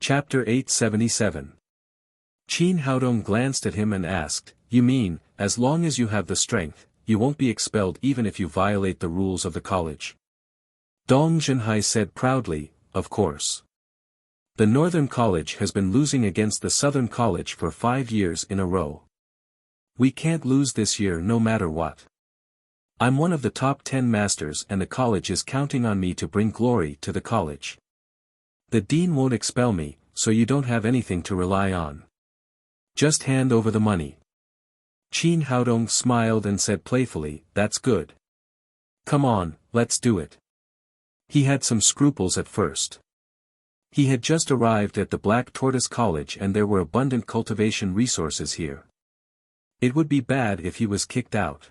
Chapter 877. Qin Haodong glanced at him and asked, "You mean, as long as you have the strength, you won't be expelled even if you violate the rules of the college?" Dong Zhenhai said proudly, "Of course. The Northern College has been losing against the Southern College for 5 years in a row. We can't lose this year no matter what. I'm one of the top 10 masters and the college is counting on me to bring glory to the college. The dean won't expel me, so you don't have anything to rely on. Just hand over the money." Qin Haodong smiled and said playfully, "That's good. Come on, let's do it." He had some scruples at first. He had just arrived at the Black Tortoise College and there were abundant cultivation resources here. It would be bad if he was kicked out.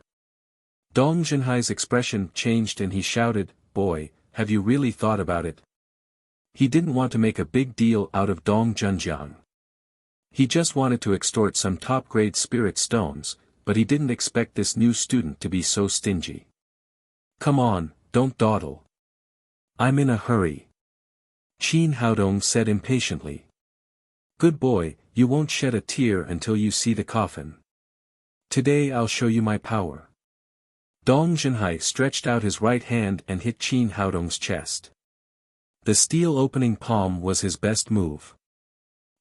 Dong Zhenhai's expression changed and he shouted, "Boy, have you really thought about it?" He didn't want to make a big deal out of Dong Zhenjiang. He just wanted to extort some top-grade spirit stones, but he didn't expect this new student to be so stingy. "Come on, don't dawdle. I'm in a hurry," Qin Haodong said impatiently. "Good boy, you won't shed a tear until you see the coffin. Today I'll show you my power." Dong Zhenhai stretched out his right hand and hit Qin Haodong's chest. The steel opening palm was his best move.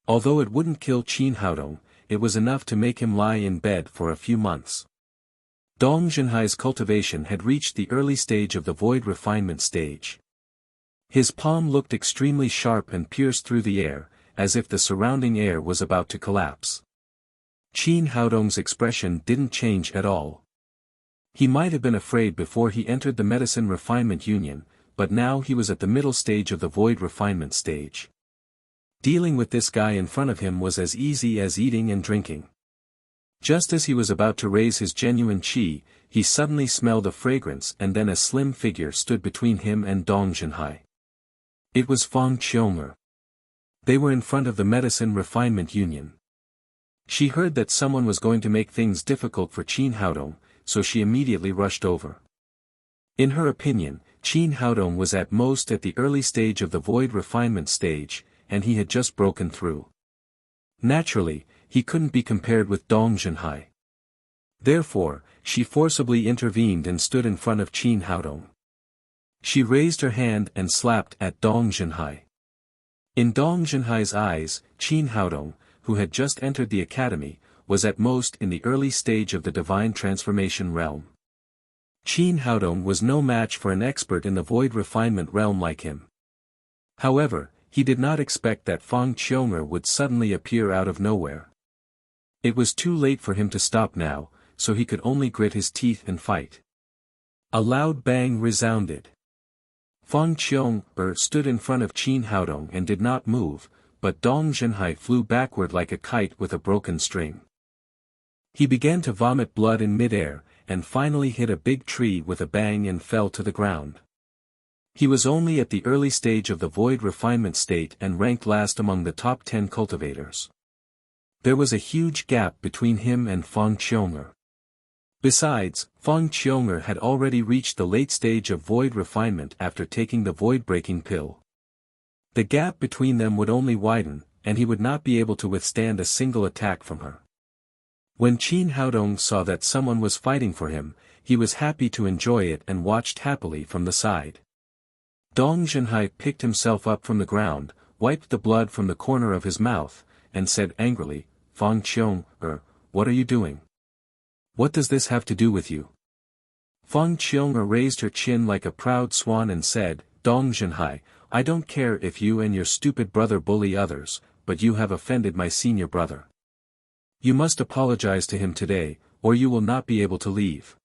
Although it wouldn't kill Qin Haodong, it was enough to make him lie in bed for a few months. Dong Zhenhai's cultivation had reached the early stage of the void refinement stage. His palm looked extremely sharp and pierced through the air, as if the surrounding air was about to collapse. Qin Haodong's expression didn't change at all. He might have been afraid before he entered the Medicine Refinement Union, but now he was at the middle stage of the void refinement stage. Dealing with this guy in front of him was as easy as eating and drinking. Just as he was about to raise his genuine qi, he suddenly smelled a fragrance and then a slim figure stood between him and Dong Zhenhai. It was Fang Qiong'er. They were in front of the Medicine Refinement Union. She heard that someone was going to make things difficult for Qin Haodong, so she immediately rushed over. In her opinion, Qin Haodong was at most at the early stage of the void refinement stage, and he had just broken through. Naturally, he couldn't be compared with Dong Zhenhai. Therefore, she forcibly intervened and stood in front of Qin Haodong. She raised her hand and slapped at Dong Zhenhai. In Dong Zhenhai's eyes, Qin Haodong, who had just entered the academy, was at most in the early stage of the divine transformation realm. Qin Haodong was no match for an expert in the void refinement realm like him. However, he did not expect that Fang Qiong'er would suddenly appear out of nowhere. It was too late for him to stop now, so he could only grit his teeth and fight. A loud bang resounded. Fang Qiong'er stood in front of Qin Haodong and did not move, but Dong Zhenhai flew backward like a kite with a broken string. He began to vomit blood in midair, and finally hit a big tree with a bang and fell to the ground. He was only at the early stage of the void refinement state and ranked last among the top 10 cultivators. There was a huge gap between him and Fang Qiong'er. Besides, Fang Qiong'er had already reached the late stage of void refinement after taking the void-breaking pill. The gap between them would only widen, and he would not be able to withstand a single attack from her. When Qin Haodong saw that someone was fighting for him, he was happy to enjoy it and watched happily from the side. Dong Zhenhai picked himself up from the ground, wiped the blood from the corner of his mouth, and said angrily, "Fang Qiong'er, what are you doing? What does this have to do with you?" Fang Qiong'er raised her chin like a proud swan and said, "Dong Zhenhai, I don't care if you and your stupid brother bully others, but you have offended my senior brother. You must apologize to him today, or you will not be able to leave."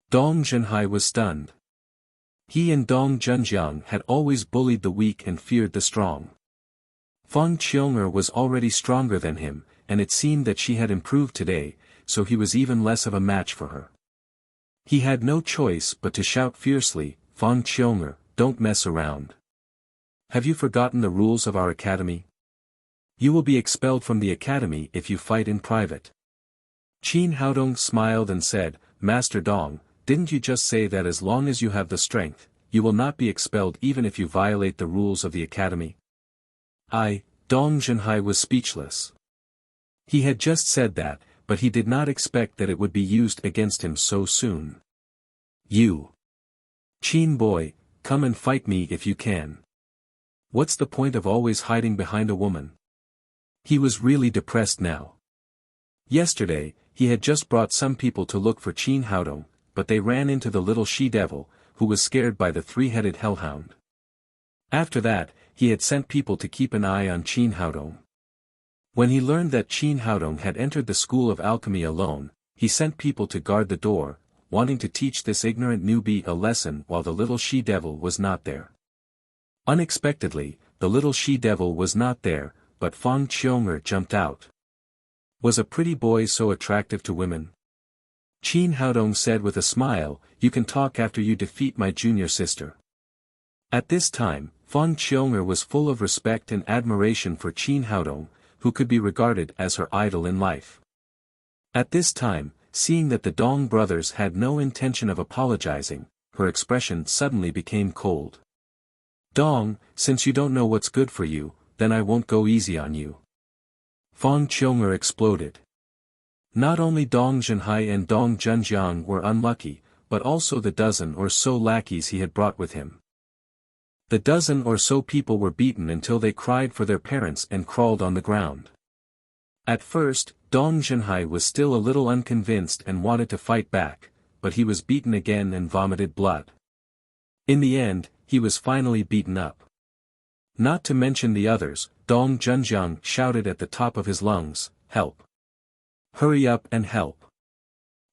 Dong Zhenhai was stunned. He and Dong Zhenjiang had always bullied the weak and feared the strong. Fang Qiong'er was already stronger than him, and it seemed that she had improved today, so he was even less of a match for her. He had no choice but to shout fiercely, "Fang Qiong'er, don't mess around. Have you forgotten the rules of our academy? You will be expelled from the academy if you fight in private." Qin Haodong smiled and said, "Master Dong, didn't you just say that as long as you have the strength, you will not be expelled even if you violate the rules of the academy?" Dong Junhai was speechless. He had just said that, but he did not expect that it would be used against him so soon. You. Qin boy, come and fight me if you can. What's the point of always hiding behind a woman? He was really depressed now. Yesterday, he had just brought some people to look for Qin Haodong, but they ran into the little she-devil, who was scared by the three-headed hellhound. After that, he had sent people to keep an eye on Qin Haodong. When he learned that Qin Haodong had entered the school of alchemy alone, he sent people to guard the door, wanting to teach this ignorant newbie a lesson while the little she-devil was not there. Unexpectedly, the little she-devil was not there, but Fang Qiong'er jumped out. Was a pretty boy so attractive to women? Qin Haodong said with a smile, you can talk after you defeat my junior sister. At this time, Fang Qiong'er was full of respect and admiration for Qin Haodong, who could be regarded as her idol in life. At this time, seeing that the Dong brothers had no intention of apologizing, her expression suddenly became cold. Dong, since you don't know what's good for you, then I won't go easy on you. Fang Qiong'er exploded. Not only Dong Junhai and Dong Junjiang were unlucky, but also the dozen or so lackeys he had brought with him. The dozen or so people were beaten until they cried for their parents and crawled on the ground. At first, Dong Junhai was still a little unconvinced and wanted to fight back, but he was beaten again and vomited blood. In the end, he was finally beaten up. Not to mention the others, Dong Junjiang shouted at the top of his lungs, help! Hurry up and help!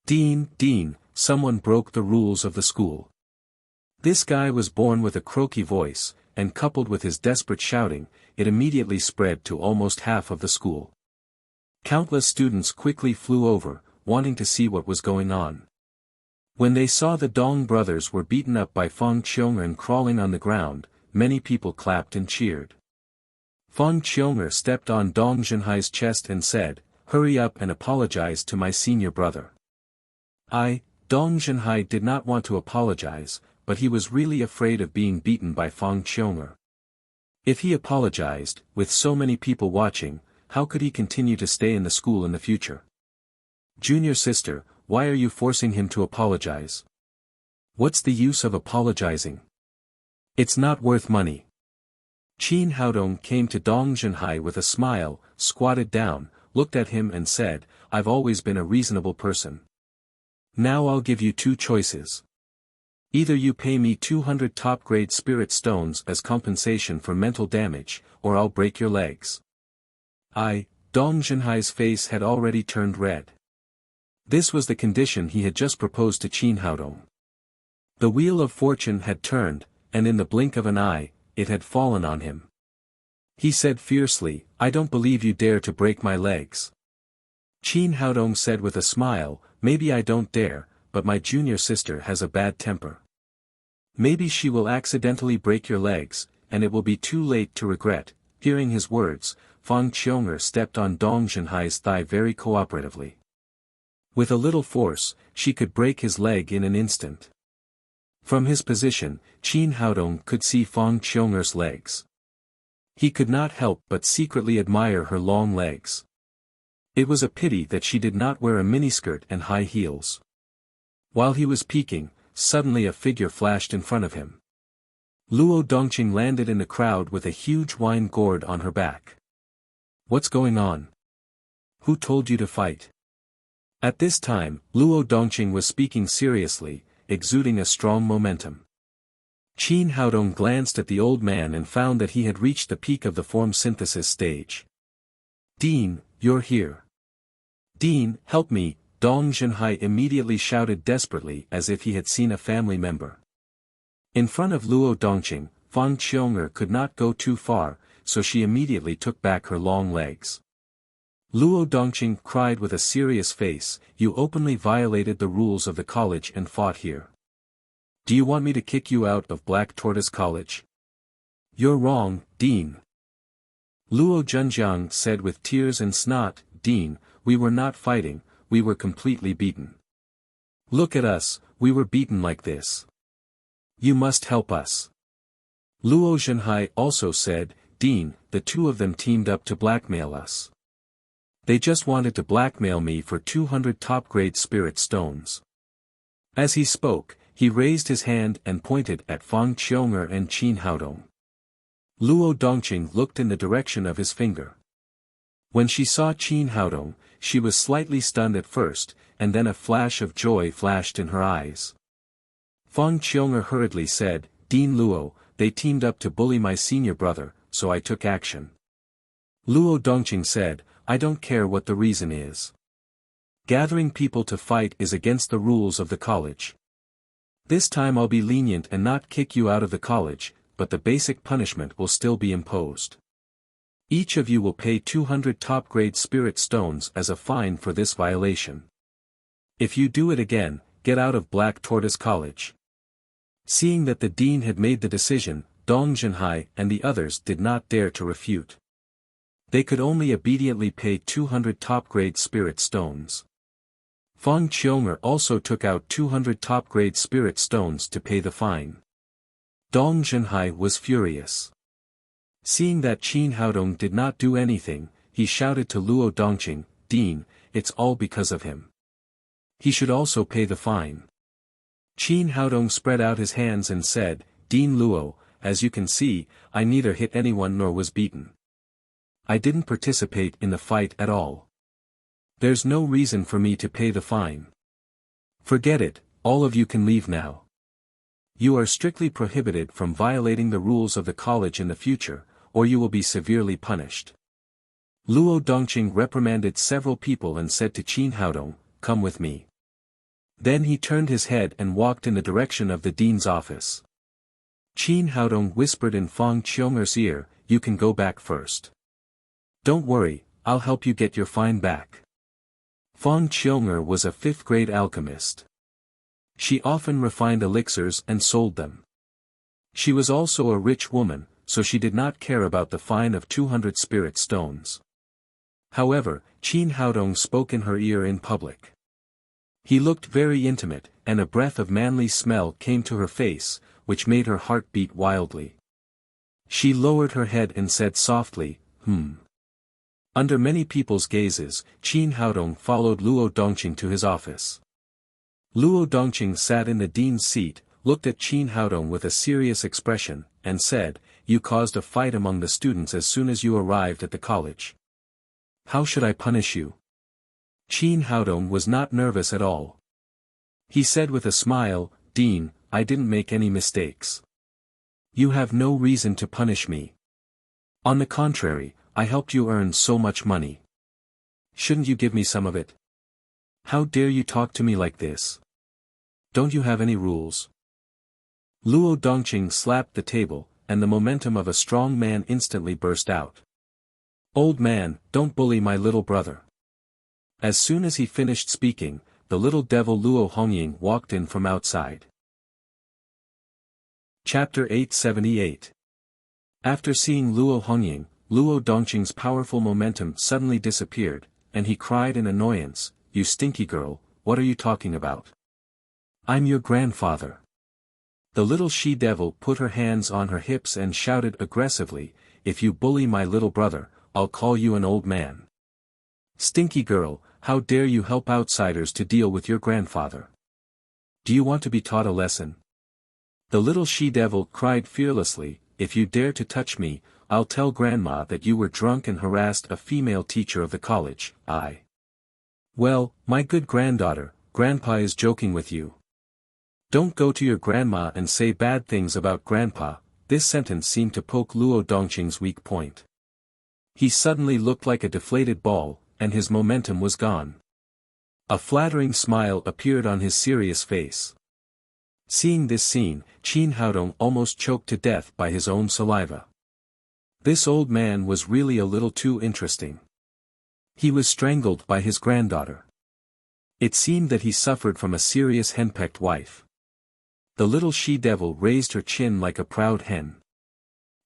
Dean, someone broke the rules of the school. This guy was born with a croaky voice, and coupled with his desperate shouting, it immediately spread to almost half of the school. Countless students quickly flew over, wanting to see what was going on. When they saw the Dong brothers were beaten up by Fang Qiong'er and crawling on the ground, many people clapped and cheered. Fang Qiong'er stepped on Dong Junhai's chest and said, hurry up and apologize to my senior brother. Dong Junhai did not want to apologize, but he was really afraid of being beaten by Fang Qiong'er. If he apologized, with so many people watching, how could he continue to stay in the school in the future? Junior sister, why are you forcing him to apologize? What's the use of apologizing? It's not worth money. Qin Haodong came to Dong Junhai with a smile, squatted down, looked at him and said, I've always been a reasonable person. Now I'll give you two choices. Either you pay me 200 top-grade spirit stones as compensation for mental damage, or I'll break your legs. Dong Junhai's face had already turned red. This was the condition he had just proposed to Qin Haodong. The wheel of fortune had turned, and in the blink of an eye, it had fallen on him. He said fiercely, I don't believe you dare to break my legs. Qin Haodong said with a smile, maybe I don't dare, but my junior sister has a bad temper. Maybe she will accidentally break your legs, and it will be too late to regret. Hearing his words, Fang Qiong'er stepped on Dong Junhai's thigh very cooperatively. With a little force, she could break his leg in an instant. From his position, Qin Haodong could see Fang Qiong'er's legs. He could not help but secretly admire her long legs. It was a pity that she did not wear a miniskirt and high heels. While he was peeking, suddenly a figure flashed in front of him. Luo Dongqing landed in the crowd with a huge wine gourd on her back. What's going on? Who told you to fight? At this time, Luo Dongqing was speaking seriously, exuding a strong momentum. Qin Haodong glanced at the old man and found that he had reached the peak of the form synthesis stage. Dean, you're here. Dean, help me, Dong Junhai immediately shouted desperately as if he had seen a family member. In front of Luo Dongqing, Fang Qiong'er could not go too far, so she immediately took back her long legs. Luo Dongqing cried with a serious face, you openly violated the rules of the college and fought here. Do you want me to kick you out of Black Tortoise College? You're wrong, Dean. Luo Junjiang said with tears and snot, Dean, we were not fighting, we were completely beaten. Look at us, we were beaten like this. You must help us. Luo Junhai also said, Dean, the two of them teamed up to blackmail us. They just wanted to blackmail me for 200 top-grade spirit stones. As he spoke, he raised his hand and pointed at Fang Qiunger and Qin Haodong. Luo Dongqing looked in the direction of his finger. When she saw Qin Haodong, she was slightly stunned at first, and then a flash of joy flashed in her eyes. Fang Qiunger hurriedly said, "Dean Luo, they teamed up to bully my senior brother, so I took action." Luo Dongqing said, "I don't care what the reason is. Gathering people to fight is against the rules of the college. This time I'll be lenient and not kick you out of the college, but the basic punishment will still be imposed. Each of you will pay 200 top-grade spirit stones as a fine for this violation. If you do it again, get out of Black Tortoise College." Seeing that the dean had made the decision, Dong Zhenhai and the others did not dare to refute. They could only obediently pay 200 top-grade spirit stones. Fang Qiunger also took out 200 top-grade spirit stones to pay the fine. Dong Zhenhai was furious. Seeing that Qin Haodong did not do anything, he shouted to Luo Dongqing, "Dean, it's all because of him. He should also pay the fine." Qin Haodong spread out his hands and said, "Dean Luo, as you can see, I neither hit anyone nor was beaten. I didn't participate in the fight at all. There's no reason for me to pay the fine. Forget it, all of you can leave now. You are strictly prohibited from violating the rules of the college in the future, or you will be severely punished." Luo Dongqing reprimanded several people and said to Qin Haodong, "Come with me." Then he turned his head and walked in the direction of the dean's office. Qin Haodong whispered in Fang Qiunger's ear, "You can go back first. Don't worry, I'll help you get your fine back." Fang Qiunger was a 5th-grade alchemist. She often refined elixirs and sold them. She was also a rich woman, so she did not care about the fine of 200 spirit stones. However, Qin Haodong spoke in her ear in public. He looked very intimate, and a breath of manly smell came to her face, which made her heart beat wildly. She lowered her head and said softly, Under many people's gazes, Qin Haodong followed Luo Dongqing to his office. Luo Dongqing sat in the dean's seat, looked at Qin Haodong with a serious expression, and said, "You caused a fight among the students as soon as you arrived at the college. How should I punish you?" Qin Haodong was not nervous at all. He said with a smile, "Dean, I didn't make any mistakes. You have no reason to punish me. On the contrary, I helped you earn so much money. Shouldn't you give me some of it? How dare you talk to me like this? Don't you have any rules?" Luo Dongqing slapped the table, and the momentum of a strong man instantly burst out. "Old man, don't bully my little brother." As soon as he finished speaking, the little devil Luo Hongying walked in from outside. Chapter 878. After seeing Luo Hongying, Luo Dongqing's powerful momentum suddenly disappeared, and he cried in annoyance, "You stinky girl, what are you talking about? I'm your grandfather." The little she-devil put her hands on her hips and shouted aggressively, "If you bully my little brother, I'll call you an old man. Stinky girl, how dare you help outsiders to deal with your grandfather? Do you want to be taught a lesson?" The little she-devil cried fearlessly, "If you dare to touch me, I'll tell Grandma that you were drunk and harassed a female teacher of the college." "Well, my good granddaughter, Grandpa is joking with you. Don't go to your grandma and say bad things about Grandpa." This sentence seemed to poke Luo Dongqing's weak point. He suddenly looked like a deflated ball, and his momentum was gone. A flattering smile appeared on his serious face. Seeing this scene, Qin Haodong almost choked to death by his own saliva. This old man was really a little too interesting. He was strangled by his granddaughter. It seemed that he suffered from a serious henpecked wife. The little she-devil raised her chin like a proud hen.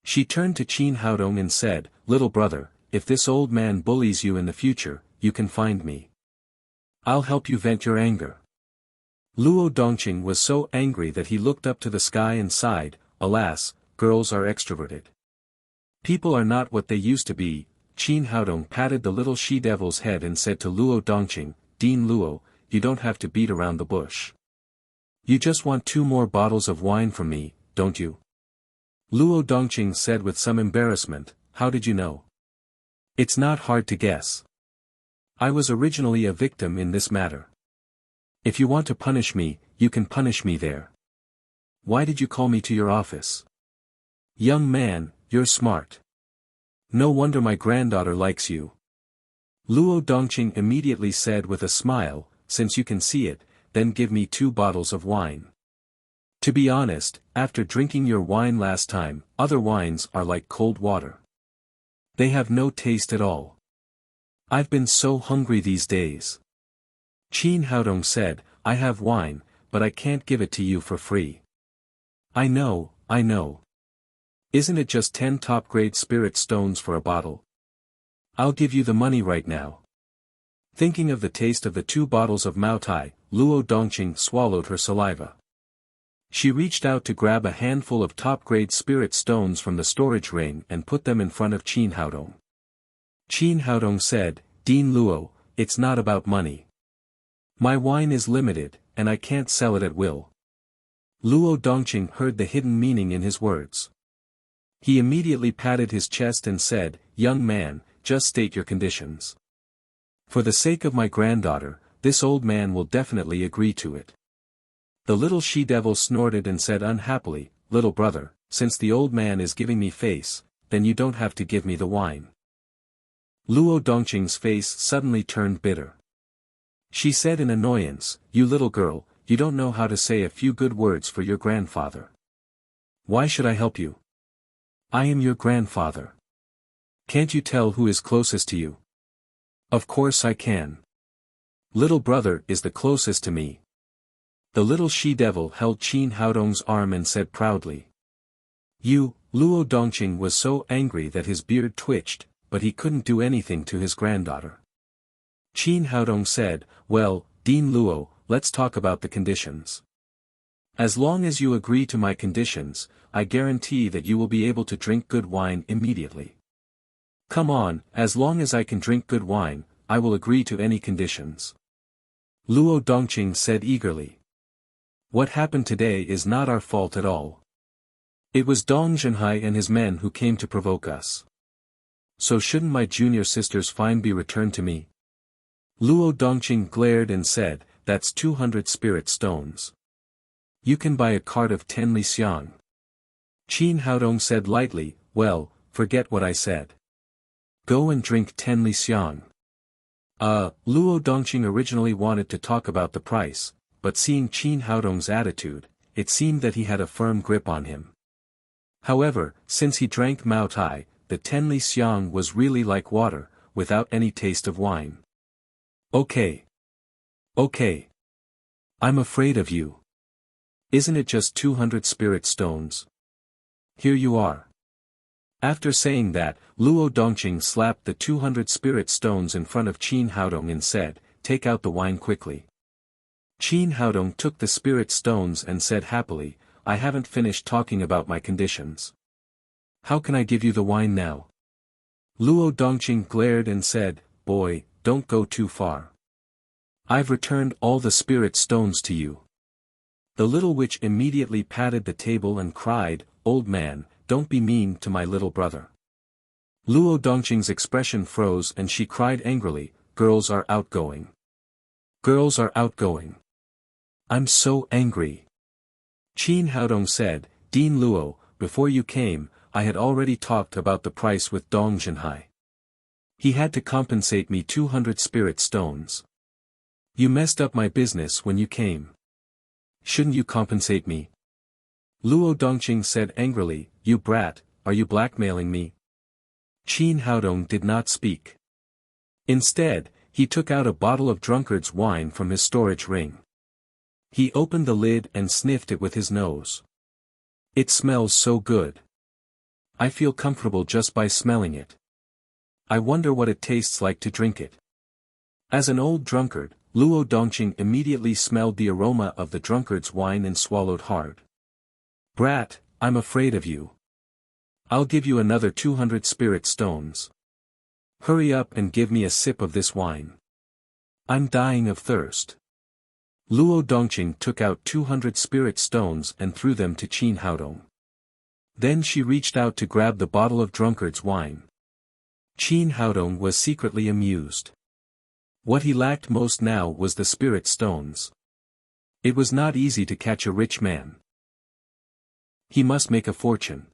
She turned to Qin Haodong and said, "Little brother, if this old man bullies you in the future, you can find me. I'll help you vent your anger." Luo Dongqing was so angry that he looked up to the sky and sighed, "Alas, girls are extroverted. People are not what they used to be. Qin Haodong patted the little she-devil's head and said to Luo Dongqing, Dean Luo, you don't have to beat around the bush. You just want 2 more bottles of wine from me, don't you? Luo Dongqing said with some embarrassment, how did you know? It's not hard to guess. I was originally a victim in this matter. If you want to punish me, you can punish me there. Why did you call me to your office? Young man, you're smart. No wonder my granddaughter likes you. Luo Dongqing immediately said with a smile, since you can see it, then give me 2 bottles of wine. To be honest, after drinking your wine last time, other wines are like cold water. They have no taste at all. I've been so hungry these days. Qin Haodong said, I have wine, but I can't give it to you for free. I know. Isn't it just 10 top-grade spirit stones for a bottle? I'll give you the money right now. Thinking of the taste of the 2 bottles of Mao Tai, Luo Dongqing swallowed her saliva. She reached out to grab a handful of top-grade spirit stones from the storage ring and put them in front of Qin Haodong. Qin Haodong said, Dean Luo, it's not about money. My wine is limited, and I can't sell it at will. Luo Dongqing heard the hidden meaning in his words. He immediately patted his chest and said, Young man, just state your conditions. For the sake of my granddaughter, this old man will definitely agree to it. The little she-devil snorted and said unhappily, Little brother, since the old man is giving me face, then you don't have to give me the wine. Luo Dongqing's face suddenly turned bitter. She said in annoyance, You little girl, you don't know how to say a few good words for your grandfather. Why should I help you? I am your grandfather. Can't you tell who is closest to you? Of course I can. Little brother is the closest to me. The little she-devil held Qin Haodong's arm and said proudly. Luo Dongqing was so angry that his beard twitched, but he couldn't do anything to his granddaughter. Qin Haodong said, Well, Dean Luo, let's talk about the conditions. As long as you agree to my conditions, I guarantee that you will be able to drink good wine immediately. Come on, as long as I can drink good wine, I will agree to any conditions. Luo Dongqing said eagerly. What happened today is not our fault at all. It was Dong Zhenhai and his men who came to provoke us. So shouldn't my junior sister's fine be returned to me? Luo Dongqing glared and said, That's 200 spirit stones. You can buy a cart of 10 li xiang. Qin Haodong said lightly, Well, forget what I said. Go and drink 10 li xiang. Luo Dongqing originally wanted to talk about the price, but seeing Qin Haodong's attitude, it seemed that he had a firm grip on him. However, since he drank Mao Tai, the 10 li xiang was really like water, without any taste of wine. Okay. I'm afraid of you. Isn't it just 200 spirit stones? Here you are. After saying that, Luo Dongqing slapped the 200 spirit stones in front of Qin Haodong and said, Take out the wine quickly. Qin Haodong took the spirit stones and said happily, I haven't finished talking about my conditions. How can I give you the wine now? Luo Dongqing glared and said, Boy, don't go too far. I've returned all the spirit stones to you. The little witch immediately patted the table and cried, Old man, don't be mean to my little brother. Luo Dongqing's expression froze and she cried angrily, Girls are outgoing. Girls are outgoing. I'm so angry. Qin Haodong said, Dean Luo, before you came, I had already talked about the price with Dong Zhenhai. He had to compensate me 200 spirit stones. You messed up my business when you came. Shouldn't you compensate me? Luo Dongqing said angrily, You brat, are you blackmailing me? Qin Haodong did not speak. Instead, he took out a bottle of drunkard's wine from his storage ring. He opened the lid and sniffed it with his nose. It smells so good. I feel comfortable just by smelling it. I wonder what it tastes like to drink it. As an old drunkard, Luo Dongqing immediately smelled the aroma of the drunkard's wine and swallowed hard. Brat, I'm afraid of you. I'll give you another 200 spirit stones. Hurry up and give me a sip of this wine. I'm dying of thirst. Luo Dongqing took out 200 spirit stones and threw them to Qin Haodong. Then she reached out to grab the bottle of drunkard's wine. Qin Haodong was secretly amused. What he lacked most now was the spirit stones. It was not easy to catch a rich man. He must make a fortune.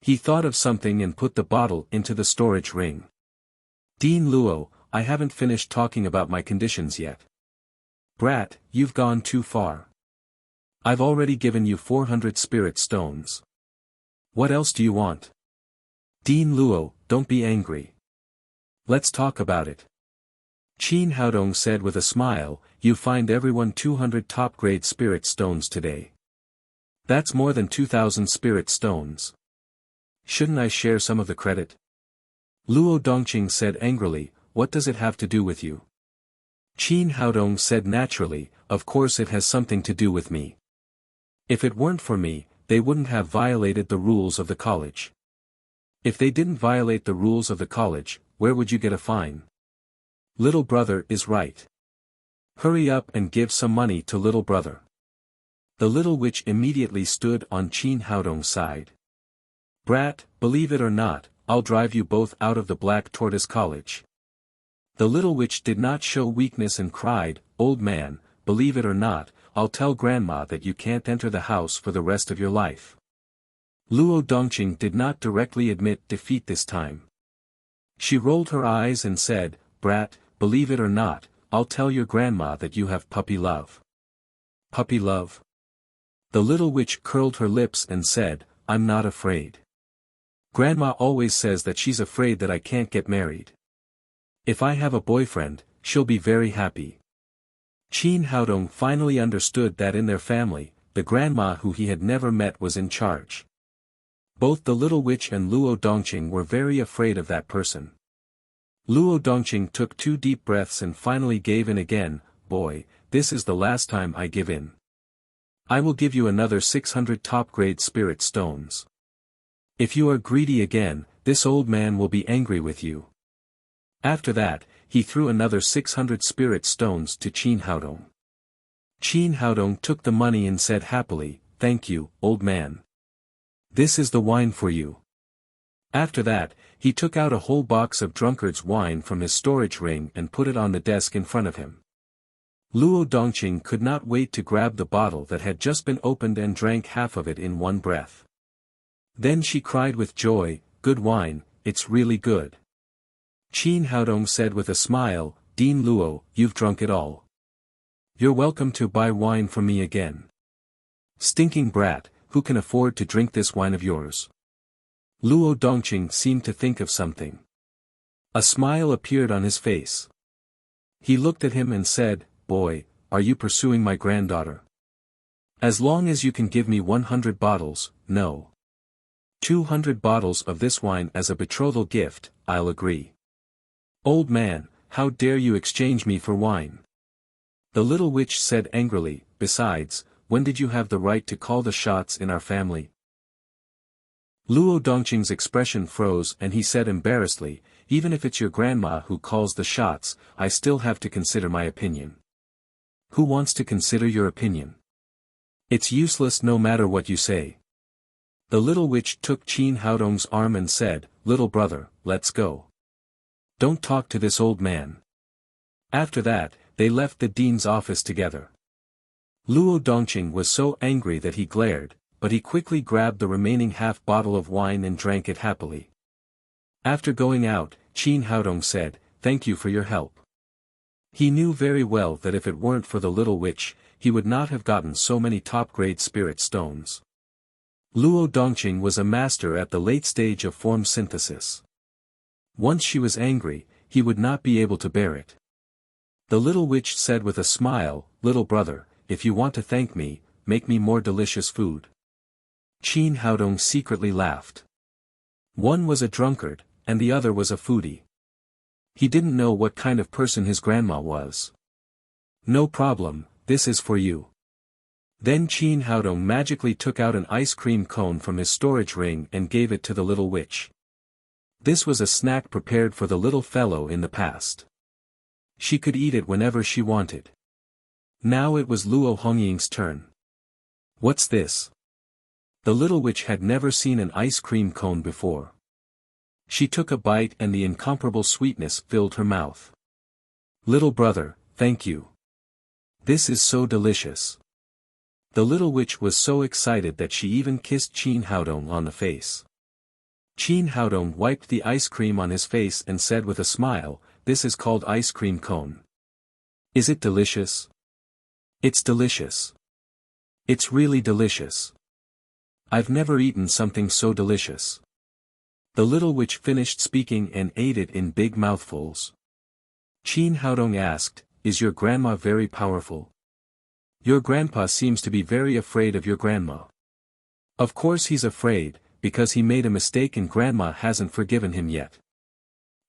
He thought of something and put the bottle into the storage ring. Dean Luo, I haven't finished talking about my conditions yet. Brat, you've gone too far. I've already given you 400 spirit stones. What else do you want? Dean Luo, don't be angry. Let's talk about it. Qin Haodong said with a smile, you fined everyone 200 top-grade spirit stones today. That's more than 2,000 spirit stones. Shouldn't I share some of the credit? Luo Dongqing said angrily, what does it have to do with you? Qin Haodong said naturally, of course it has something to do with me. If it weren't for me, they wouldn't have violated the rules of the college. If they didn't violate the rules of the college, where would you get a fine? Little brother is right. Hurry up and give some money to little brother. The little witch immediately stood on Qin Haodong's side. Brat, believe it or not, I'll drive you both out of the Black Tortoise College. The little witch did not show weakness and cried, old man, believe it or not, I'll tell grandma that you can't enter the house for the rest of your life. Luo Dongqing did not directly admit defeat this time. She rolled her eyes and said, Brat, believe it or not, I'll tell your grandma that you have puppy love. Puppy love? The little witch curled her lips and said, I'm not afraid. Grandma always says that she's afraid that I can't get married. If I have a boyfriend, she'll be very happy. Qin Haodong finally understood that in their family, the grandma who he had never met was in charge. Both the little witch and Luo Dongqing were very afraid of that person. Luo Dongqing took 2 deep breaths and finally gave in again, boy, this is the last time I give in. I will give you another 600 top-grade spirit stones. If you are greedy again, this old man will be angry with you. After that, he threw another 600 spirit stones to Qin Haodong. Qin Haodong took the money and said happily, thank you, old man. This is the wine for you. After that, he took out a whole box of drunkard's wine from his storage ring and put it on the desk in front of him. Luo Dongqing could not wait to grab the bottle that had just been opened and drank half of it in one breath. Then she cried with joy, good wine, it's really good. Qin Haodong said with a smile, Dean Luo, you've drunk it all. You're welcome to buy wine from me again. Stinking brat, who can afford to drink this wine of yours? Luo Dongqing seemed to think of something. A smile appeared on his face. He looked at him and said, boy, are you pursuing my granddaughter? As long as you can give me 100 bottles, no. 200 bottles of this wine as a betrothal gift, I'll agree. Old man, how dare you exchange me for wine? The little witch said angrily, besides, when did you have the right to call the shots in our family? Luo Dongqing's expression froze and he said embarrassedly, even if it's your grandma who calls the shots, I still have to consider my opinion. Who wants to consider your opinion? It's useless no matter what you say. The little witch took Qin Haodong's arm and said, little brother, let's go. Don't talk to this old man. After that, they left the dean's office together. Luo Dongqing was so angry that he glared, but he quickly grabbed the remaining half bottle of wine and drank it happily. After going out, Qin Haodong said, thank you for your help. He knew very well that if it weren't for the little witch, he would not have gotten so many top-grade spirit stones. Luo Dongqing was a master at the late stage of form synthesis. Once she was angry, he would not be able to bear it. The little witch said with a smile, little brother, if you want to thank me, make me more delicious food. Qin Haodong secretly laughed. One was a drunkard, and the other was a foodie. He didn't know what kind of person his grandma was. No problem, this is for you. Then Qin Haodong magically took out an ice cream cone from his storage ring and gave it to the little witch. This was a snack prepared for the little fellow in the past. She could eat it whenever she wanted. Now it was Luo Hongying's turn. What's this? The little witch had never seen an ice cream cone before. She took a bite and the incomparable sweetness filled her mouth. Little brother, thank you. This is so delicious. The little witch was so excited that she even kissed Qin Haodong on the face. Qin Haodong wiped the ice cream on his face and said with a smile, "This is called ice cream cone. Is it delicious?" "It's delicious. It's really delicious. I've never eaten something so delicious." The little witch finished speaking and ate it in big mouthfuls. Qin Haodong asked, "Is your grandma very powerful?" "Your grandpa seems to be very afraid of your grandma." "Of course he's afraid, because he made a mistake and grandma hasn't forgiven him yet."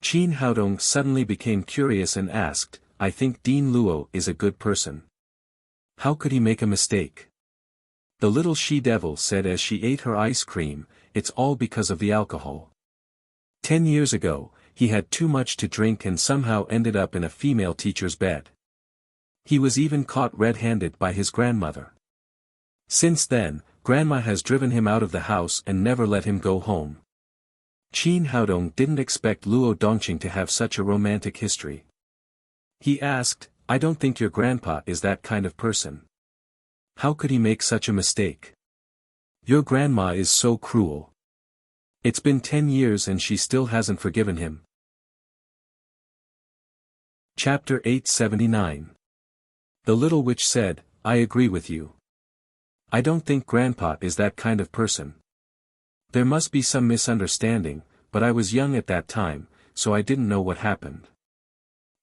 Qin Haodong suddenly became curious and asked, "I think Dean Luo is a good person. How could he make a mistake?" The little she-devil said as she ate her ice cream, "It's all because of the alcohol. 10 years ago, he had too much to drink and somehow ended up in a female teacher's bed. He was even caught red-handed by his grandmother. Since then, grandma has driven him out of the house and never let him go home." Qin Haodong didn't expect Luo Dongqing to have such a romantic history. He asked, "I don't think your grandpa is that kind of person. How could he make such a mistake? Your grandma is so cruel. It's been 10 years and she still hasn't forgiven him." Chapter 879. The little witch said, "I agree with you. I don't think grandpa is that kind of person. There must be some misunderstanding, but I was young at that time, so I didn't know what happened.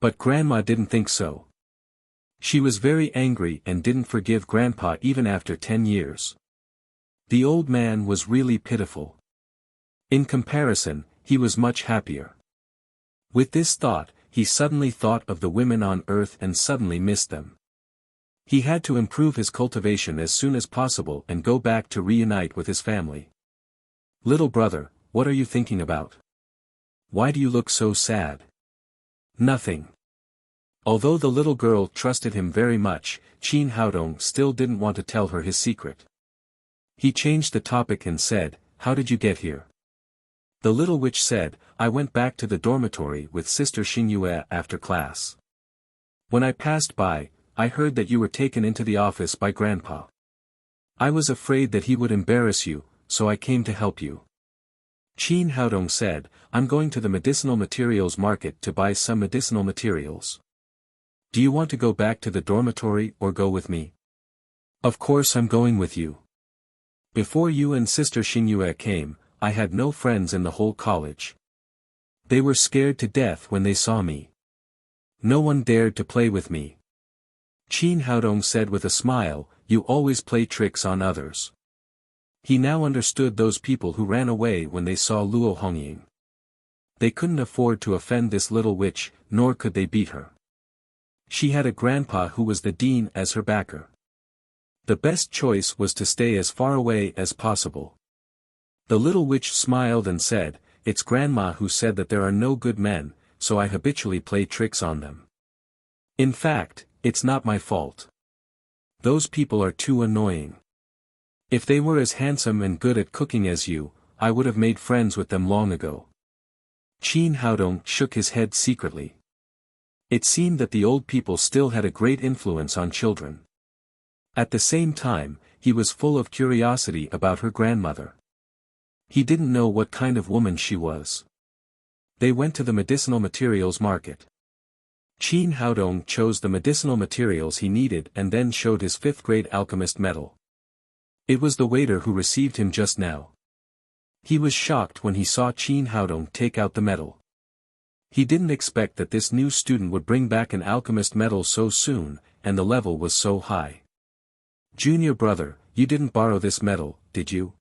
But grandma didn't think so. She was very angry and didn't forgive grandpa even after 10 years. The old man was really pitiful. In comparison, he was much happier." With this thought, he suddenly thought of the women on earth and suddenly missed them. He had to improve his cultivation as soon as possible and go back to reunite with his family. "Little brother, what are you thinking about? Why do you look so sad?" "Nothing." Although the little girl trusted him very much, Qin Haodong still didn't want to tell her his secret. He changed the topic and said, "How did you get here?" The little witch said, "I went back to the dormitory with Sister Xingyue after class. When I passed by, I heard that you were taken into the office by grandpa. I was afraid that he would embarrass you, so I came to help you." Qin Haodong said, "I'm going to the medicinal materials market to buy some medicinal materials. Do you want to go back to the dormitory or go with me?" "Of course I'm going with you. Before you and Sister Xingyue came, I had no friends in the whole college. They were scared to death when they saw me. No one dared to play with me." Qin Haodong said with a smile, "You always play tricks on others." He now understood those people who ran away when they saw Luo Hongying. They couldn't afford to offend this little witch, nor could they beat her. She had a grandpa who was the dean as her backer. The best choice was to stay as far away as possible. The little witch smiled and said, "It's grandma who said that there are no good men, so I habitually play tricks on them. In fact, it's not my fault. Those people are too annoying. If they were as handsome and good at cooking as you, I would have made friends with them long ago." Qin Haodong shook his head secretly. It seemed that the old people still had a great influence on children. At the same time, he was full of curiosity about her grandmother. He didn't know what kind of woman she was. They went to the medicinal materials market. Qin Haodong chose the medicinal materials he needed and then showed his 5th-grade alchemist medal. It was the waiter who received him just now. He was shocked when he saw Qin Haodong take out the medal. He didn't expect that this new student would bring back an alchemist medal so soon, and the level was so high. "Junior brother, you didn't borrow this medal, did you?"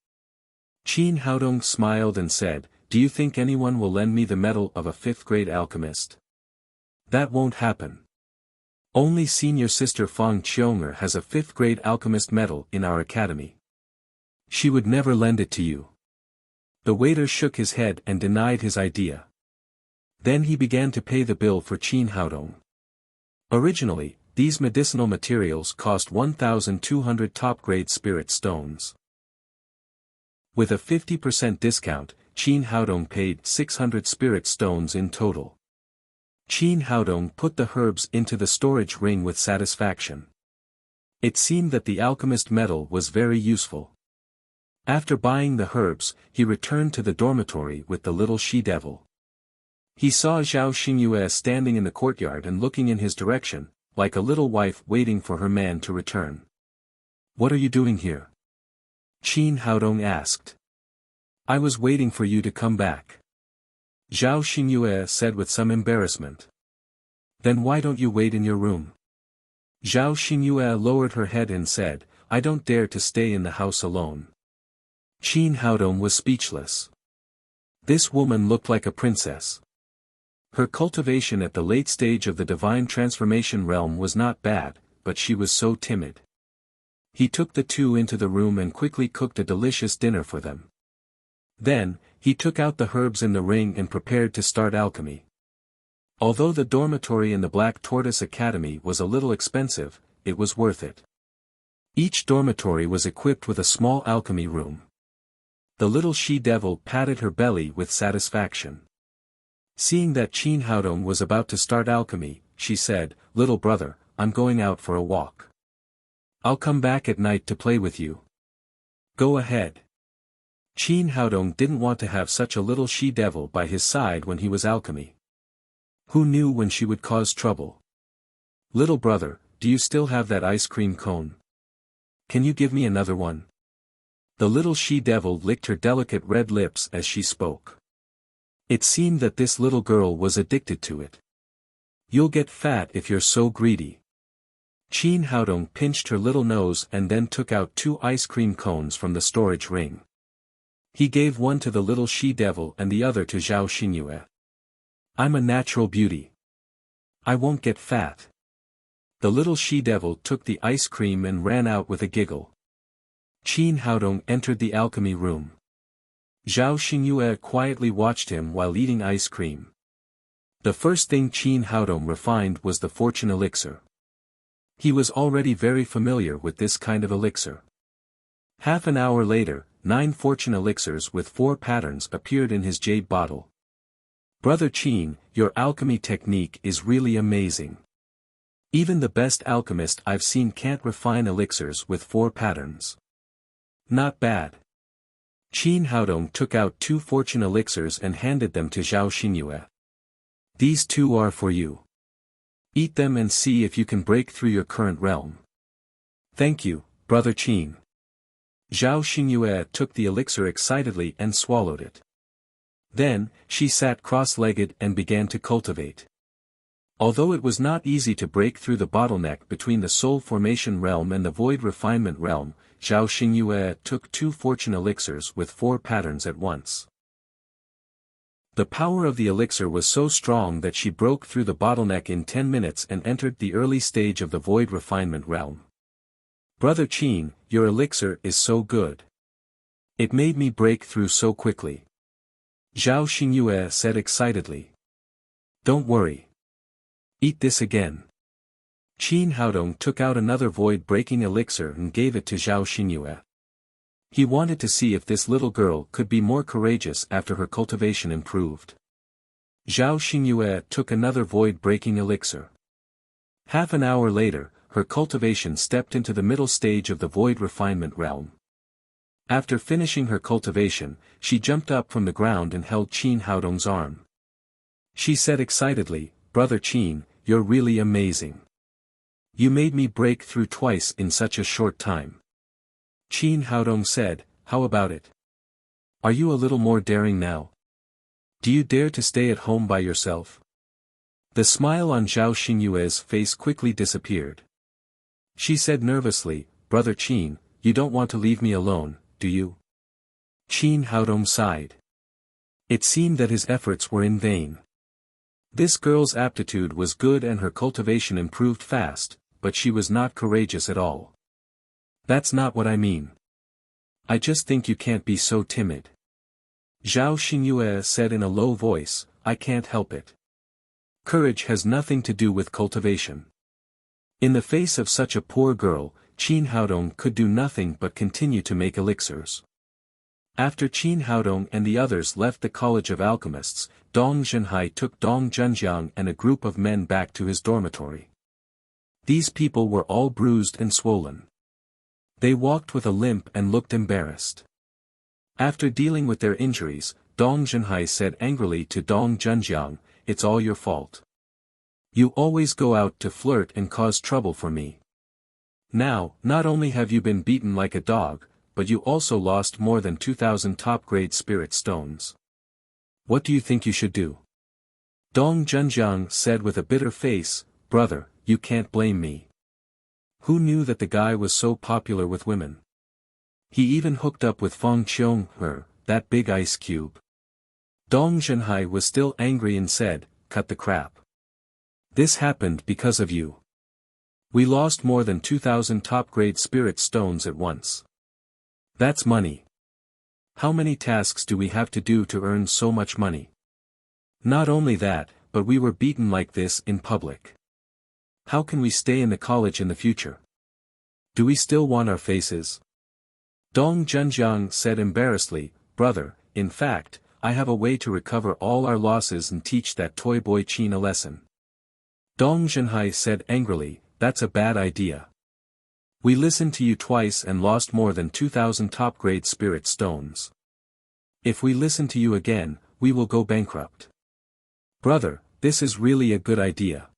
Qin Haodong smiled and said, "Do you think anyone will lend me the medal of a 5th-grade alchemist? That won't happen. Only senior sister Fang Qiunger has a 5th grade alchemist medal in our academy. She would never lend it to you. The waiter shook his head and denied his idea. Then he began to pay the bill for Qin Haodong. Originally, these medicinal materials cost 1,200 top-grade spirit stones. With a 50% discount, Qin Haodong paid 600 spirit stones in total. Qin Haodong put the herbs into the storage ring with satisfaction. It seemed that the alchemist metal was very useful. After buying the herbs, he returned to the dormitory with the little she-devil. He saw Zhao Xingyue standing in the courtyard and looking in his direction, like a little wife waiting for her man to return. "What are you doing here?" Qin Haodong asked. "I was waiting for you to come back," Zhao Xingyue said with some embarrassment. "Then why don't you wait in your room?" Zhao Xingyue lowered her head and said, "I don't dare to stay in the house alone." Qin Haodong was speechless. This woman looked like a princess. Her cultivation at the late stage of the divine transformation realm was not bad, but she was so timid. He took the two into the room and quickly cooked a delicious dinner for them. Then, he took out the herbs in the ring and prepared to start alchemy. Although the dormitory in the Black Tortoise Academy was a little expensive, it was worth it. Each dormitory was equipped with a small alchemy room. The little she-devil patted her belly with satisfaction. Seeing that Qin Haodong was about to start alchemy, she said, "Little brother, I'm going out for a walk. I'll come back at night to play with you." "Go ahead." Qin Haodong didn't want to have such a little she-devil by his side when he was alchemy. Who knew when she would cause trouble? "Little brother, do you still have that ice cream cone? Can you give me another one?" The little she-devil licked her delicate red lips as she spoke. It seemed that this little girl was addicted to it. "You'll get fat if you're so greedy." Qin Haodong pinched her little nose and then took out 2 ice cream cones from the storage ring. He gave one to the little she-devil and the other to Zhao Xingyue. "I'm a natural beauty. I won't get fat." The little she-devil took the ice cream and ran out with a giggle. Qin Haodong entered the alchemy room. Zhao Xingyue quietly watched him while eating ice cream. The first thing Qin Haodong refined was the fortune elixir. He was already very familiar with this kind of elixir. Half an hour later, 9 fortune elixirs with 4 patterns appeared in his jade bottle. "Brother Qin, your alchemy technique is really amazing. Even the best alchemist I've seen can't refine elixirs with 4 patterns." "Not bad." Qin Haodong took out 2 fortune elixirs and handed them to Zhao Xingyue. "These 2 are for you. Eat them and see if you can break through your current realm." "Thank you, Brother Qin." Zhao Xingyue took the elixir excitedly and swallowed it. Then, she sat cross-legged and began to cultivate. Although it was not easy to break through the bottleneck between the soul formation realm and the void refinement realm, Zhao Xingyue took 2 fortune elixirs with 4 patterns at once. The power of the elixir was so strong that she broke through the bottleneck in 10 minutes and entered the early stage of the void refinement realm. "Brother Qin, your elixir is so good. It made me break through so quickly," Zhao Xingyue said excitedly. "Don't worry. Eat this again." Qin Haodong took out another void-breaking elixir and gave it to Zhao Xingyue. He wanted to see if this little girl could be more courageous after her cultivation improved. Zhao Xingyue took another void-breaking elixir. Half an hour later, her cultivation stepped into the middle stage of the void refinement realm. After finishing her cultivation, she jumped up from the ground and held Qin Haodong's arm. She said excitedly, "Brother Qin, you're really amazing. You made me break through twice in such a short time." Qin Haodong said, "How about it? Are you a little more daring now? Do you dare to stay at home by yourself?" The smile on Zhao Xingyue's face quickly disappeared. She said nervously, "Brother Qin, you don't want to leave me alone, do you?" Qin Haodong sighed. It seemed that his efforts were in vain. This girl's aptitude was good and her cultivation improved fast, but she was not courageous at all. That's not what I mean. I just think you can't be so timid. Zhao Xingyue said in a low voice, I can't help it. Courage has nothing to do with cultivation. In the face of such a poor girl, Qin Haodong could do nothing but continue to make elixirs. After Qin Haodong and the others left the College of Alchemists, Dong Zhenhai took Dong Zhenjiang and a group of men back to his dormitory. These people were all bruised and swollen. They walked with a limp and looked embarrassed. After dealing with their injuries, Dong Zhenhai said angrily to Dong Zhenjiang, it's all your fault. You always go out to flirt and cause trouble for me. Now, not only have you been beaten like a dog, but you also lost more than 2,000 top-grade spirit stones. What do you think you should do? Dong Zhenjiang said with a bitter face, brother, you can't blame me. Who knew that the guy was so popular with women? He even hooked up with Fang Qiong, that big ice cube. Dong Zhenhai was still angry and said, cut the crap. This happened because of you. We lost more than 2,000 top-grade spirit stones at once. That's money. How many tasks do we have to do to earn so much money? Not only that, but we were beaten like this in public. How can we stay in the college in the future? Do we still want our faces? Dong Zhenjiang said embarrassedly, brother, in fact, I have a way to recover all our losses and teach that toy boy Qin a lesson. Dong Zhenhai said angrily, that's a bad idea. We listened to you twice and lost more than 2,000 top-grade spirit stones. If we listen to you again, we will go bankrupt. Brother, this is really a good idea.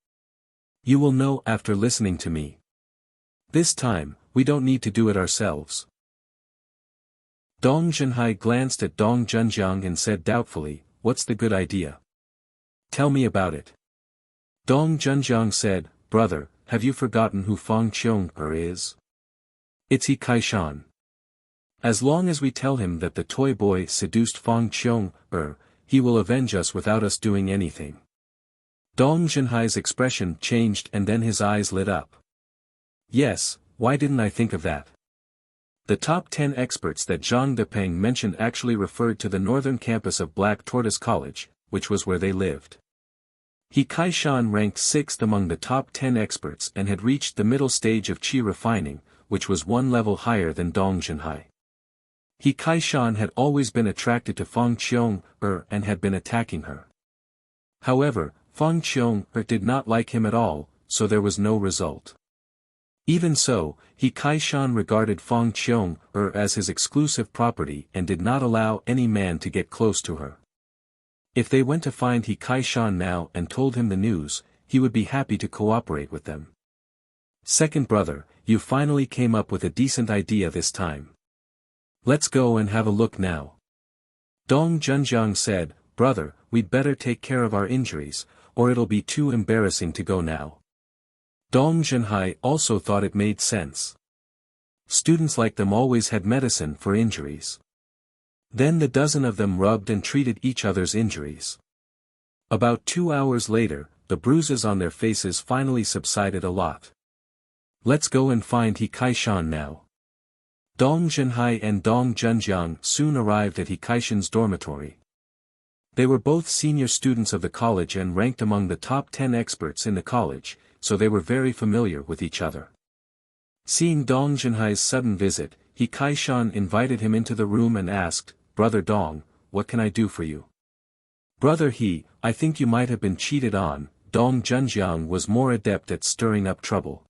You will know after listening to me. This time, we don't need to do it ourselves. Dong Zhenhai glanced at Dong Zhenjiang and said doubtfully, what's the good idea? Tell me about it. Dong Zhenjiang said, brother, have you forgotten who Fang Qiong is? It's He Kaishan. As long as we tell him that the toy boy seduced Fang Qiong, he will avenge us without us doing anything. Dong Zhenhai's expression changed and then his eyes lit up. Yes, why didn't I think of that? The top 10 experts that Zhang Depeng mentioned actually referred to the northern campus of Black Tortoise College, which was where they lived. He Kaishan ranked 6th among the top 10 experts and had reached the middle stage of qi refining, which was one level higher than Dong Zhenhai. He Kaishan had always been attracted to Fang Qiong, and had been attacking her. However, Fang Qiong, did not like him at all, so there was no result. Even so, He Kaishan regarded Fang Qiong, as his exclusive property and did not allow any man to get close to her. If they went to find He Kaishan now and told him the news, he would be happy to cooperate with them. Second brother, you finally came up with a decent idea this time. Let's go and have a look now. Dong Zhenjiang said, brother, we'd better take care of our injuries, or it'll be too embarrassing to go now. Dong Zhenhai also thought it made sense. Students like them always had medicine for injuries. Then the dozen of them rubbed and treated each other's injuries. About 2 hours later, the bruises on their faces finally subsided a lot. Let's go and find He Kaishan now. Dong Zhenhai and Dong Zhenjiang soon arrived at He Kaishan's dormitory. They were both senior students of the college and ranked among the top 10 experts in the college, so they were very familiar with each other. Seeing Dong Zhenhai's sudden visit, He Kaishan invited him into the room and asked, Brother Dong, what can I do for you? Brother He, I think you might have been cheated on. Dong Zhenjiang was more adept at stirring up trouble.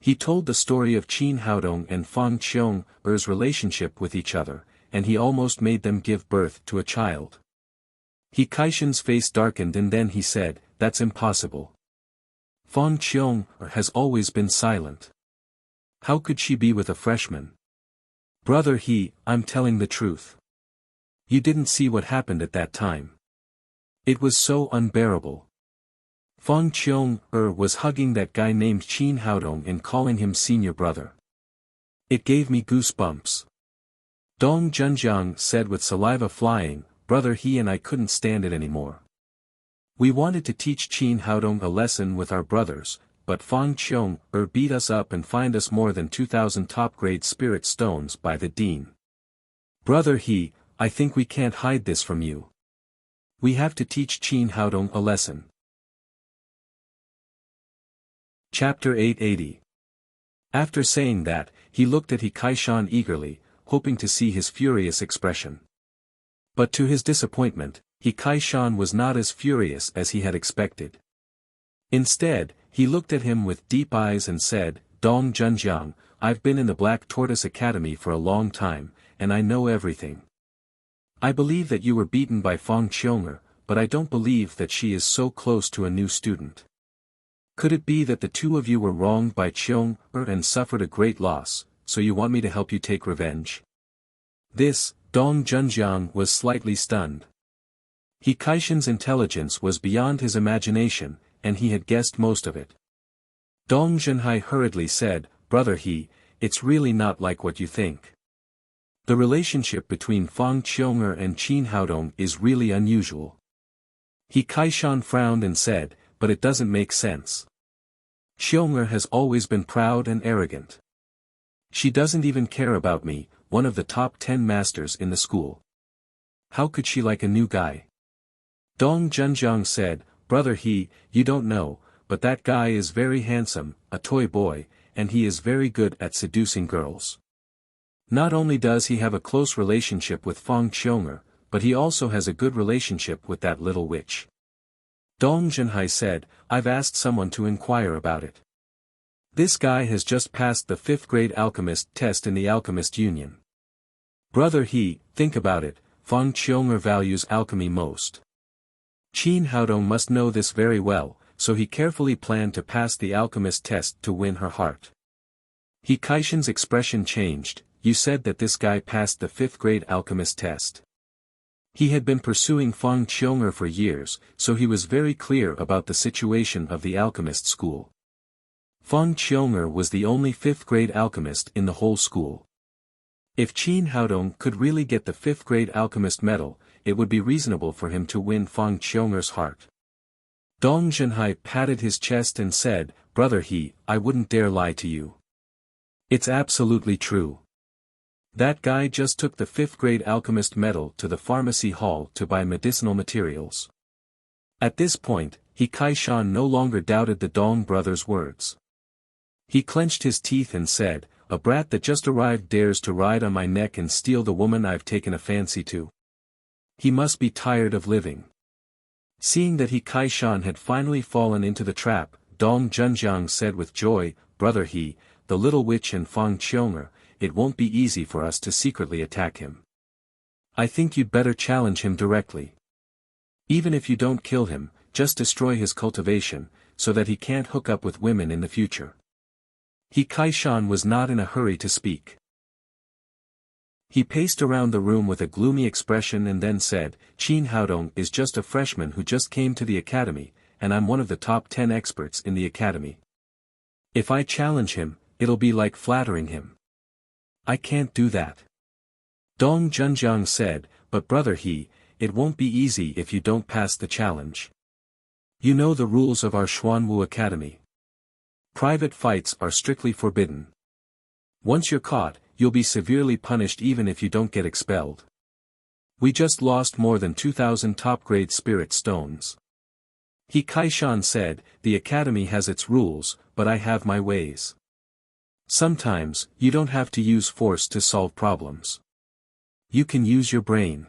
He told the story of Qin Haodong and Fang Qiong's relationship with each other, and he almost made them give birth to a child. He Kaishan's face darkened and then he said, that's impossible. Fang Qiong has always been silent. How could she be with a freshman? Brother He, I'm telling the truth. You didn't see what happened at that time. It was so unbearable. Fang Qiong was hugging that guy named Qin Haodong and calling him senior brother. It gave me goosebumps. Dong Zhenjiang said with saliva flying, Brother He and I couldn't stand it anymore. We wanted to teach Qin Haodong a lesson with our brothers, but Fang Qiong beat us up and fined us more than 2,000 top-grade spirit stones by the dean. Brother He, I think we can't hide this from you. We have to teach Qin Haodong a lesson. Chapter 880. After saying that, he looked at He Kaishan eagerly, hoping to see his furious expression. But to his disappointment, He Kaishan was not as furious as he had expected. Instead, he looked at him with deep eyes and said, Dong Junjiang, I've been in the Black Tortoise Academy for a long time, and I know everything. I believe that you were beaten by Fang Qiong, but I don't believe that she is so close to a new student. Could it be that the two of you were wronged by Qiong and suffered a great loss, so you want me to help you take revenge? This, Dong Junjiang was slightly stunned. He Kaishan's intelligence was beyond his imagination, and he had guessed most of it. Dong Junhai hurriedly said, Brother He, it's really not like what you think. The relationship between Fang Qiong and Qin Haodong is really unusual. He Kaishan frowned and said, but it doesn't make sense. Qiong has always been proud and arrogant. She doesn't even care about me, one of the top 10 masters in the school. How could she like a new guy? Dong Junjiang said, Brother He, you don't know, but that guy is very handsome, a toy boy, and he is very good at seducing girls. Not only does he have a close relationship with Fang Qiong, but he also has a good relationship with that little witch. Dong Junhai said, I've asked someone to inquire about it. This guy has just passed the 5th grade alchemist test in the Alchemist Union. Brother He, think about it, Fang Qiong values alchemy most. Qin Haodong must know this very well, so he carefully planned to pass the alchemist test to win her heart. He Kaishan's expression changed. You said that this guy passed the 5th grade alchemist test. He had been pursuing Fang Qiong for years, so he was very clear about the situation of the alchemist school. Fang Qiong was the only 5th grade alchemist in the whole school. If Qin Haodong could really get the 5th grade alchemist medal, it would be reasonable for him to win Fang Qiong's heart. Dong Junhai patted his chest and said, Brother He, I wouldn't dare lie to you. It's absolutely true. That guy just took the 5th grade alchemist medal to the pharmacy hall to buy medicinal materials. At this point, He Kaishan no longer doubted the Dong brothers' words. He clenched his teeth and said, a brat that just arrived dares to ride on my neck and steal the woman I've taken a fancy to. He must be tired of living. Seeing that He Kaishan had finally fallen into the trap, Dong Junjiang said with joy, Brother He, the little witch and Fang Qiong, it won't be easy for us to secretly attack him. I think you'd better challenge him directly. Even if you don't kill him, just destroy his cultivation, so that he can't hook up with women in the future. He Kaishan was not in a hurry to speak. He paced around the room with a gloomy expression and then said, Qin Haodong is just a freshman who just came to the academy, and I'm one of the top 10 experts in the academy. If I challenge him, it'll be like flattering him. I can't do that. Dong Junjiang said, but Brother He, it won't be easy if you don't pass the challenge. You know the rules of our Xuanwu Academy. Private fights are strictly forbidden. Once you're caught, you'll be severely punished even if you don't get expelled. We just lost more than 2,000 top-grade spirit stones. He Kaishan said, the academy has its rules, but I have my ways. Sometimes, you don't have to use force to solve problems. You can use your brain.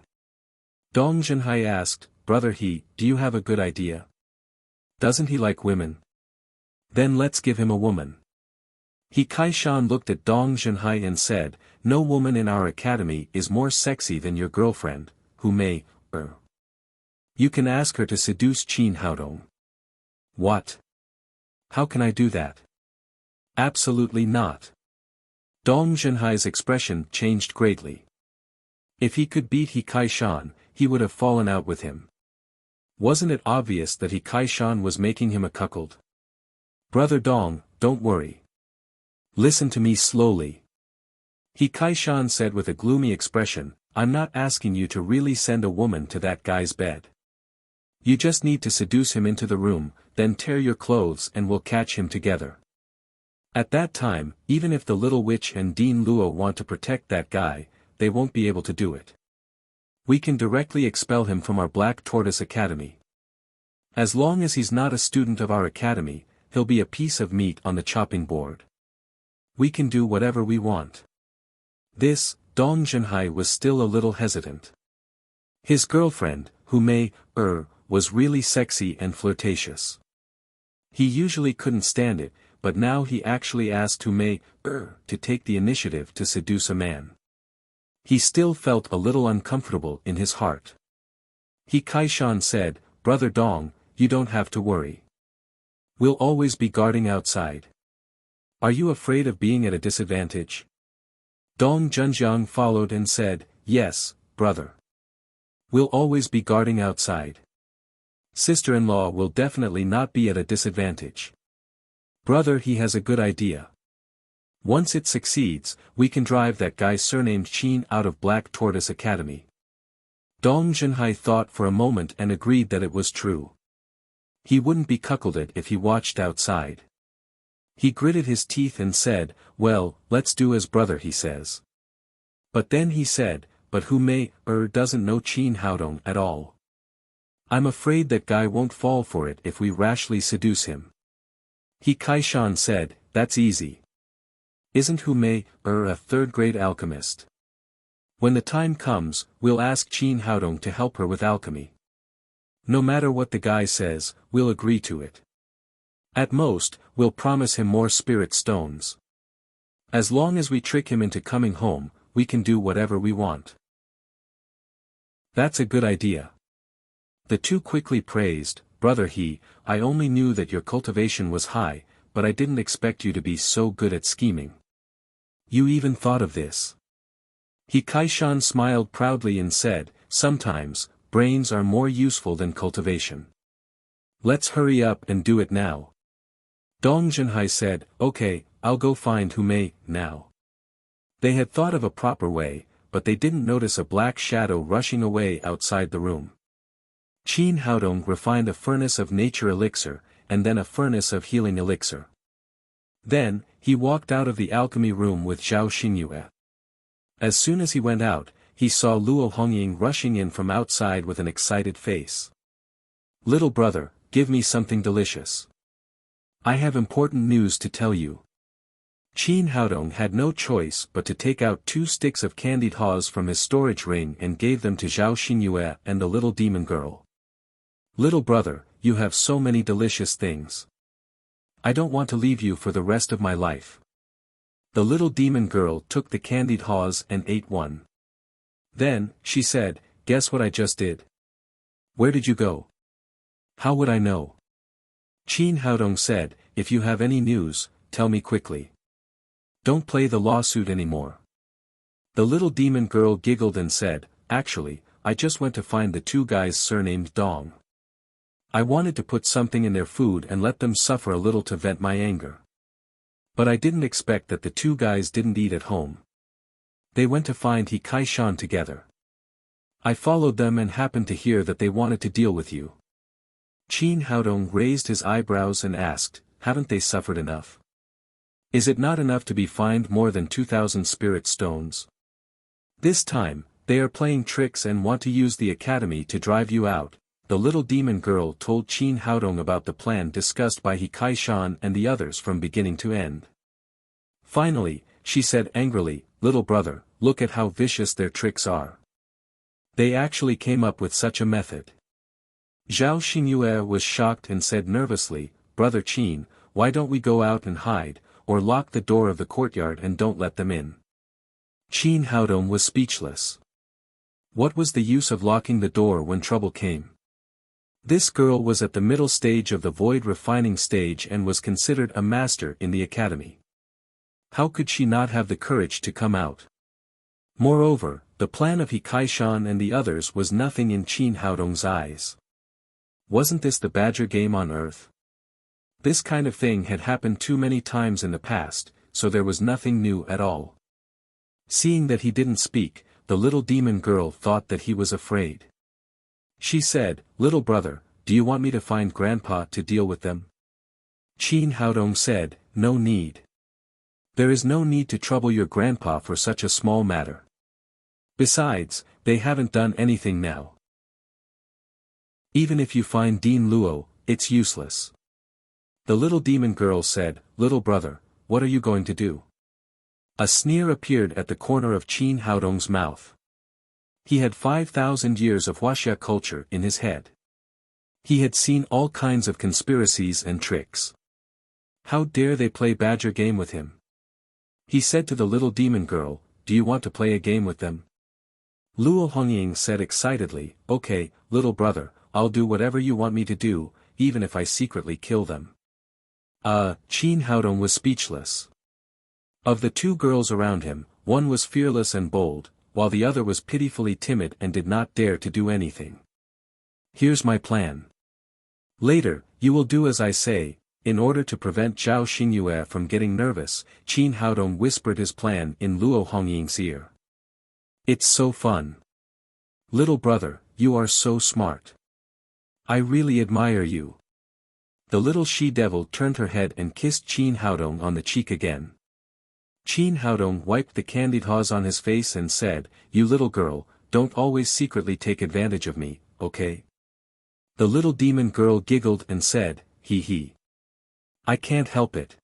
Dong Junhai asked, Brother He, do you have a good idea? Doesn't he like women? Then let's give him a woman. He Kaishan looked at Dong Junhai and said, no woman in our academy is more sexy than your girlfriend, who may, You can ask her to seduce Qin Haodong. What? How can I do that? Absolutely not. Dong Junhai's expression changed greatly. If he could beat He Kaishan, he would have fallen out with him. Wasn't it obvious that He Kaishan was making him a cuckold? Brother Dong, don't worry. Listen to me slowly. He Kaishan said with a gloomy expression, I'm not asking you to really send a woman to that guy's bed. You just need to seduce him into the room, then tear your clothes and we'll catch him together. At that time, even if the little witch and Dean Luo want to protect that guy, they won't be able to do it. We can directly expel him from our Black Tortoise Academy. As long as he's not a student of our academy, he'll be a piece of meat on the chopping board. We can do whatever we want. This, Dong Junhai was still a little hesitant. His girlfriend, Hu Mei, was really sexy and flirtatious. He usually couldn't stand it, but now he actually asked Hu Mei, to take the initiative to seduce a man. He still felt a little uncomfortable in his heart. He Kaishan said, "Brother Dong, you don't have to worry. We'll always be guarding outside. Are you afraid of being at a disadvantage?" Dong Junjiang followed and said, "Yes, brother. We'll always be guarding outside. Sister-in-law will definitely not be at a disadvantage. Brother, he has a good idea. Once it succeeds, we can drive that guy surnamed Qin out of Black Tortoise Academy." Dong Junhai thought for a moment and agreed that it was true. He wouldn't be cuckolded if he watched outside. He gritted his teeth and said, "Well, let's do as brother he says." But then he said, "But Hu Mei, doesn't know Qin Haodong at all. I'm afraid that guy won't fall for it if we rashly seduce him." He Kaishan said, "That's easy. Isn't Hu Mei, a third-grade alchemist? When the time comes, we'll ask Qin Haodong to help her with alchemy. No matter what the guy says, we'll agree to it. At most, we'll promise him more spirit stones. As long as we trick him into coming home, we can do whatever we want." "That's a good idea." The two quickly praised, "Brother He, I only knew that your cultivation was high, but I didn't expect you to be so good at scheming. You even thought of this." He Kaishan smiled proudly and said, "Sometimes, brains are more useful than cultivation. Let's hurry up and do it now." Dong Junhai said, "Okay, I'll go find Hu Mei, now." They had thought of a proper way, but they didn't notice a black shadow rushing away outside the room. Qin Haodong refined a furnace of nature elixir, and then a furnace of healing elixir. Then, he walked out of the alchemy room with Zhao Xingyue. As soon as he went out, he saw Luo Hongying rushing in from outside with an excited face. "Little brother, give me something delicious. I have important news to tell you." Qin Haodong had no choice but to take out 2 sticks of candied haws from his storage ring and gave them to Zhao Xingyue and the little demon girl. "Little brother, you have so many delicious things. I don't want to leave you for the rest of my life." The little demon girl took the candied haws and ate one. Then, she said, "Guess what I just did?" "Where did you go?" "How would I know?" Qin Haodong said, "If you have any news, tell me quickly. Don't play the lawsuit anymore." The little demon girl giggled and said, "Actually, I just went to find the 2 guys surnamed Dong. I wanted to put something in their food and let them suffer a little to vent my anger. But I didn't expect that the 2 guys didn't eat at home. They went to find He Kaishan together. I followed them and happened to hear that they wanted to deal with you." Qin Haodong raised his eyebrows and asked, "Haven't they suffered enough? Is it not enough to be fined more than 2,000 spirit stones? This time, they are playing tricks and want to use the academy to drive you out." The little demon girl told Qin Haodong about the plan discussed by He Kaishan and the others from beginning to end. Finally, she said angrily, "Little brother, look at how vicious their tricks are. They actually came up with such a method." Zhao Xingyue was shocked and said nervously, "Brother Qin, why don't we go out and hide, or lock the door of the courtyard and don't let them in?" Qin Haodong was speechless. What was the use of locking the door when trouble came? This girl was at the middle stage of the void refining stage and was considered a master in the academy. How could she not have the courage to come out? Moreover, the plan of He Kaishan and the others was nothing in Qin Haodong's eyes. Wasn't this the badger game on earth? This kind of thing had happened too many times in the past, so there was nothing new at all. Seeing that he didn't speak, the little demon girl thought that he was afraid. She said, "Little brother, do you want me to find Grandpa to deal with them? Qin Haodong said, no need. There is no need to trouble your grandpa for such a small matter. Besides, they haven't done anything now. Even if you find Dean Luo, it's useless. The little demon girl said, little brother, what are you going to do? A sneer appeared at the corner of Qin Haodong's mouth. He had 5,000 years of Wuxia culture in his head. He had seen all kinds of conspiracies and tricks. How dare they play badger game with him? He said to the little demon girl, do you want to play a game with them? Luo Hongying said excitedly, okay, little brother, I'll do whatever you want me to do, even if I secretly kill them. Qin Haodong was speechless. Of the two girls around him, one was fearless and bold, while the other was pitifully timid and did not dare to do anything. Here's my plan. Later, you will do as I say. In order to prevent Zhao Xingyue from getting nervous, Qin Haodong whispered his plan in Luo Hongying's ear. It's so fun. Little brother, you are so smart. I really admire you. The little she-devil turned her head and kissed Qin Haodong on the cheek again. Qin Haodong wiped the candied haws on his face and said, you little girl, don't always secretly take advantage of me, okay? The little demon girl giggled and said, hee hee. I can't help it.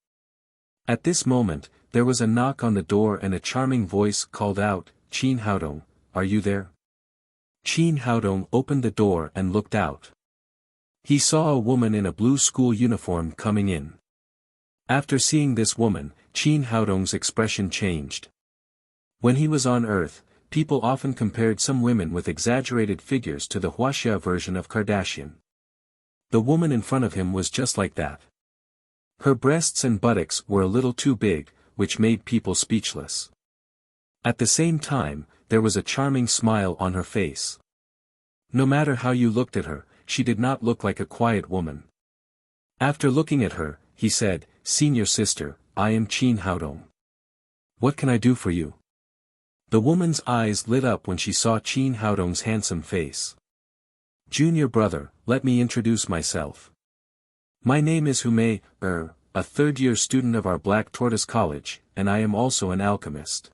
At this moment, there was a knock on the door and a charming voice called out, Qin Haodong, are you there? Qin Haodong opened the door and looked out. He saw a woman in a blue school uniform coming in. After seeing this woman, Qin Haodong's expression changed. When he was on Earth, people often compared some women with exaggerated figures to the Wuxia version of Kardashian. The woman in front of him was just like that. Her breasts and buttocks were a little too big, which made people speechless. At the same time, there was a charming smile on her face. No matter how you looked at her, she did not look like a quiet woman. After looking at her, he said, Senior sister, I am Qin Haodong. What can I do for you? The woman's eyes lit up when she saw Qin Haodong's handsome face. Junior brother, let me introduce myself. My name is Humei, a third-year student of our Black Tortoise College, and I am also an alchemist.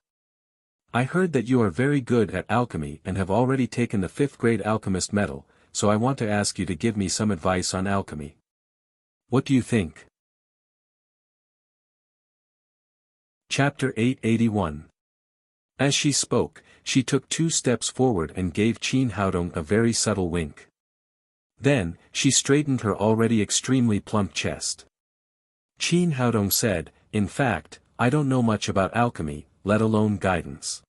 I heard that you are very good at alchemy and have already taken the 5th grade alchemist medal, so I want to ask you to give me some advice on alchemy. What do you think? Chapter 881. As she spoke, she took 2 steps forward and gave Qin Haodong a very subtle wink. Then, she straightened her already extremely plump chest. Qin Haodong said, in fact, I don't know much about alchemy, let alone guidance.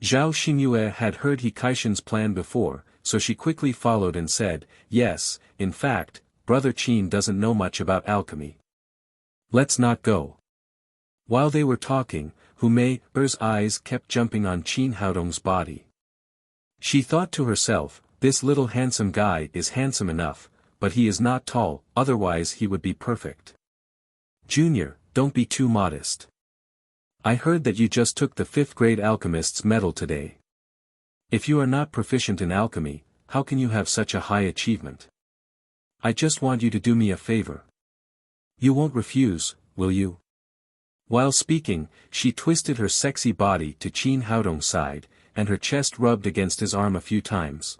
Zhao Xingyue had heard He Kaishan's plan before, so she quickly followed and said, yes, in fact, Brother Qin doesn't know much about alchemy. Let's not go. While they were talking, Humei's eyes kept jumping on Qin Haodong's body. She thought to herself, this little handsome guy is handsome enough, but he is not tall, otherwise he would be perfect. Junior, don't be too modest. I heard that you just took the 5th grade alchemist's medal today. If you are not proficient in alchemy, how can you have such a high achievement? I just want you to do me a favor. You won't refuse, will you? While speaking, she twisted her sexy body to Qin Haodong's side, and her chest rubbed against his arm a few times.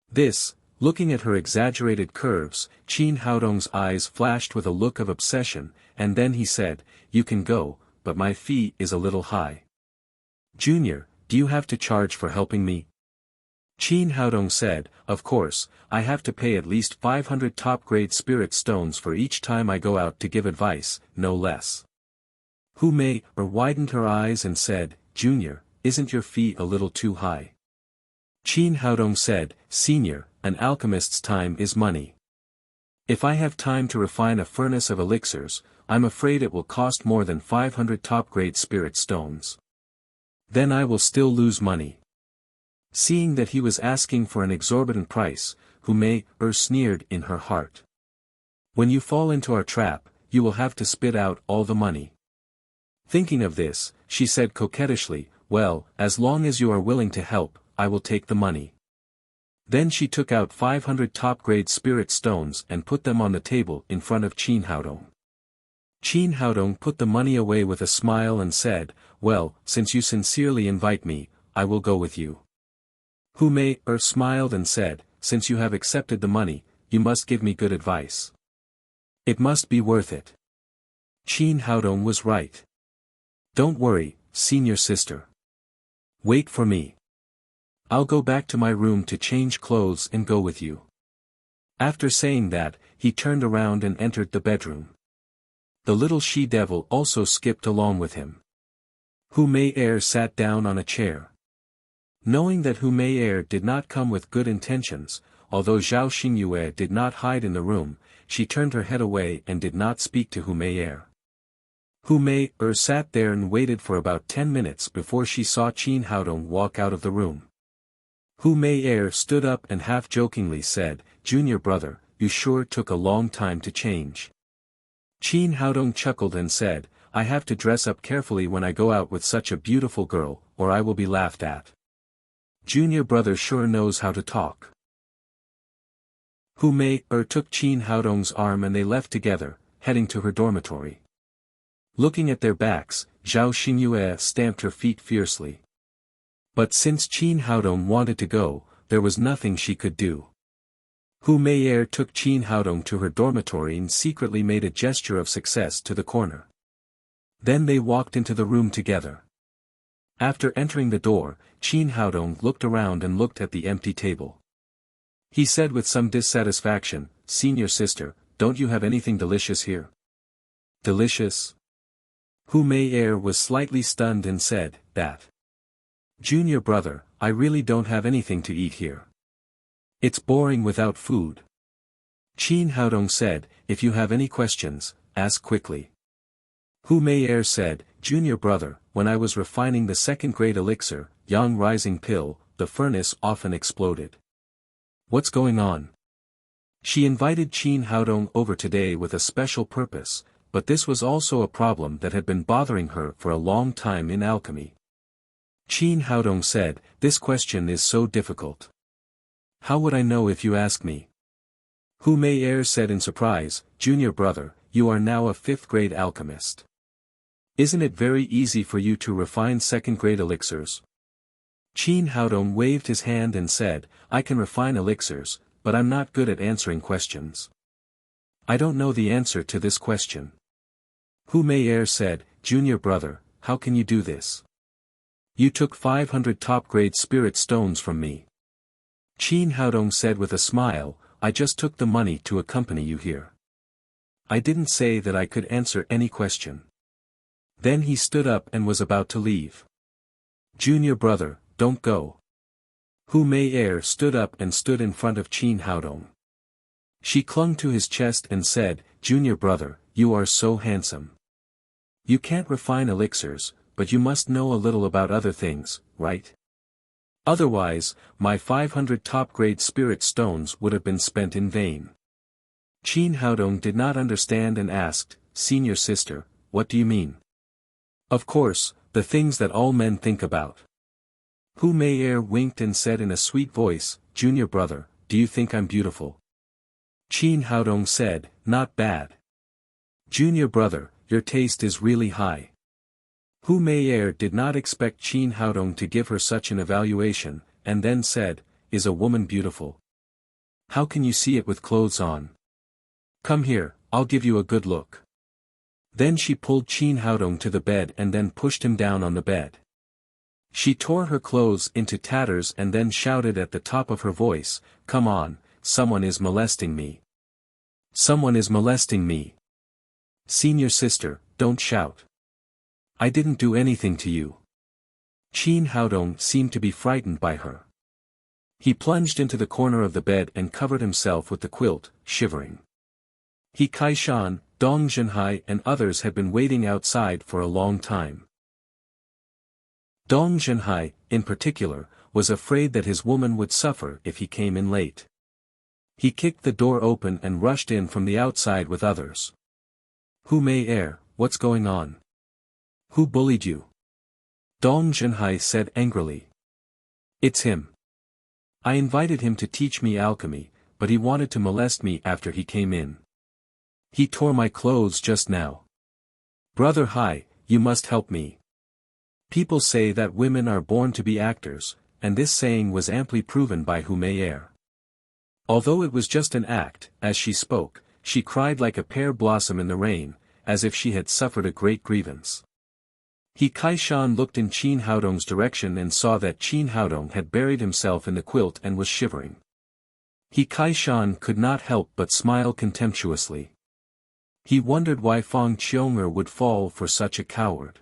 This, looking at her exaggerated curves, Qin Haodong's eyes flashed with a look of obsession, and then he said, you can go, but my fee is a little high. Junior, do you have to charge for helping me? Qin Haodong said, of course, I have to pay at least 500 top-grade spirit stones for each time I go out to give advice, no less. Humei widened her eyes and said, Junior, isn't your fee a little too high? Qin Haodong said, Senior, an alchemist's time is money. If I have time to refine a furnace of elixirs, I'm afraid it will cost more than 500 top-grade spirit stones. Then I will still lose money. Seeing that he was asking for an exorbitant price, Humei sneered in her heart. When you fall into our trap, you will have to spit out all the money. Thinking of this, she said coquettishly, well, as long as you are willing to help, I will take the money. Then she took out 500 top-grade spirit stones and put them on the table in front of Qin Haodong. Qin Haodong put the money away with a smile and said, "Well, since you sincerely invite me, I will go with you." Hu Mei smiled and said, "Since you have accepted the money, you must give me good advice. It must be worth it." Qin Haodong was right. "Don't worry, senior sister. Wait for me. I'll go back to my room to change clothes and go with you." After saying that, he turned around and entered the bedroom. The little she-devil also skipped along with him. Hu Mei sat down on a chair. Knowing that Hu Mei did not come with good intentions, although Zhao Xingyue did not hide in the room, she turned her head away and did not speak to Hu Mei. Hu Mei sat there and waited for about 10 minutes before she saw Qin Haodong walk out of the room. Hu Mei stood up and half-jokingly said, "Junior brother, you sure took a long time to change." Qin Haodong chuckled and said, "I have to dress up carefully when I go out with such a beautiful girl, or I will be laughed at. Junior brother sure knows how to talk." Hu Mei took Qin Haodong's arm and they left together, heading to her dormitory. Looking at their backs, Zhao Xingyue stamped her feet fiercely. But since Qin Haodong wanted to go, there was nothing she could do. Hu Mei took Qin Haodong to her dormitory and secretly made a gesture of success to the corner. Then they walked into the room together. After entering the door, Qin Haodong looked around and looked at the empty table. He said with some dissatisfaction, "Senior sister, don't you have anything delicious here?" "Delicious?" Hu Mei was slightly stunned and said, "That. Junior brother, I really don't have anything to eat here. It's boring without food." Qin Haodong said, "If you have any questions, ask quickly." Hu Mei said, "Junior brother, when I was refining the second-grade elixir, Yang Rising Pill, the furnace often exploded. What's going on?" She invited Qin Haodong over today with a special purpose, but this was also a problem that had been bothering her for a long time in alchemy. Qin Haodong said, "This question is so difficult. How would I know if you ask me?" Hu Mei said in surprise, "Junior brother, you are now a 5th-grade alchemist. Isn't it very easy for you to refine second-grade elixirs?" Qin Haodong waved his hand and said, "I can refine elixirs, but I'm not good at answering questions. I don't know the answer to this question." Hu Mei said, "Junior brother, how can you do this? You took 500 top-grade spirit stones from me." Qin Haodong said with a smile, "I just took the money to accompany you here. I didn't say that I could answer any question." Then he stood up and was about to leave. "Junior brother, don't go." Hu Mei stood up and stood in front of Qin Haodong. She clung to his chest and said, "Junior brother, you are so handsome. You can't refine elixirs, but you must know a little about other things, right? Otherwise, my 500 top-grade spirit stones would have been spent in vain." Qin Haodong did not understand and asked, "Senior sister, what do you mean?" "Of course, the things that all men think about." Hu Mei winked and said in a sweet voice, "Junior brother, do you think I'm beautiful?" Qin Haodong said, "Not bad. Junior brother, your taste is really high." Hu Mei did not expect Qin Haodong to give her such an evaluation, and then said, "Is a woman beautiful? How can you see it with clothes on? Come here, I'll give you a good look." Then she pulled Qin Haodong to the bed and then pushed him down on the bed. She tore her clothes into tatters and then shouted at the top of her voice, "Come on, someone is molesting me. Someone is molesting me. Senior sister, don't shout. I didn't do anything to you." Qin Haodong seemed to be frightened by her. He plunged into the corner of the bed and covered himself with the quilt, shivering. He Kaishan, Dong Zhenhai and others had been waiting outside for a long time. Dong Zhenhai, in particular, was afraid that his woman would suffer if he came in late. He kicked the door open and rushed in from the outside with others. "Hu Mei, what's going on? Who bullied you?" Dong Zhenhai said angrily. "It's him. I invited him to teach me alchemy, but he wanted to molest me after he came in. He tore my clothes just now. Brother Hai, you must help me. People say that women are born to be actors, and this saying was amply proven by Humayer. Although it was just an act, as she spoke, she cried like a pear blossom in the rain, as if she had suffered a great grievance. He Kai-shan looked in Qin Haodong's direction and saw that Qin Haodong had buried himself in the quilt and was shivering. He Kai-shan could not help but smile contemptuously. He wondered why Feng Qiong'er would fall for such a coward.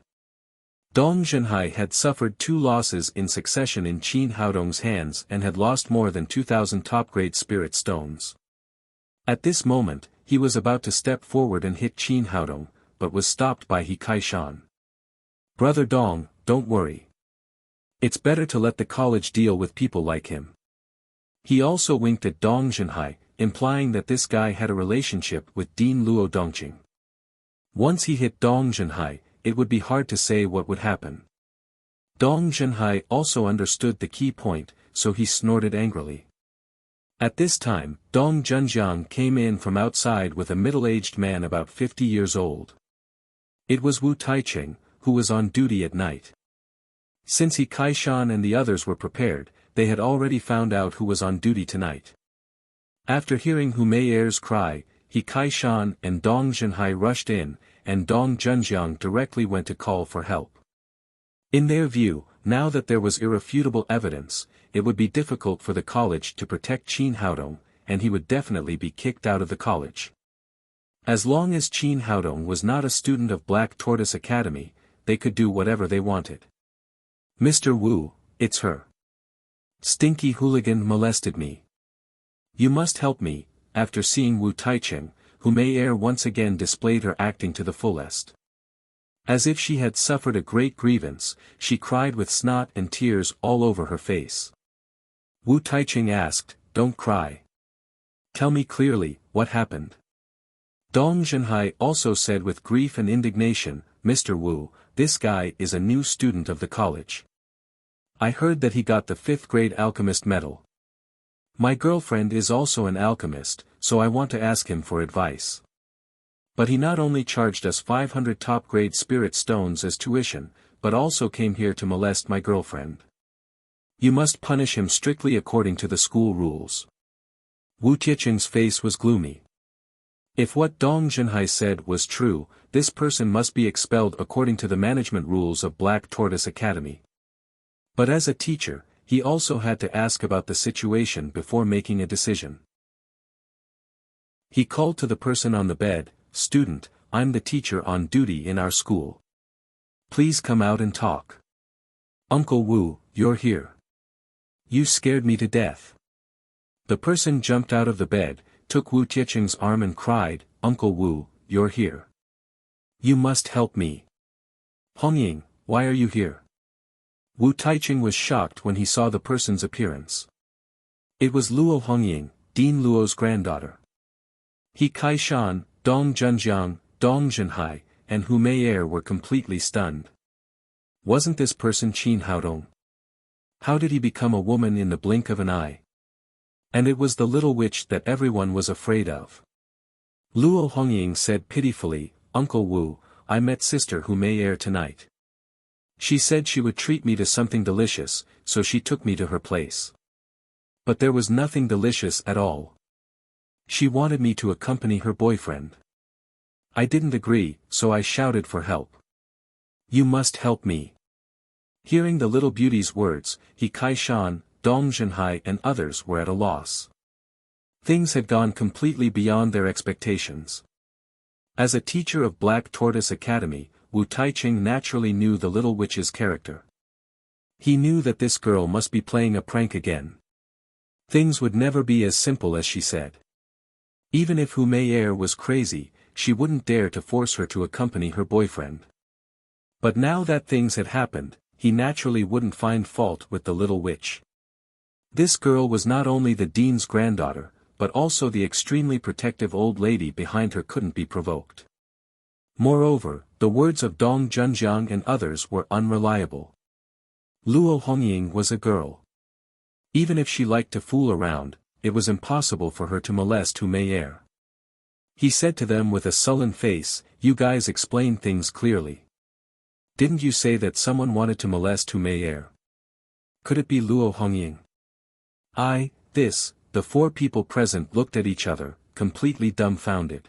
Dong Zhenhai had suffered 2 losses in succession in Qin Haodong's hands and had lost more than 2,000 top-grade spirit stones. At this moment, he was about to step forward and hit Qin Haodong, but was stopped by He Kai-shan. Brother Dong, don't worry. It's better to let the college deal with people like him. He also winked at Dong Zhenhai, implying that this guy had a relationship with Dean Luo Dongqing. Once he hit Dong Zhenhai, it would be hard to say what would happen. Dong Zhenhai also understood the key point, so he snorted angrily. At this time, Dong Zhenjiang came in from outside with a middle-aged man about 50 years old. It was Wu Taicheng, who was on duty at night. Since He Kai-shan and the others were prepared, they had already found out who was on duty tonight. After hearing Humayer's cry, He Kai-shan and Dong Zhenhai rushed in, and Dong Zhenjiang directly went to call for help. In their view, now that there was irrefutable evidence, it would be difficult for the college to protect Qin Haodong, and he would definitely be kicked out of the college. As long as Qin Haodong was not a student of Black Tortoise Academy, they could do whatever they wanted. Mr. Wu, it's her. Stinky hooligan molested me. You must help me. After seeing Wu Taicheng, Humayer once again displayed her acting to the fullest. As if she had suffered a great grievance, she cried with snot and tears all over her face. Wu Taicheng asked, "Don't cry. Tell me clearly, what happened?" Dong Zhenhai also said with grief and indignation, "Mr. Wu, this guy is a new student of the college. I heard that he got the 5th grade alchemist medal. My girlfriend is also an alchemist, so I want to ask him for advice. But he not only charged us 500 top-grade spirit stones as tuition, but also came here to molest my girlfriend. You must punish him strictly according to the school rules." Wu Tiecheng's face was gloomy. If what Dong Zhenhai said was true, this person must be expelled according to the management rules of Black Tortoise Academy. But as a teacher, he also had to ask about the situation before making a decision. He called to the person on the bed, "Student, I'm the teacher on duty in our school. Please come out and talk." "Uncle Wu, you're here. You scared me to death." The person jumped out of the bed, took Wu Tiecheng's arm and cried, "Uncle Wu, you're here. You must help me. Hongying, why are you here?" Wu Taicheng was shocked when he saw the person's appearance. It was Luo Hongying, Dean Luo's granddaughter. He Kai-shan, Dong Zhenjiang, Dong Zhenhai, and Humayer were completely stunned. Wasn't this person Qin Haodong? How did he become a woman in the blink of an eye? And it was the little witch that everyone was afraid of. Luo Hongying said pitifully, "Uncle Wu, I met Sister Humayer tonight. She said she would treat me to something delicious, so she took me to her place. But there was nothing delicious at all. She wanted me to accompany her boyfriend. I didn't agree, so I shouted for help. You must help me." Hearing the little beauty's words, He Kai-shan, Dong Zhenhai and others were at a loss. Things had gone completely beyond their expectations. As a teacher of Black Tortoise Academy, Wu Taicheng naturally knew the little witch's character. He knew that this girl must be playing a prank again. Things would never be as simple as she said. Even if Humayer was crazy, she wouldn't dare to force her to accompany her boyfriend. But now that things had happened, he naturally wouldn't find fault with the little witch. This girl was not only the dean's granddaughter, but also the extremely protective old lady behind her couldn't be provoked. Moreover, the words of Dong Zhenjiang and others were unreliable. Luo Hongying was a girl. Even if she liked to fool around, it was impossible for her to molest Hu Mei. He said to them with a sullen face, "You guys explain things clearly. Didn't you say that someone wanted to molest Hu Mei? Could it be Luo Hongying?" The four people present looked at each other, completely dumbfounded.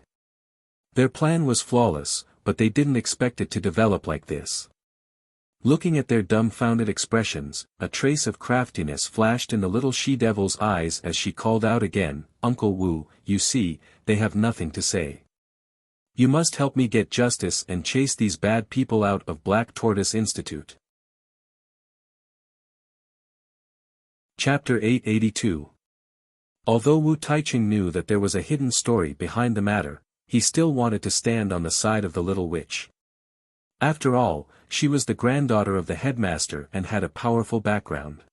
Their plan was flawless, but they didn't expect it to develop like this. Looking at their dumbfounded expressions, a trace of craftiness flashed in the little she-devil's eyes as she called out again, "Uncle Wu, you see, they have nothing to say. You must help me get justice and chase these bad people out of Black Tortoise Institute." Chapter 882. Although Wu Taiching knew that there was a hidden story behind the matter, he still wanted to stand on the side of the little witch. After all, she was the granddaughter of the headmaster and had a powerful background.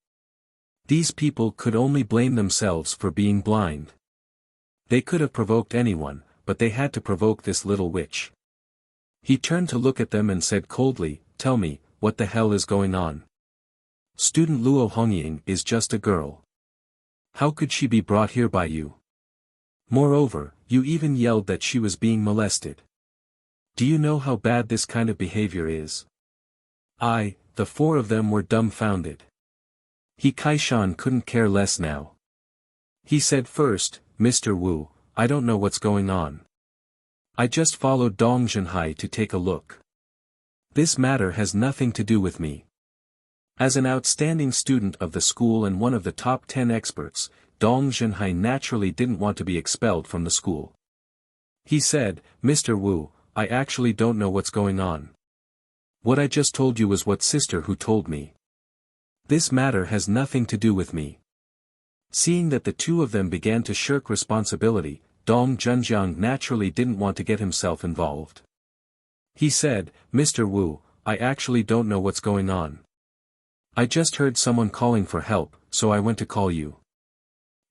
These people could only blame themselves for being blind. They could have provoked anyone, but they had to provoke this little witch. He turned to look at them and said coldly, "Tell me, what the hell is going on? Student Luo Hongying is just a girl. How could she be brought here by you? Moreover, you even yelled that she was being molested. Do you know how bad this kind of behavior is?" The four of them were dumbfounded. He Kaishan couldn't care less now. He said first, "Mr. Wu, I don't know what's going on. I just followed Dong Zhenhai to take a look. This matter has nothing to do with me." As an outstanding student of the school and one of the top 10 experts, Dong Zhenhai naturally didn't want to be expelled from the school. He said, "Mr. Wu, I actually don't know what's going on. What I just told you was what Sister Hu told me. This matter has nothing to do with me." Seeing that the two of them began to shirk responsibility, Dong Zhenjiang naturally didn't want to get himself involved. He said, "Mr. Wu, I actually don't know what's going on. I just heard someone calling for help, so I went to call you."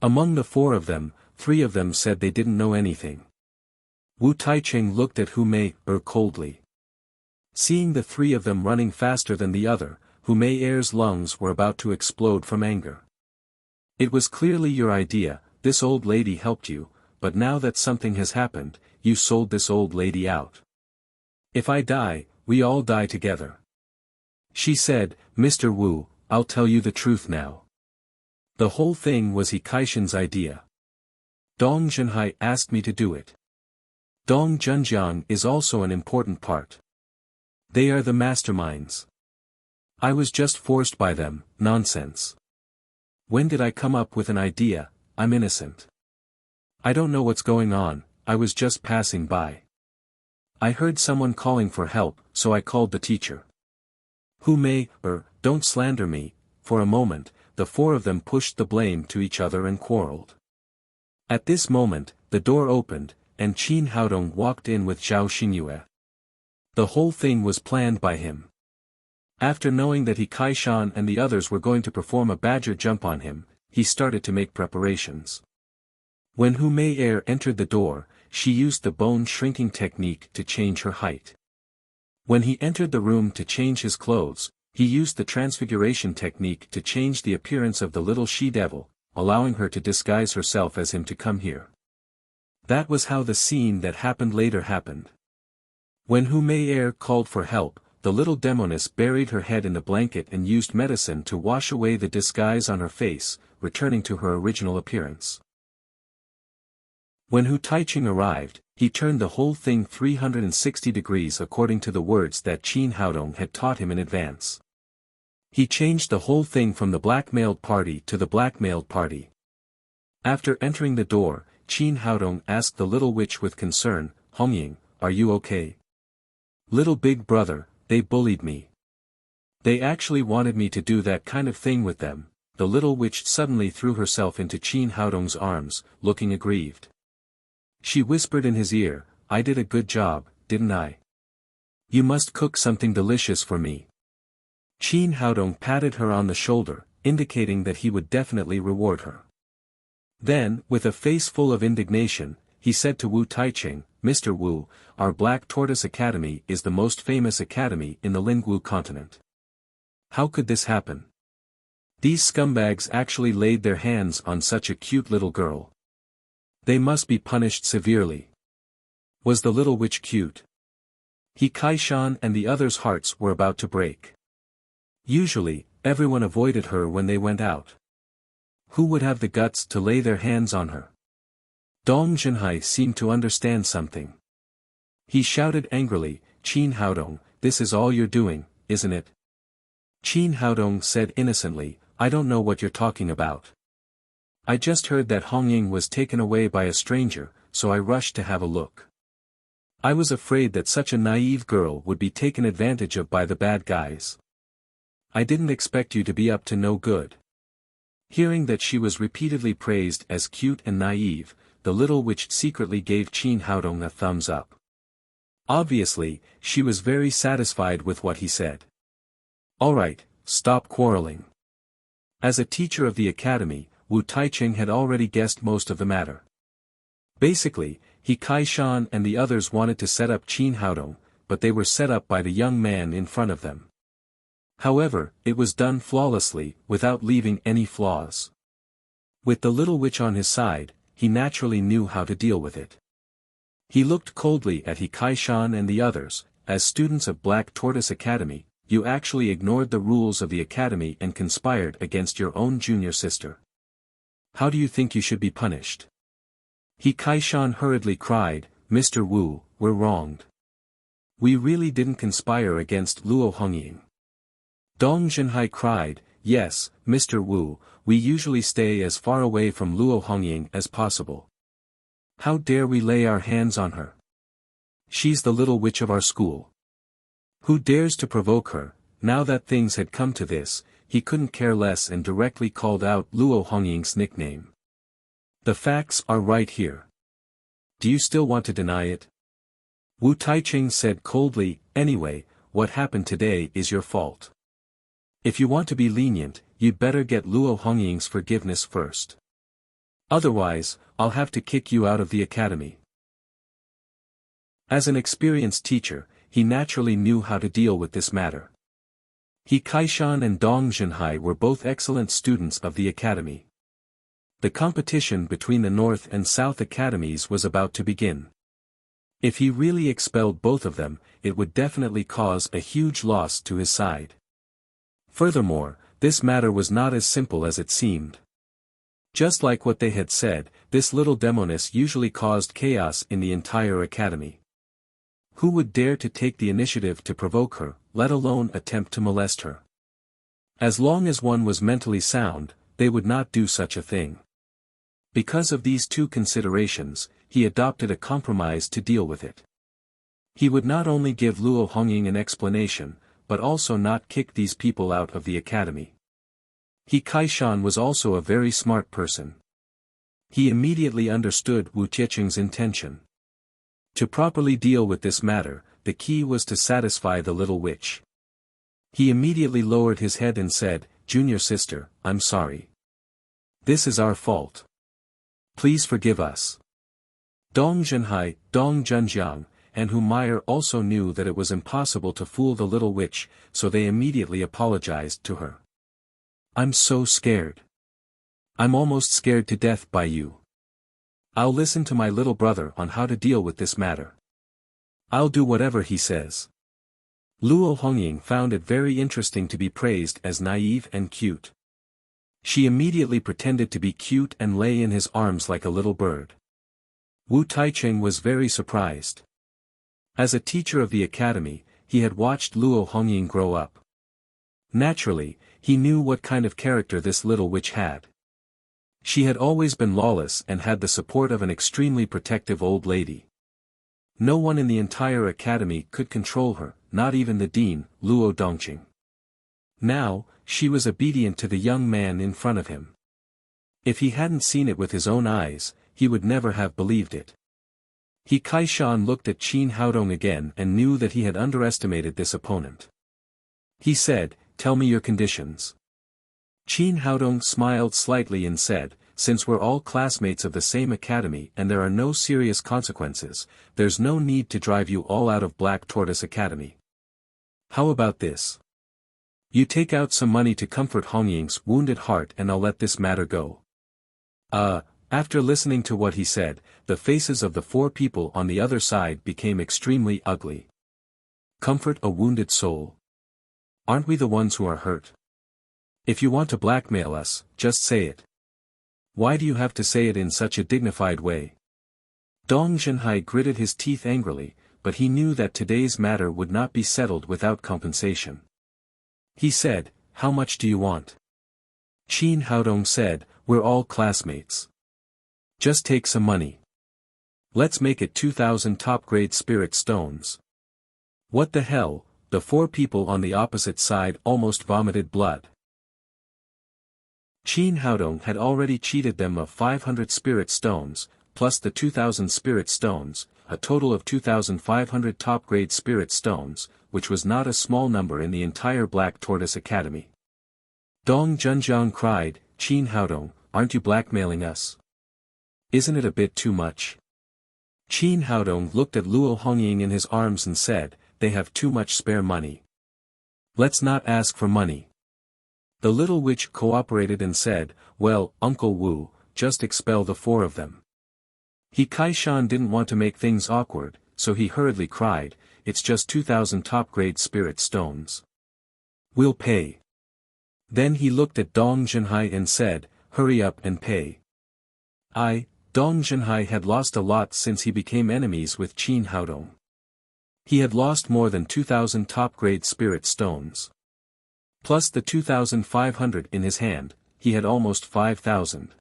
Among the four of them, 3 of them said they didn't know anything. Wu Taiching looked at Hu Mei coldly. Seeing the 3 of them running faster than the other, Hu Mei's lungs were about to explode from anger. "It was clearly your idea, this old lady helped you, but now that something has happened, you sold this old lady out. If I die, we all die together." She said, "Mr. Wu, I'll tell you the truth now. The whole thing was He Kaishan's idea. Dong Zhenhai asked me to do it. Dong Zhenjiang is also an important part. They are the masterminds. I was just forced by them." Nonsense. When did I come up with an idea? I'm innocent. I don't know what's going on, I was just passing by. I heard someone calling for help, so I called the teacher. Hu Mei, don't slander me." For a moment, the 4 of them pushed the blame to each other and quarreled. At this moment, the door opened, and Qin Haodong walked in with Zhao Xingyue. The whole thing was planned by him. After knowing that He Kaishan and the others were going to perform a badger jump on him, he started to make preparations. When Hu Mei entered the door, she used the bone shrinking technique to change her height. When he entered the room to change his clothes, he used the transfiguration technique to change the appearance of the little she-devil, allowing her to disguise herself as him to come here. That was how the scene that happened later happened. When Hu Mei called for help, the little demoness buried her head in the blanket and used medicine to wash away the disguise on her face, returning to her original appearance. When Hu Taiching arrived, he turned the whole thing 360 degrees according to the words that Qin Haodong had taught him in advance. He changed the whole thing from the blackmailed party to the blackmailed party. After entering the door, Qin Haodong asked the little witch with concern, "Hongying, are you okay?" "Little big brother, they bullied me. They actually wanted me to do that kind of thing with them." The little witch suddenly threw herself into Qin Haodong's arms, looking aggrieved. She whispered in his ear, "I did a good job, didn't I? You must cook something delicious for me." Qin Haodong patted her on the shoulder, indicating that he would definitely reward her. Then, with a face full of indignation, he said to Wu Taiching, "Mr. Wu, our Black Tortoise Academy is the most famous academy in the Lingwu continent. How could this happen? These scumbags actually laid their hands on such a cute little girl. They must be punished severely. Was the little witch cute? He Kaishan and the others' hearts were about to break. Usually, everyone avoided her when they went out. Who would have the guts to lay their hands on her? Dong Junhai seemed to understand something. He shouted angrily, Qin Haodong, this is all you're doing, isn't it? Qin Haodong said innocently, I don't know what you're talking about. I just heard that Hongying was taken away by a stranger, so I rushed to have a look. I was afraid that such a naive girl would be taken advantage of by the bad guys. I didn't expect you to be up to no good. Hearing that she was repeatedly praised as cute and naive, the little witch secretly gave Qin Haodong a thumbs up. Obviously, she was very satisfied with what he said. Alright, stop quarreling. As a teacher of the academy, Wu Taicheng had already guessed most of the matter. Basically, He Kaishan and the others wanted to set up Qin Haodong, but they were set up by the young man in front of them. However, it was done flawlessly, without leaving any flaws. With the little witch on his side, he naturally knew how to deal with it. He looked coldly at He Kaishan and the others. As students of Black Tortoise Academy, you actually ignored the rules of the academy and conspired against your own junior sister. How do you think you should be punished? He Kaishan hurriedly cried, Mr. Wu, we're wronged. We really didn't conspire against Luo Hongying. Dong Junhai cried, yes, Mr. Wu, we usually stay as far away from Luo Hongying as possible. How dare we lay our hands on her? She's the little witch of our school. Who dares to provoke her? Now that things had come to this, he couldn't care less and directly called out Luo Hongying's nickname. The facts are right here. Do you still want to deny it? Wu Taicheng said coldly, anyway, what happened today is your fault. If you want to be lenient, you'd better get Luo Hongying's forgiveness first. Otherwise, I'll have to kick you out of the academy. As an experienced teacher, he naturally knew how to deal with this matter. He Kaishan and Dong Junhai were both excellent students of the academy. The competition between the North and South academies was about to begin. If he really expelled both of them, it would definitely cause a huge loss to his side. Furthermore, this matter was not as simple as it seemed. Just like what they had said, this little demoness usually caused chaos in the entire academy. Who would dare to take the initiative to provoke her, let alone attempt to molest her? As long as one was mentally sound, they would not do such a thing. Because of these two considerations, he adopted a compromise to deal with it. He would not only give Luo Hongying an explanation, but also not kick these people out of the academy. He Kaishan was also a very smart person. He immediately understood Wu Tiecheng's intention. To properly deal with this matter, the key was to satisfy the little witch. He immediately lowered his head and said, Junior sister, I'm sorry. This is our fault. Please forgive us. Dong Junhai, Dong Junjiang, and Hu Meyer also knew that it was impossible to fool the little witch, so they immediately apologized to her. I'm so scared. I'm almost scared to death by you. I'll listen to my little brother on how to deal with this matter. I'll do whatever he says. Luo Hongying found it very interesting to be praised as naive and cute. She immediately pretended to be cute and lay in his arms like a little bird. Wu Taicheng was very surprised. As a teacher of the academy, he had watched Luo Hongying grow up. Naturally, he knew what kind of character this little witch had. She had always been lawless and had the support of an extremely protective old lady. No one in the entire academy could control her, not even the dean, Luo Dongqing. Now, she was obedient to the young man in front of him. If he hadn't seen it with his own eyes, he would never have believed it. He Kaishan looked at Qin Haodong again and knew that he had underestimated this opponent. He said, tell me your conditions. Qin Haodong smiled slightly and said, since we're all classmates of the same academy and there are no serious consequences, there's no need to drive you all out of Black Tortoise Academy. How about this? You take out some money to comfort Hongying's wounded heart and I'll let this matter go. After listening to what he said, the faces of the four people on the other side became extremely ugly. Comfort a wounded soul. Aren't we the ones who are hurt? If you want to blackmail us, just say it. Why do you have to say it in such a dignified way? Dong Zhenhai gritted his teeth angrily, but he knew that today's matter would not be settled without compensation. He said, "How much do you want?" Qin Haodong said, "We're all classmates. Just take some money. Let's make it 2,000 top-grade spirit stones." What the hell? The four people on the opposite side almost vomited blood. Qin Haodong had already cheated them of 500 spirit stones, plus the 2,000 spirit stones, a total of 2,500 top-grade spirit stones, which was not a small number in the entire Black Tortoise Academy. Dong Zhenjiang cried, "Qin Haodong, aren't you blackmailing us? Isn't it a bit too much?" Qin Haodong looked at Luo Hongying in his arms and said, "They have too much spare money. Let's not ask for money." The little witch cooperated and said, "Well, Uncle Wu, just expel the four of them." He Kaishan didn't want to make things awkward, so he hurriedly cried, "It's just 2,000 top-grade spirit stones. We'll pay." Then he looked at Dong Zhenhai and said, "Hurry up and pay." Dong Zhenhai had lost a lot since he became enemies with Qin Haodong. He had lost more than 2,000 top-grade spirit stones. Plus the 2,500 in his hand, he had almost 5,000.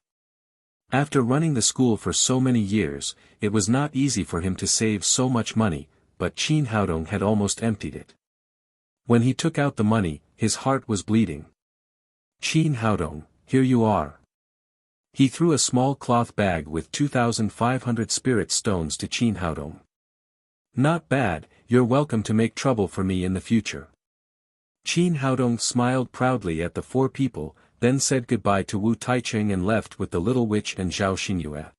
After running the school for so many years, it was not easy for him to save so much money, but Qin Haodong had almost emptied it. When he took out the money, his heart was bleeding. "Qin Haodong, here you are." He threw a small cloth bag with 2,500 spirit stones to Qin Haodong. "Not bad, you're welcome to make trouble for me in the future." Qin Haodong smiled proudly at the four people, then said goodbye to Wu Taicheng and left with the little witch and Zhao Xingyue.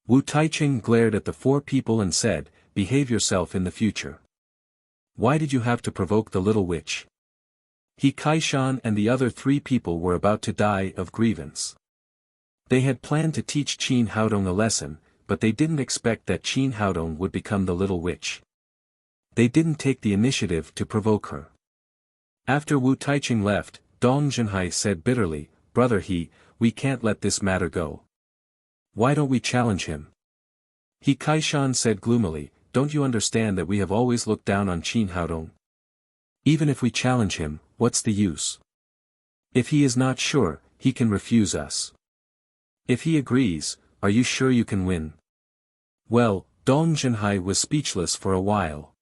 Wu Taicheng glared at the four people and said, "Behave yourself in the future. Why did you have to provoke the little witch?" He Kaishan and the other three people were about to die of grievance. They had planned to teach Qin Haodong a lesson, but they didn't expect that Qin Haodong would become the little witch. They didn't take the initiative to provoke her. After Wu Taicheng left, Dong Zhenhai said bitterly, "Brother we can't let this matter go. Why don't we challenge him?" He Kaishan said gloomily, "Don't you understand that we have always looked down on Qin Haodong? Even if we challenge him, what's the use? If he is not sure, he can refuse us. If he agrees, are you sure you can win?" Well, Dong Zhenhai was speechless for a while.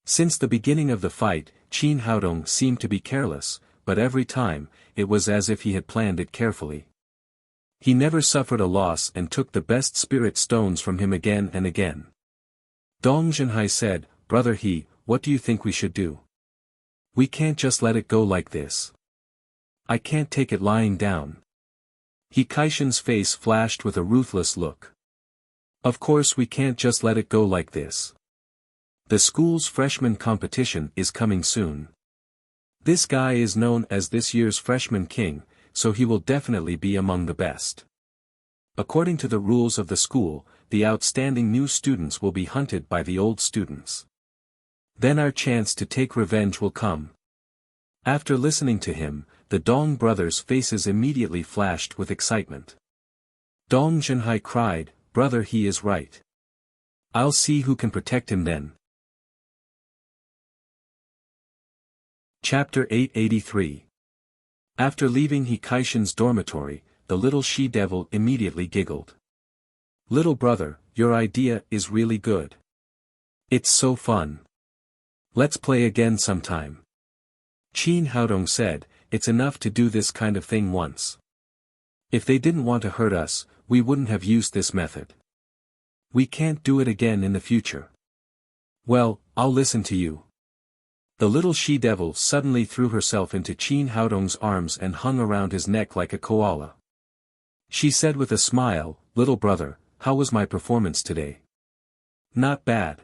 Since the beginning of the fight, Qin Haodong seemed to be careless, but every time, it was as if he had planned it carefully. He never suffered a loss and took the best spirit stones from him again and again. Dong Zhenhai said, "Brother what do you think we should do? We can't just let it go like this. I can't take it lying down." He Kaishan's face flashed with a ruthless look. "Of course we can't just let it go like this. The school's freshman competition is coming soon. This guy is known as this year's freshman king, so he will definitely be among the best. According to the rules of the school, the outstanding new students will be hunted by the old students. Then our chance to take revenge will come." After listening to him, the Dong brothers' faces immediately flashed with excitement. Dong Zhenhai cried, "Brother he is right. I'll see who can protect him then." Chapter 883. After leaving He Kaishan's dormitory, the little she-devil immediately giggled. "Little brother, your idea is really good. It's so fun. Let's play again sometime." Qin Haodong said, "It's enough to do this kind of thing once. If they didn't want to hurt us, we wouldn't have used this method. We can't do it again in the future." "Well, I'll listen to you." The little she-devil suddenly threw herself into Qin Haodong's arms and hung around his neck like a koala. She said with a smile, "Little brother, how was my performance today?" "Not bad.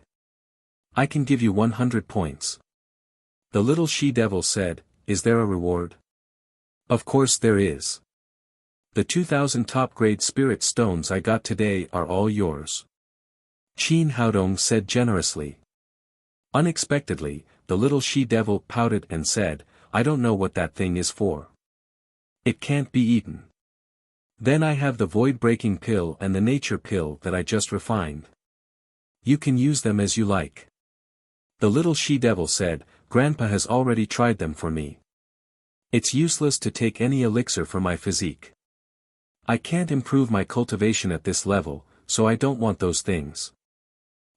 I can give you 100 points." The little she-devil said, is there a reward? Of course there is. The 2,000 top-grade spirit stones I got today are all yours. Qin Haodong said generously. Unexpectedly, the little she-devil pouted and said, I don't know what that thing is for. It can't be eaten. Then I have the void-breaking pill and the nature pill that I just refined. You can use them as you like. The little she-devil said, Grandpa has already tried them for me. It's useless to take any elixir for my physique. I can't improve my cultivation at this level, so I don't want those things.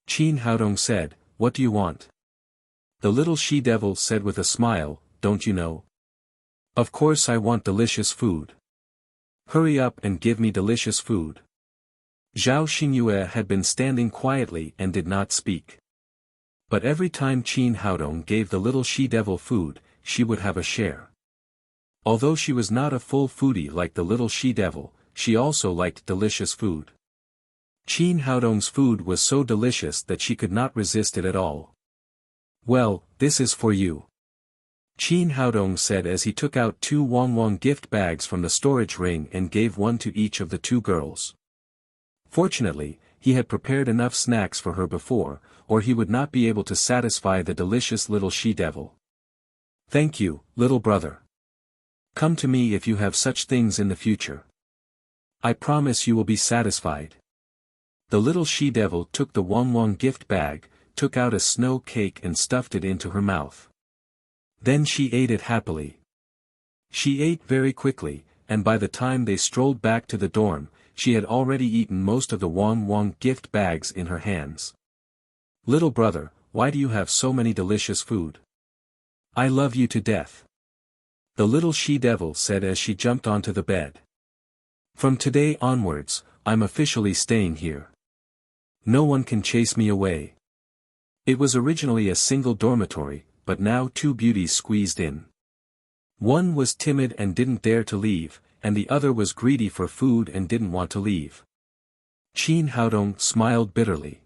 Qin Haodong said, What do you want? The little she-devil said with a smile, Don't you know? Of course I want delicious food. Hurry up and give me delicious food. Zhao Xingyue had been standing quietly and did not speak. But every time Qin Haodong gave the little she-devil food, she would have a share. Although she was not a full foodie like the little she-devil, she also liked delicious food. Qin Haodong's food was so delicious that she could not resist it at all. Well, this is for you. Qin Haodong said as he took out 2 Wang gift bags from the storage ring and gave one to each of the 2 girls. Fortunately, he had prepared enough snacks for her before, or he would not be able to satisfy the delicious little she-devil. Thank you, little brother. Come to me if you have such things in the future. I promise you will be satisfied. The little she-devil took the Wang gift bag, took out a snow cake and stuffed it into her mouth. Then she ate it happily. She ate very quickly, and by the time they strolled back to the dorm, she had already eaten most of the Wang gift bags in her hands. Little brother, why do you have so many delicious food? I love you to death. The little she-devil said as she jumped onto the bed. From today onwards, I'm officially staying here. No one can chase me away. It was originally a single dormitory, but now 2 beauties squeezed in. One was timid and didn't dare to leave, and the other was greedy for food and didn't want to leave. Qin Haodong smiled bitterly.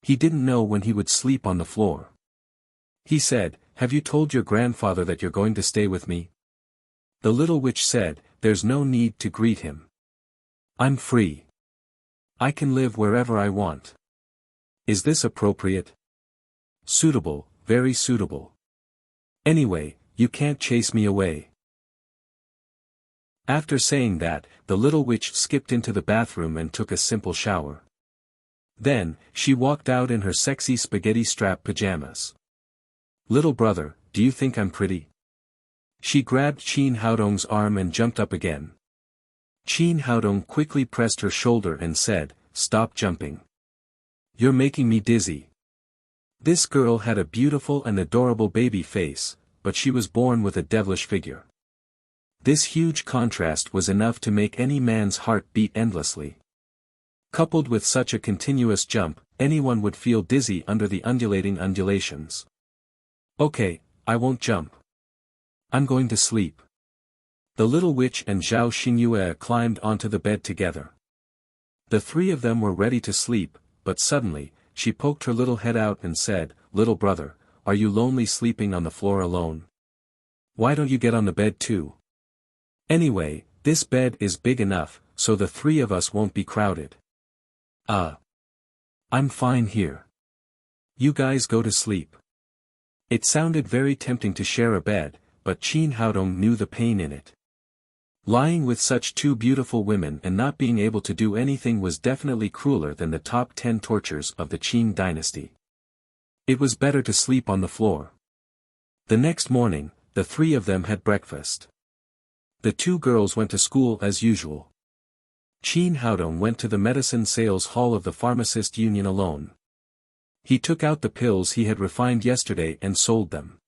He didn't know when he would sleep on the floor. He said, Have you told your grandfather that you're going to stay with me? The little witch said, There's no need to greet him. I'm free. I can live wherever I want. Is this appropriate? Suitable, very suitable. Anyway, you can't chase me away. After saying that, the little witch skipped into the bathroom and took a simple shower. Then, she walked out in her sexy spaghetti strap pajamas. Little brother, do you think I'm pretty? She grabbed Qin Haodong's arm and jumped up again. Qin Haodong quickly pressed her shoulder and said, Stop jumping. You're making me dizzy. This girl had a beautiful and adorable baby face, but she was born with a devilish figure. This huge contrast was enough to make any man's heart beat endlessly. Coupled with such a continuous jump, anyone would feel dizzy under the undulating undulations. Okay, I won't jump. I'm going to sleep. The little witch and Zhao Xingyue climbed onto the bed together. The 3 of them were ready to sleep, but suddenly, she poked her little head out and said, Little brother, are you lonely sleeping on the floor alone? Why don't you get on the bed too? Anyway, this bed is big enough, so the 3 of us won't be crowded. I'm fine here. You guys go to sleep. It sounded very tempting to share a bed, but Qin Haodong knew the pain in it. Lying with such 2 beautiful women and not being able to do anything was definitely crueler than the top 10 tortures of the Qing dynasty. It was better to sleep on the floor. The next morning, the 3 of them had breakfast. The 2 girls went to school as usual. Qin Haodong went to the medicine sales hall of the pharmacist union alone. He took out the pills he had refined yesterday and sold them.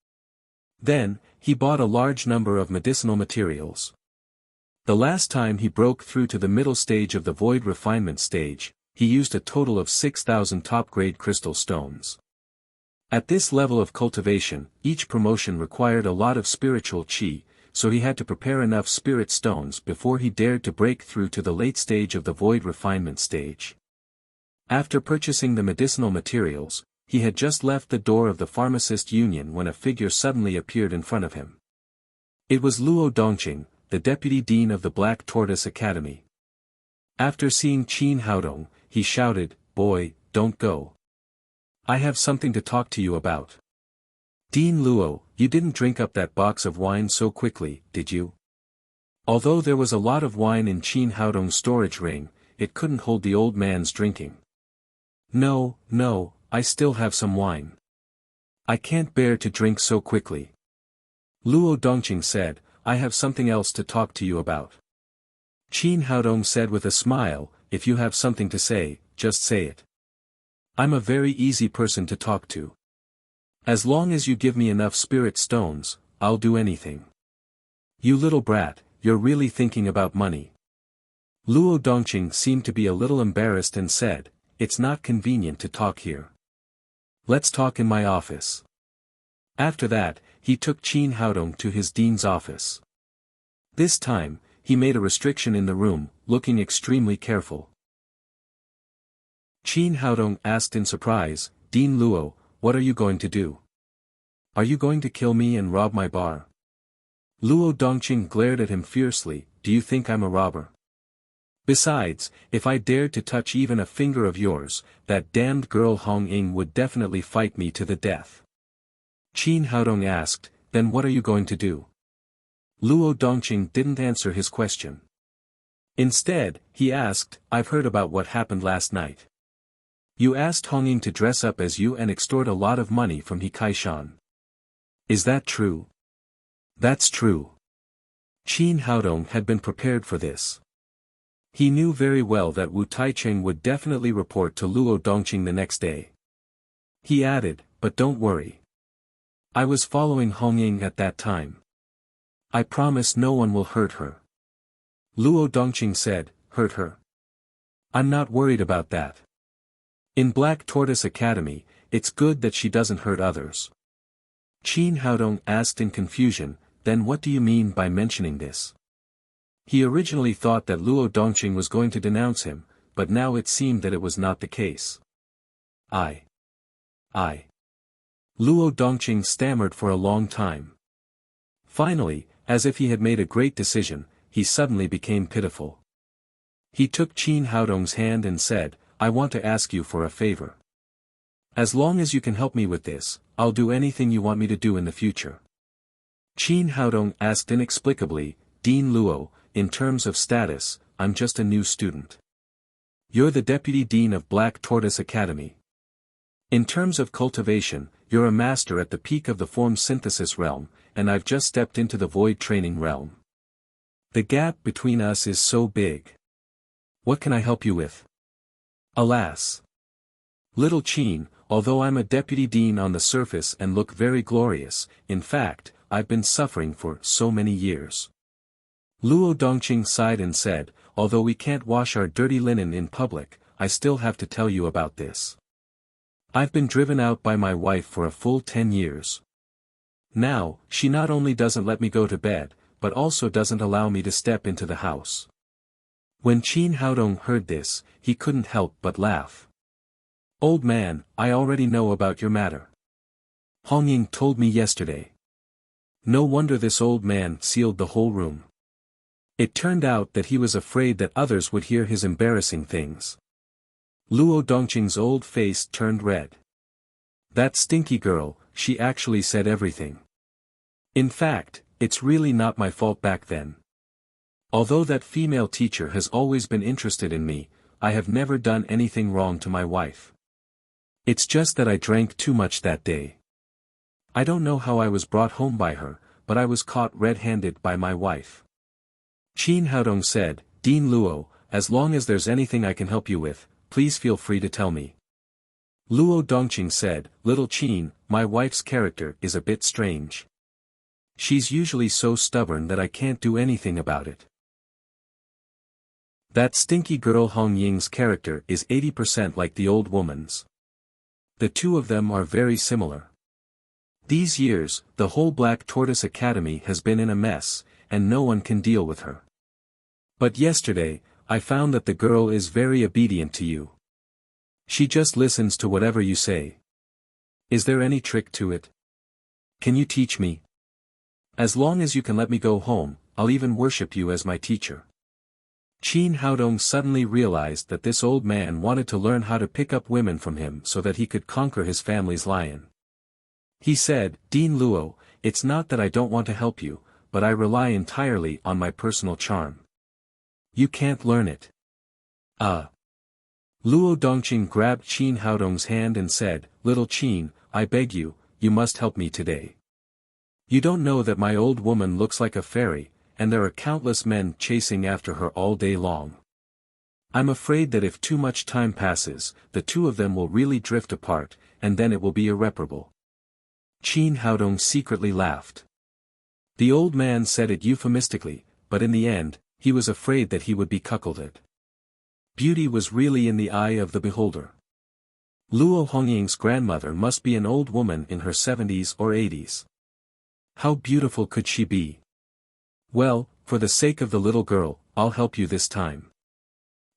Then, he bought a large number of medicinal materials. The last time he broke through to the middle stage of the void refinement stage, he used a total of 6,000 top-grade crystal stones. At this level of cultivation, each promotion required a lot of spiritual qi, so he had to prepare enough spirit stones before he dared to break through to the late stage of the void refinement stage. After purchasing the medicinal materials, he had just left the door of the pharmacist union when a figure suddenly appeared in front of him. It was Luo Dongqing, the deputy dean of the Black Tortoise Academy. After seeing Qin Haodong, he shouted, "Boy, don't go. I have something to talk to you about." "Dean Luo, you didn't drink up that box of wine so quickly, did you?" Although there was a lot of wine in Qin Haodong's storage ring, it couldn't hold the old man's drinking. No, I still have some wine. I can't bear to drink so quickly." Luo Dongqing said, "I have something else to talk to you about." Qin Haodong said with a smile, "If you have something to say, just say it. I'm a very easy person to talk to. As long as you give me enough spirit stones, I'll do anything." "You little brat, you're really thinking about money." Luo Dongqing seemed to be a little embarrassed and said, "It's not convenient to talk here. Let's talk in my office." After that, he took Qin Haodong to his dean's office. This time, he made a restriction in the room, looking extremely careful. Qin Haodong asked in surprise, "Dean Luo, what are you going to do? Are you going to kill me and rob my bar?" Luo Dongqing glared at him fiercely, "Do you think I'm a robber? Besides, if I dared to touch even a finger of yours, that damned girl Hong Ying would definitely fight me to the death." Qin Haodong asked, "Then what are you going to do?" Luo Dongqing didn't answer his question. Instead, he asked, "I've heard about what happened last night. You asked Hong Ying to dress up as you and extort a lot of money from He Kaishan. Is that true?" "That's true." Qin Haodong had been prepared for this. He knew very well that Wu Taicheng would definitely report to Luo Dongqing the next day. He added, "But don't worry. I was following Hong Ying at that time. I promise no one will hurt her." Luo Dongqing said, "Hurt her? I'm not worried about that. In Black Tortoise Academy, it's good that she doesn't hurt others." Qin Haodong asked in confusion, "Then what do you mean by mentioning this?" He originally thought that Luo Dongqing was going to denounce him, but now it seemed that it was not the case. I. Luo Dongqing stammered for a long time. Finally, as if he had made a great decision, he suddenly became pitiful. He took Qin Haodong's hand and said, "I want to ask you for a favor. As long as you can help me with this, I'll do anything you want me to do in the future." Qin Haodong asked inexplicably, "Dean Luo, in terms of status, I'm just a new student. You're the deputy dean of Black Tortoise Academy. In terms of cultivation, you're a master at the peak of the form synthesis realm, and I've just stepped into the void training realm. The gap between us is so big. What can I help you with?" Alas! Little Qin, although I'm a deputy dean on the surface and look very glorious, in fact, I've been suffering for so many years. Luo Dongqing sighed and said, "Although we can't wash our dirty linen in public, I still have to tell you about this. I've been driven out by my wife for a full 10 years. Now, she not only doesn't let me go to bed, but also doesn't allow me to step into the house." When Qin Haodong heard this, he couldn't help but laugh. "Old man, I already know about your matter. Hong Ying told me yesterday." No wonder this old man sealed the whole room. It turned out that he was afraid that others would hear his embarrassing things. Luo Dongqing's old face turned red. That stinky girl, she actually said everything. In fact, it's really not my fault back then. Although that female teacher has always been interested in me, I have never done anything wrong to my wife. It's just that I drank too much that day. I don't know how I was brought home by her, but I was caught red-handed by my wife." Qin Haodong said, "Dean Luo, as long as there's anything I can help you with, please feel free to tell me." Luo Dongqing said, "Little Qin, my wife's character is a bit strange. She's usually so stubborn that I can't do anything about it. That stinky girl Hong Ying's character is 80% like the old woman's. The two of them are very similar. These years, the whole Black Tortoise Academy has been in a mess, and no one can deal with her. But yesterday, I found that the girl is very obedient to you. She just listens to whatever you say. Is there any trick to it? Can you teach me?" As long as you can let me go home, I'll even worship you as my teacher. Qin Haodong suddenly realized that this old man wanted to learn how to pick up women from him so that he could conquer his family's lion. He said, Dean Luo, it's not that I don't want to help you, but I rely entirely on my personal charm. You can't learn it. Luo Dongqing grabbed Qin Haodong's hand and said, Little Qin, I beg you, you must help me today. You don't know that my old woman looks like a fairy, and there are countless men chasing after her all day long. I'm afraid that if too much time passes, the two of them will really drift apart, and then it will be irreparable. Qin Haodong secretly laughed. The old man said it euphemistically, but in the end, he was afraid that he would be cuckolded. Beauty was really in the eye of the beholder. Luo Hongying's grandmother must be an old woman in her 70s or 80s. How beautiful could she be? Well, for the sake of the little girl, I'll help you this time.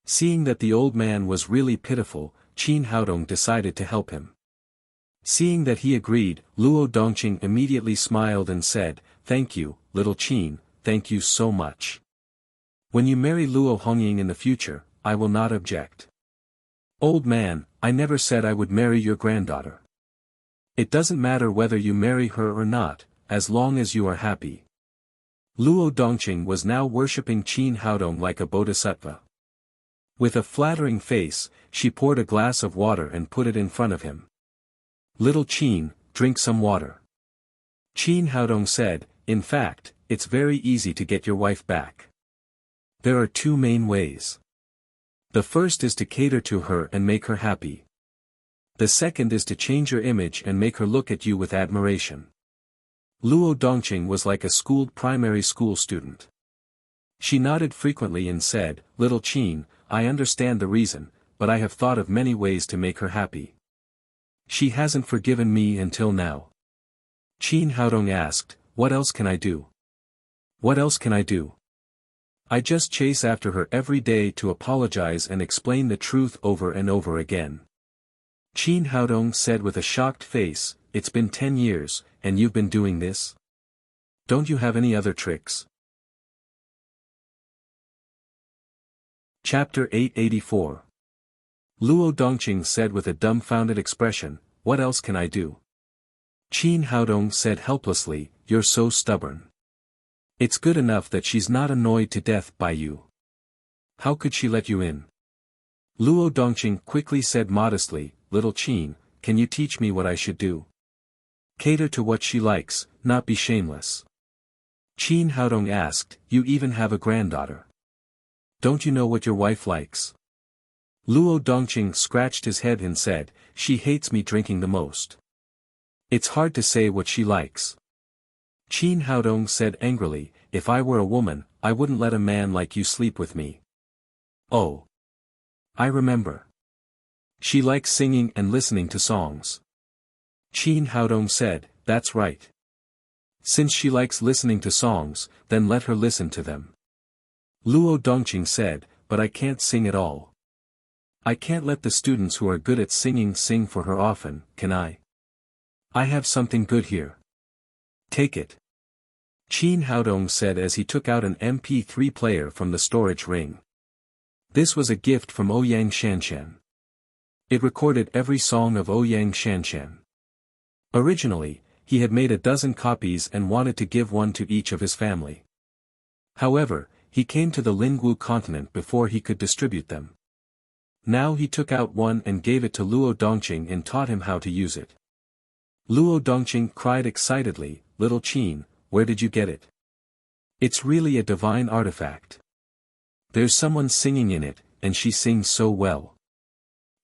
Seeing that the old man was really pitiful, Qin Haodong decided to help him. Seeing that he agreed, Luo Dongqing immediately smiled and said, Thank you, little Qin, thank you so much. When you marry Luo Hongying in the future, I will not object. Old man, I never said I would marry your granddaughter. It doesn't matter whether you marry her or not, as long as you are happy. Luo Dongqing was now worshipping Qin Haodong like a bodhisattva. With a flattering face, she poured a glass of water and put it in front of him. Little Qin, drink some water. Qin Haodong said, In fact, it's very easy to get your wife back. There are two main ways. The first is to cater to her and make her happy. The second is to change your image and make her look at you with admiration. Luo Dongqing was like a schooled primary school student. She nodded frequently and said, Little Qin, I understand the reason, but I have thought of many ways to make her happy. She hasn't forgiven me until now. Qin Haodong asked, What else can I do? What else can I do? I just chase after her every day to apologize and explain the truth over and over again. Qin Haodong said with a shocked face, It's been 10 years, and you've been doing this? Don't you have any other tricks? Chapter 884. Luo Dongqing said with a dumbfounded expression, What else can I do? Qin Haodong said helplessly, You're so stubborn. It's good enough that she's not annoyed to death by you. How could she let you in? Luo Dongqing quickly said modestly, Little Qin, can you teach me what I should do? Cater to what she likes, not be shameless. Qin Haodong asked, You even have a granddaughter. Don't you know what your wife likes? Luo Dongqing scratched his head and said, She hates me drinking the most. It's hard to say what she likes. Qin Haodong said angrily, If I were a woman, I wouldn't let a man like you sleep with me. Oh. I remember. She likes singing and listening to songs. Qin Haodong said, That's right. Since she likes listening to songs, then let her listen to them. Luo Dongqing said, But I can't sing at all. I can't let the students who are good at singing sing for her often, can I? I have something good here. Take it. Qin Haodong said as he took out an MP3 player from the storage ring. This was a gift from Ouyang Shanshan. It recorded every song of Ouyang Shanshan. Originally, he had made a dozen copies and wanted to give one to each of his family. However, he came to the Lingwu continent before he could distribute them. Now he took out one and gave it to Luo Dongqing and taught him how to use it. Luo Dongqing cried excitedly, Little Qin, where did you get it? It's really a divine artifact. There's someone singing in it, and she sings so well.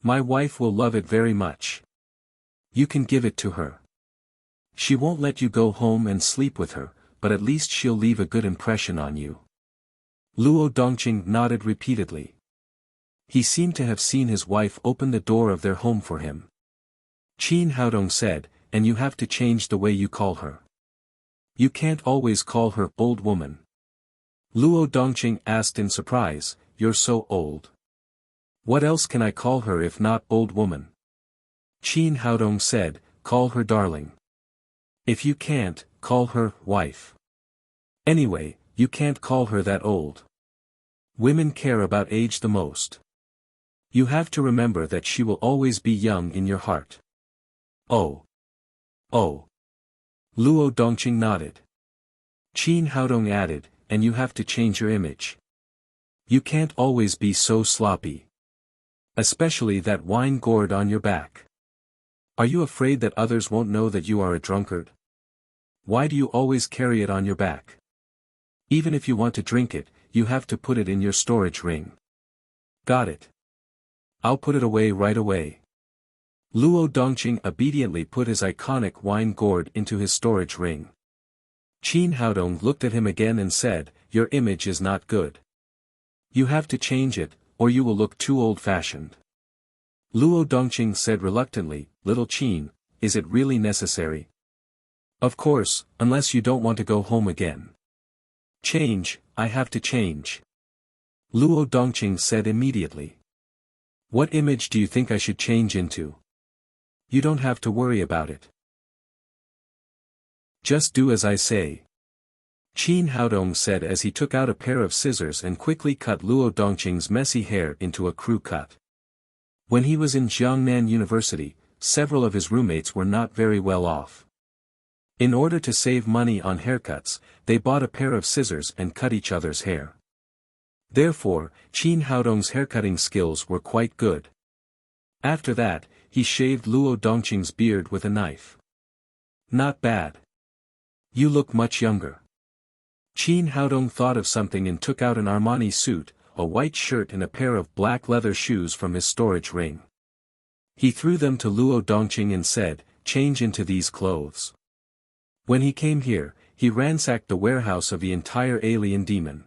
My wife will love it very much. You can give it to her. She won't let you go home and sleep with her, but at least she'll leave a good impression on you. Luo Dongqing nodded repeatedly. He seemed to have seen his wife open the door of their home for him. Qin Haodong said, And you have to change the way you call her. You can't always call her old woman. Luo Dongqing asked in surprise, You're so old. What else can I call her if not old woman? Qin Haodong said, Call her darling. If you can't, call her wife. Anyway, you can't call her that old. Women care about age the most. You have to remember that she will always be young in your heart. Oh. Oh. Luo Dongqing nodded. Qin Haodong added, and you have to change your image. You can't always be so sloppy. Especially that wine gourd on your back. Are you afraid that others won't know that you are a drunkard? Why do you always carry it on your back? Even if you want to drink it, you have to put it in your storage ring. Got it. I'll put it away right away. Luo Dongqing obediently put his iconic wine gourd into his storage ring. Qin Haodong looked at him again and said, your image is not good. You have to change it, or you will look too old-fashioned. Luo Dongqing said reluctantly, little Qin, is it really necessary? Of course, unless you don't want to go home again. Change, I have to change. Luo Dongqing said immediately. What image do you think I should change into? You don't have to worry about it. Just do as I say. Qin Haodong said as he took out a pair of scissors and quickly cut Luo Dongqing's messy hair into a crew cut. When he was in Jiangnan University, several of his roommates were not very well off. In order to save money on haircuts, they bought a pair of scissors and cut each other's hair. Therefore, Qin Haodong's haircutting skills were quite good. After that, he shaved Luo Dongqing's beard with a knife. Not bad. You look much younger. Qin Haodong thought of something and took out an Armani suit, a white shirt and a pair of black leather shoes from his storage ring. He threw them to Luo Dongqing and said, change into these clothes. When he came here, he ransacked the warehouse of the entire alien demon.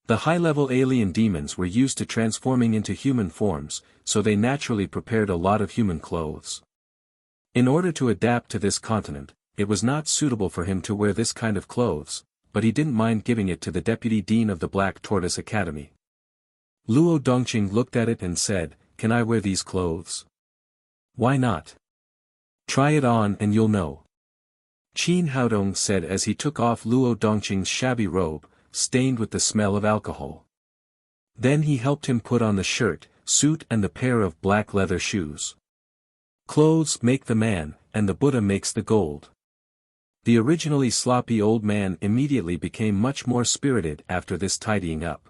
The high-level alien demons were used to transforming into human forms, so they naturally prepared a lot of human clothes. In order to adapt to this continent, it was not suitable for him to wear this kind of clothes, but he didn't mind giving it to the deputy dean of the Black Tortoise Academy. Luo Dongqing looked at it and said, can I wear these clothes? Why not? Try it on and you'll know. Qin Haodong said as he took off Luo Dongqing's shabby robe, stained with the smell of alcohol. Then he helped him put on the shirt, suit and the pair of black leather shoes. Clothes make the man, and the Buddha makes the gold. The originally sloppy old man immediately became much more spirited after this tidying up.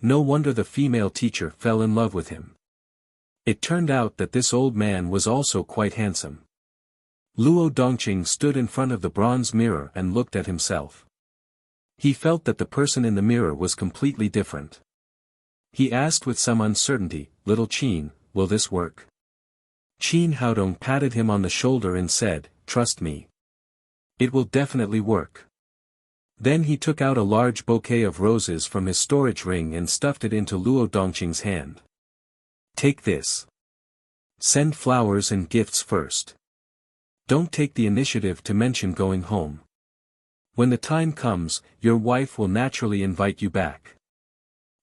No wonder the female teacher fell in love with him. It turned out that this old man was also quite handsome. Luo Dongqing stood in front of the bronze mirror and looked at himself. He felt that the person in the mirror was completely different. He asked with some uncertainty, little Qin, will this work? Qin Haodong patted him on the shoulder and said, trust me. It will definitely work. Then he took out a large bouquet of roses from his storage ring and stuffed it into Luo Dongqing's hand. Take this. Send flowers and gifts first. Don't take the initiative to mention going home. When the time comes, your wife will naturally invite you back.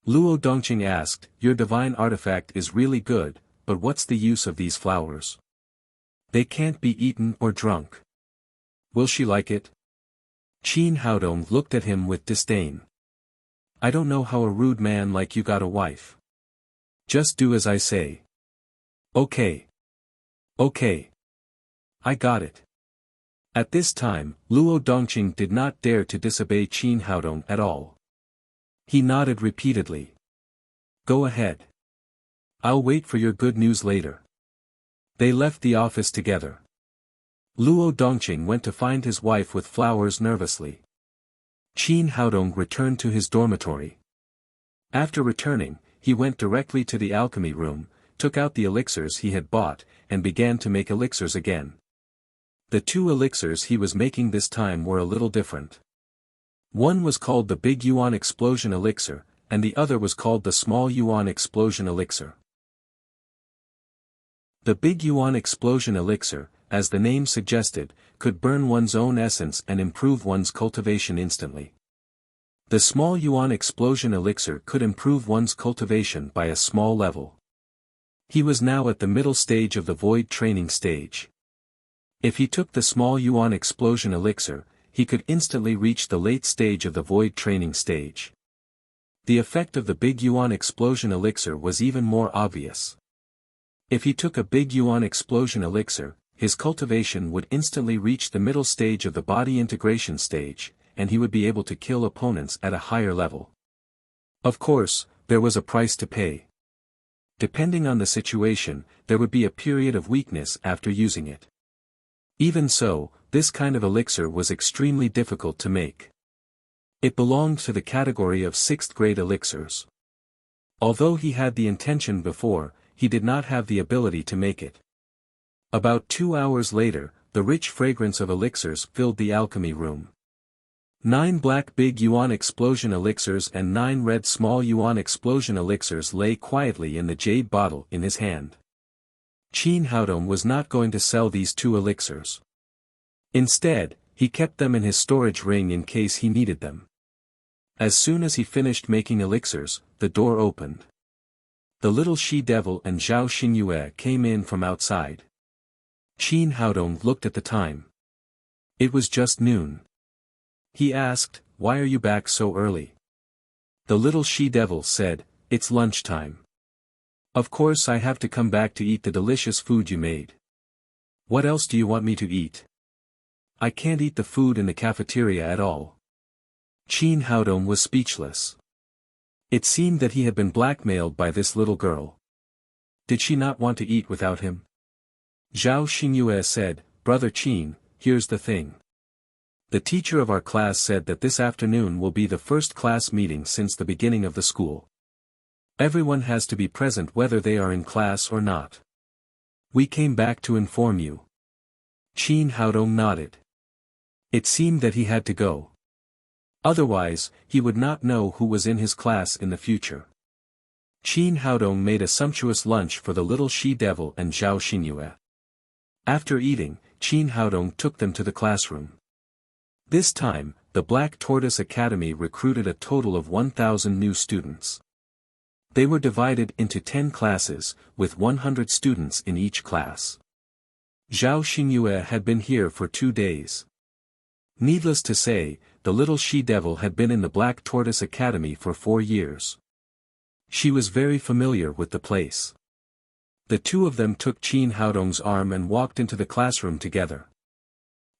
Luo Dongqing asked, your divine artifact is really good, but what's the use of these flowers? They can't be eaten or drunk. Will she like it? Qin Haodong looked at him with disdain. I don't know how a rude man like you got a wife. Just do as I say. Okay. Okay. I got it. At this time, Luo Dongqing did not dare to disobey Qin Haodong at all. He nodded repeatedly. Go ahead. I'll wait for your good news later. They left the office together. Luo Dongqing went to find his wife with flowers nervously. Qin Haodong returned to his dormitory. After returning, he went directly to the alchemy room, took out the elixirs he had bought, and began to make elixirs again. The two elixirs he was making this time were a little different. One was called the Big Yuan Explosion Elixir, and the other was called the Small Yuan Explosion Elixir. The Big Yuan Explosion Elixir, as the name suggested, could burn one's own essence and improve one's cultivation instantly. The Small Yuan Explosion Elixir could improve one's cultivation by a small level. He was now at the middle stage of the void training stage. If he took the Small Yuan Explosion Elixir, he could instantly reach the late stage of the void training stage. The effect of the Big Yuan Explosion Elixir was even more obvious. If he took a Big Yuan Explosion Elixir, his cultivation would instantly reach the middle stage of the body integration stage, and he would be able to kill opponents at a higher level. Of course, there was a price to pay. Depending on the situation, there would be a period of weakness after using it. Even so, this kind of elixir was extremely difficult to make. It belonged to the category of 6th grade elixirs. Although he had the intention before, he did not have the ability to make it. About 2 hours later, the rich fragrance of elixirs filled the alchemy room. 9 black Big Yuan Explosion Elixirs and 9 red Small Yuan Explosion Elixirs lay quietly in the jade bottle in his hand. Qin Haodong was not going to sell these 2 elixirs. Instead, he kept them in his storage ring in case he needed them. As soon as he finished making elixirs, the door opened. The little she-devil and Zhao Xingyue came in from outside. Qin Haodong looked at the time. It was just noon. He asked, "Why are you back so early?" The little she-devil said, "It's lunchtime. Of course I have to come back to eat the delicious food you made. What else do you want me to eat? I can't eat the food in the cafeteria at all." Qin Haodong was speechless. It seemed that he had been blackmailed by this little girl. Did she not want to eat without him? Zhao Xingyue said, "Brother Qin, here's the thing. The teacher of our class said that this afternoon will be the first class meeting since the beginning of the school. Everyone has to be present whether they are in class or not. We came back to inform you." Qin Haodong nodded. It seemed that he had to go. Otherwise, he would not know who was in his class in the future. Qin Haodong made a sumptuous lunch for the little she-devil and Zhao Xingyue. After eating, Qin Haodong took them to the classroom. This time, the Black Tortoise Academy recruited a total of 1,000 new students. They were divided into 10 classes, with 100 students in each class. Zhao Xingyue had been here for 2 days. Needless to say, the little she-devil had been in the Black Tortoise Academy for 4 years. She was very familiar with the place. The two of them took Qin Haodong's arm and walked into the classroom together.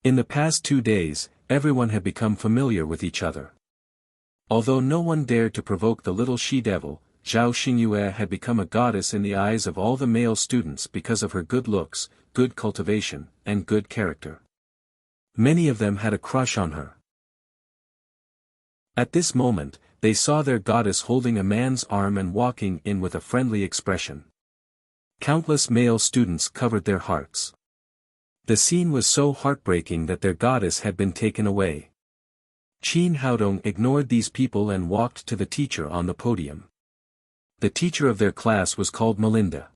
In the past 2 days, everyone had become familiar with each other. Although no one dared to provoke the little she-devil, Zhao Xingyue had become a goddess in the eyes of all the male students because of her good looks, good cultivation, and good character. Many of them had a crush on her. At this moment, they saw their goddess holding a man's arm and walking in with a friendly expression. Countless male students covered their hearts. The scene was so heartbreaking that their goddess had been taken away. Qin Haodong ignored these people and walked to the teacher on the podium. The teacher of their class was called Melinda.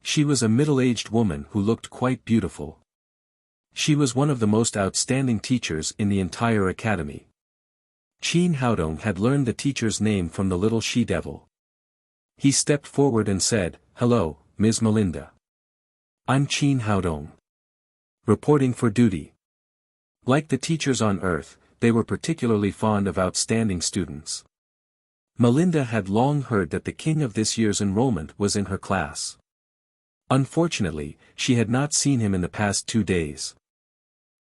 She was a middle-aged woman who looked quite beautiful. She was one of the most outstanding teachers in the entire academy. Qin Haodong had learned the teacher's name from the little she-devil. He stepped forward and said, "Hello, Ms. Melinda. I'm Qin Haodong. Reporting for duty." Like the teachers on Earth, they were particularly fond of outstanding students. Melinda had long heard that the king of this year's enrollment was in her class. Unfortunately, she had not seen him in the past 2 days.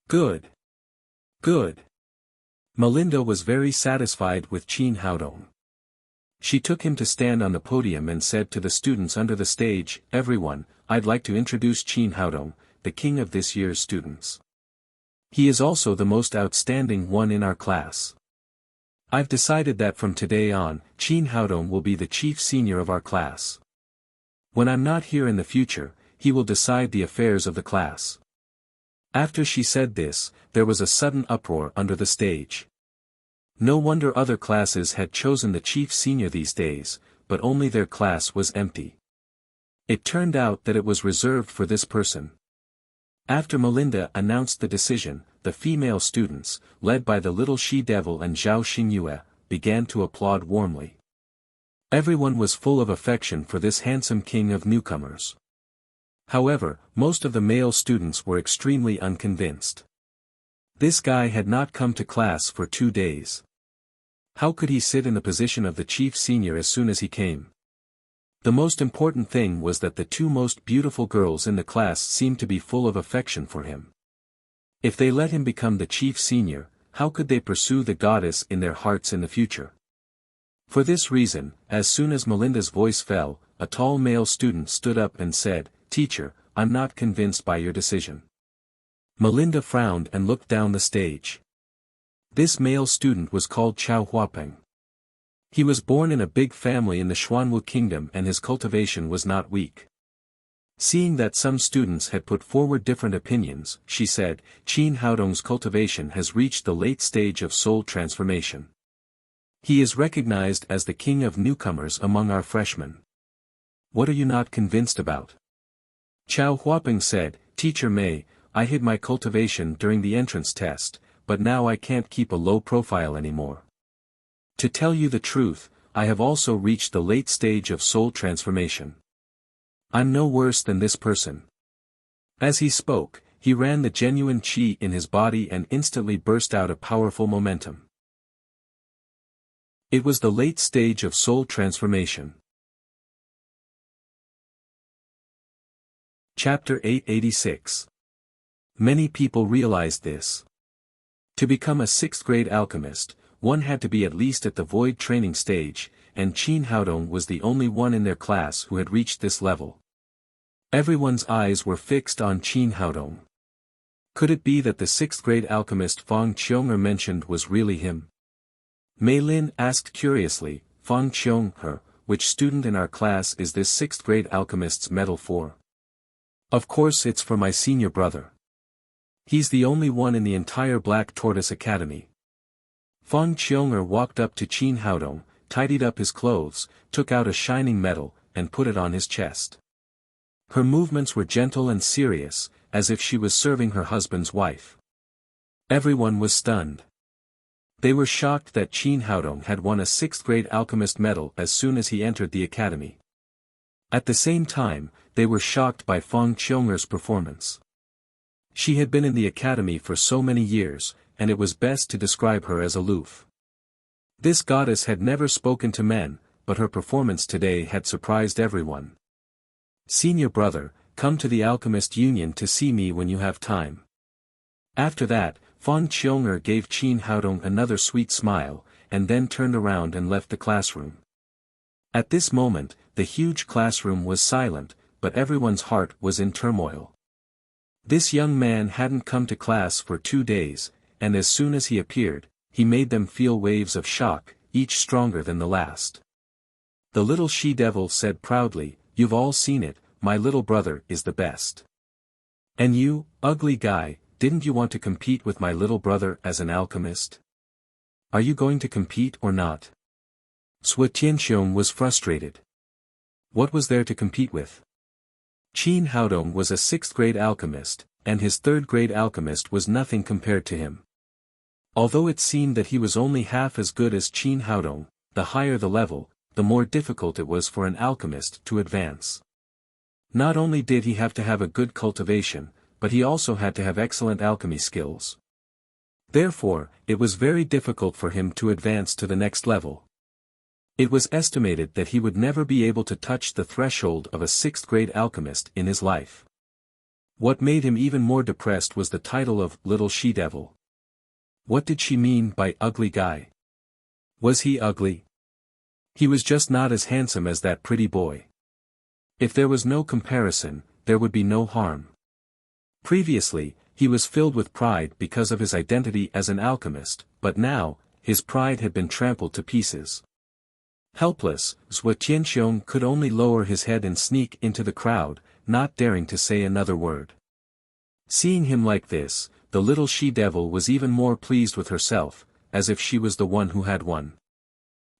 Good. Good. Melinda was very satisfied with Qin Haodong. She took him to stand on the podium and said to the students under the stage, "Everyone, I'd like to introduce Qin Haodong, the king of this year's students. He is also the most outstanding one in our class. I've decided that from today on, Qin Haodong will be the chief senior of our class. When I'm not here in the future, he will decide the affairs of the class." After she said this, there was a sudden uproar under the stage. No wonder other classes had chosen the chief senior these days, but only their class was empty. It turned out that it was reserved for this person. After Melinda announced the decision, the female students, led by the little she-devil and Zhao Xingyue, began to applaud warmly. Everyone was full of affection for this handsome king of newcomers. However, most of the male students were extremely unconvinced. This guy had not come to class for 2 days. How could he sit in the position of the chief senior as soon as he came? The most important thing was that the 2 most beautiful girls in the class seemed to be full of affection for him. If they let him become the chief senior, how could they pursue the goddess in their hearts in the future? For this reason, as soon as Melinda's voice fell, a tall male student stood up and said, "Teacher, I'm not convinced by your decision." Melinda frowned and looked down the stage. This male student was called Chao Huapeng. He was born in a big family in the Xuanwu kingdom and his cultivation was not weak. Seeing that some students had put forward different opinions, she said, "Qin Haodong's cultivation has reached the late stage of soul transformation. He is recognized as the king of newcomers among our freshmen. What are you not convinced about?" Chao Huapeng said, "Teacher Mei, I hid my cultivation during the entrance test, but now I can't keep a low profile anymore. To tell you the truth, I have also reached the late stage of soul transformation. I'm no worse than this person." As he spoke, he ran the genuine qi in his body and instantly burst out a powerful momentum. It was the late stage of soul transformation. Chapter 886. Many people realized this. To become a 6th-grade alchemist, one had to be at least at the void training stage, and Qin Haodong was the only one in their class who had reached this level. Everyone's eyes were fixed on Qin Haodong. Could it be that the 6th-grade alchemist Fang Qiong'er mentioned was really him? Mei Lin asked curiously, "Fang Qiong'er, which student in our class is this 6th-grade alchemist's medal for?" "Of course it's for my senior brother. He's the only one in the entire Black Tortoise Academy." Fang Qiong'er walked up to Qin Haodong, tidied up his clothes, took out a shining medal, and put it on his chest. Her movements were gentle and serious, as if she was serving her husband's wife. Everyone was stunned. They were shocked that Qin Haodong had won a 6th-grade alchemist medal as soon as he entered the academy. At the same time, they were shocked by Fang Qiong'er's performance. She had been in the academy for so many years, and it was best to describe her as aloof. This goddess had never spoken to men, but her performance today had surprised everyone. "Senior brother, come to the Alchemist Union to see me when you have time." After that, Fang Qiong'er gave Qin Haodong another sweet smile, and then turned around and left the classroom. At this moment, the huge classroom was silent, but everyone's heart was in turmoil. This young man hadn't come to class for 2 days, and as soon as he appeared, he made them feel waves of shock, each stronger than the last. The little she-devil said proudly, "You've all seen it, my little brother is the best. And you, ugly guy, didn't you want to compete with my little brother as an alchemist? Are you going to compete or not?" Sui Tianxiong was frustrated. What was there to compete with? Qin Haodong was a 6th-grade alchemist, and his 3rd-grade alchemist was nothing compared to him. Although it seemed that he was only half as good as Qin Haodong, the higher the level, the more difficult it was for an alchemist to advance. Not only did he have to have a good cultivation, but he also had to have excellent alchemy skills. Therefore, it was very difficult for him to advance to the next level. It was estimated that he would never be able to touch the threshold of a 6th-grade alchemist in his life. What made him even more depressed was the title of Little She-Devil. What did she mean by ugly guy? Was he ugly? He was just not as handsome as that pretty boy. If there was no comparison, there would be no harm. Previously, he was filled with pride because of his identity as an alchemist, but now, his pride had been trampled to pieces. Helpless, Sui Tianxiong could only lower his head and sneak into the crowd, not daring to say another word. Seeing him like this, the little she-devil was even more pleased with herself, as if she was the one who had won.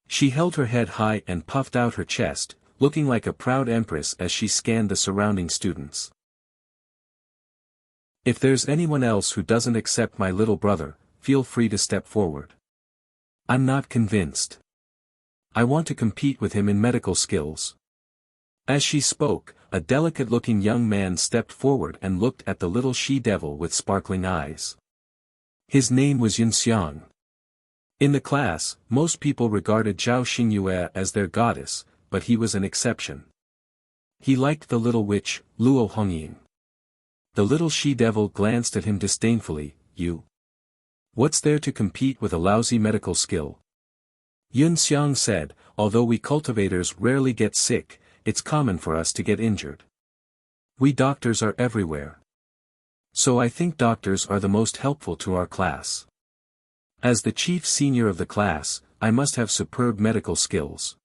She held her head high and puffed out her chest, looking like a proud empress as she scanned the surrounding students. "If there's anyone else who doesn't accept my little brother, feel free to step forward. I'm not convinced. I want to compete with him in medical skills." As she spoke, a delicate-looking young man stepped forward and looked at the little she-devil with sparkling eyes. His name was Yunxiang. In the class, most people regarded Zhao Xingyue as their goddess, but he was an exception. He liked the little witch, Luo Hongying. The little she-devil glanced at him disdainfully. You. What's there to compete with a lousy medical skill? Yunxiang said, although we cultivators rarely get sick, it's common for us to get injured. We doctors are everywhere. So I think doctors are the most helpful to our class. As the chief senior of the class, I must have superb medical skills.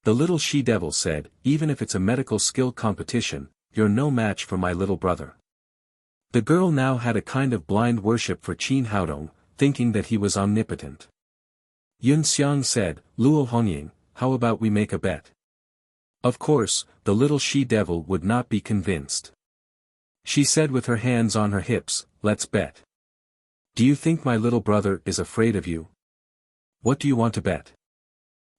The little she-devil said, even if it's a medical skill competition, you're no match for my little brother. The girl now had a kind of blind worship for Qin Haodong, thinking that he was omnipotent. Yunxiang said, Luo Hongying, how about we make a bet? Of course, the little she-devil would not be convinced. She said with her hands on her hips, let's bet. Do you think my little brother is afraid of you? What do you want to bet?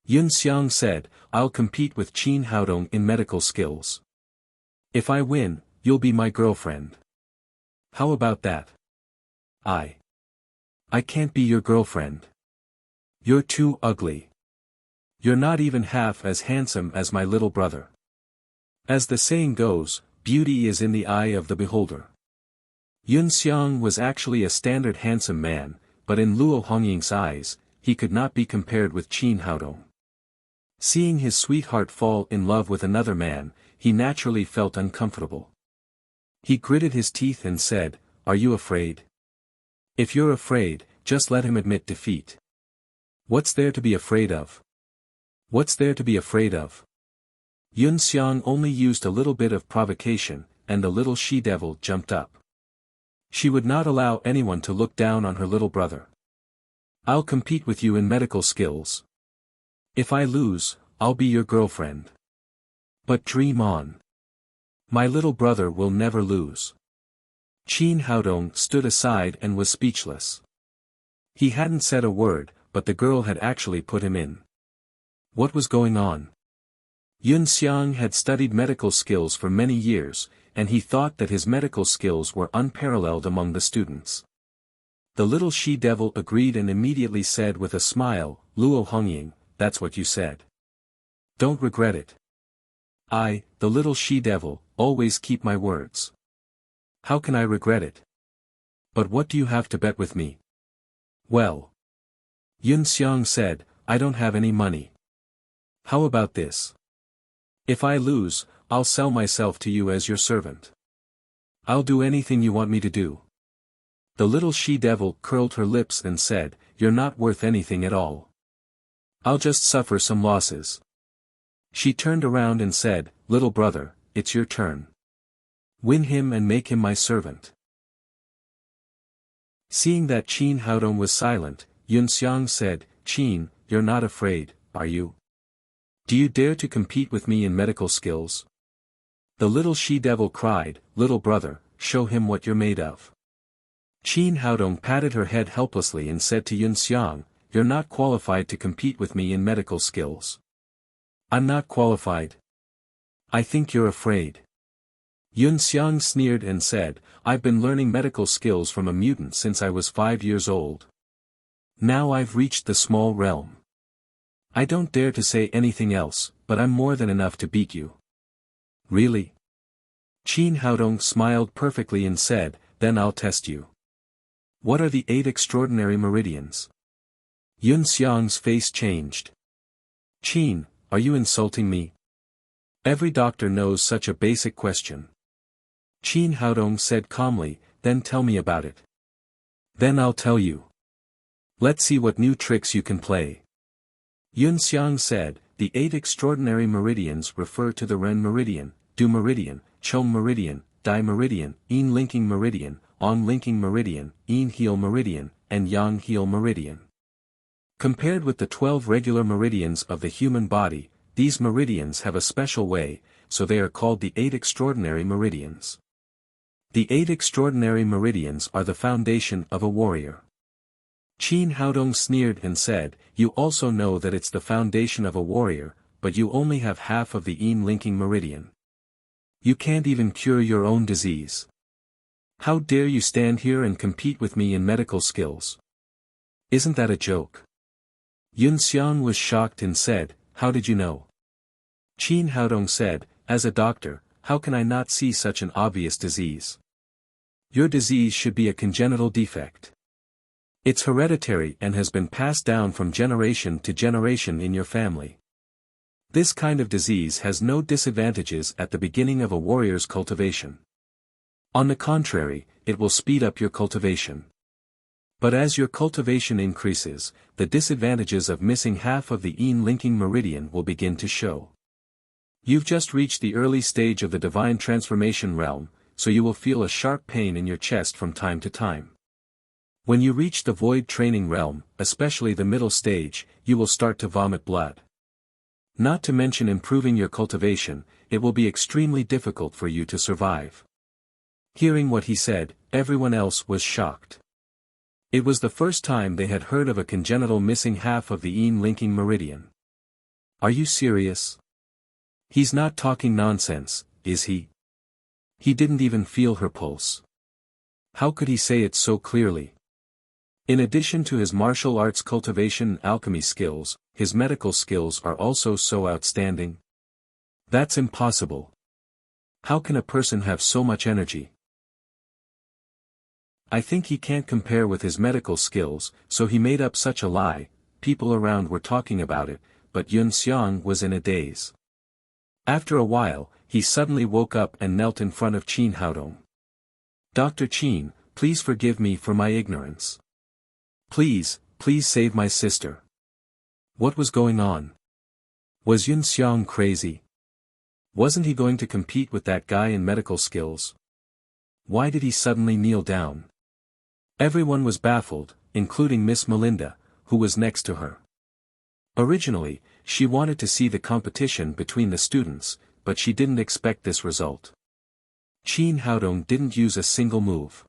Yunxiang said, I'll compete with Qin Haodong in medical skills. If I win, you'll be my girlfriend. How about that? I can't be your girlfriend. You're too ugly. You're not even half as handsome as my little brother. As the saying goes, beauty is in the eye of the beholder. Yunxiang was actually a standard handsome man, but in Luo Hongying's eyes, he could not be compared with Qin Haodong. Seeing his sweetheart fall in love with another man, he naturally felt uncomfortable. He gritted his teeth and said, Are you afraid? If you're afraid, just let him admit defeat. What's there to be afraid of? What's there to be afraid of? Yunxiang only used a little bit of provocation, and the little she-devil jumped up. She would not allow anyone to look down on her little brother. I'll compete with you in medical skills. If I lose, I'll be your girlfriend. But dream on. My little brother will never lose. Qin Haodong stood aside and was speechless. He hadn't said a word, but the girl had actually put him in. What was going on? Yunxiang had studied medical skills for many years, and he thought that his medical skills were unparalleled among the students. The little she-devil agreed and immediately said with a smile, Luo Hongying, that's what you said. Don't regret it. I, the little she-devil, always keep my words. How can I regret it? But what do you have to bet with me? Well. Yunxiang said, I don't have any money. How about this? If I lose, I'll sell myself to you as your servant. I'll do anything you want me to do. The little she-devil curled her lips and said, You're not worth anything at all. I'll just suffer some losses. She turned around and said, Little brother, it's your turn. Win him and make him my servant. Seeing that Qin Haodong was silent, Yunxiang said, Qin, you're not afraid, are you? Do you dare to compete with me in medical skills? The little she-devil cried, Little brother, show him what you're made of. Qin Haodong patted her head helplessly and said to Yunxiang, You're not qualified to compete with me in medical skills. I'm not qualified. I think you're afraid. Yunxiang sneered and said, I've been learning medical skills from a mutant since I was 5 years old. Now I've reached the small realm. I don't dare to say anything else, but I'm more than enough to beat you. Really? Qin Haodong smiled perfectly and said, Then I'll test you. What are the 8 extraordinary meridians? Yunxiang's face changed. Qin, are you insulting me? Every doctor knows such a basic question. Qin Haodong said calmly, Then tell me about it. Then I'll tell you. Let's see what new tricks you can play. Yunxiang said, The 8 extraordinary meridians refer to the Ren meridian, Du meridian, Chom meridian, Dai meridian, Yin linking meridian, On linking meridian, Yin heel meridian, and Yang heel meridian. Compared with the 12 regular meridians of the human body, these meridians have a special way, so they are called the 8 extraordinary meridians. The 8 extraordinary meridians are the foundation of a warrior. Qin Haodong sneered and said, You also know that it's the foundation of a warrior, but you only have half of the Yin linking meridian. You can't even cure your own disease. How dare you stand here and compete with me in medical skills? Isn't that a joke? Yun Xiang was shocked and said, how did you know? Qin Haodong said, as a doctor, how can I not see such an obvious disease? Your disease should be a congenital defect. It's hereditary and has been passed down from generation to generation in your family. This kind of disease has no disadvantages at the beginning of a warrior's cultivation. On the contrary, it will speed up your cultivation. But as your cultivation increases, the disadvantages of missing half of the yin linking meridian will begin to show. You've just reached the early stage of the divine transformation realm, so you will feel a sharp pain in your chest from time to time. When you reach the void training realm, especially the middle stage, you will start to vomit blood. Not to mention improving your cultivation, it will be extremely difficult for you to survive. Hearing what he said, everyone else was shocked. It was the first time they had heard of a congenital missing half of the yin linking meridian. Are you serious? He's not talking nonsense, is he? He didn't even feel her pulse. How could he say it so clearly? In addition to his martial arts cultivation and alchemy skills, his medical skills are also so outstanding. That's impossible. How can a person have so much energy? I think he can't compare with his medical skills, so he made up such a lie. People around were talking about it, but Yun Xiang was in a daze. After a while, he suddenly woke up and knelt in front of Qin Haodong. Dr. Qin, please forgive me for my ignorance. Please save my sister. What was going on? Was Yun Xiang crazy? Wasn't he going to compete with that guy in medical skills? Why did he suddenly kneel down? Everyone was baffled, including Miss Melinda, who was next to her. Originally, she wanted to see the competition between the students, but she didn't expect this result. Qin Haodong didn't use a single move.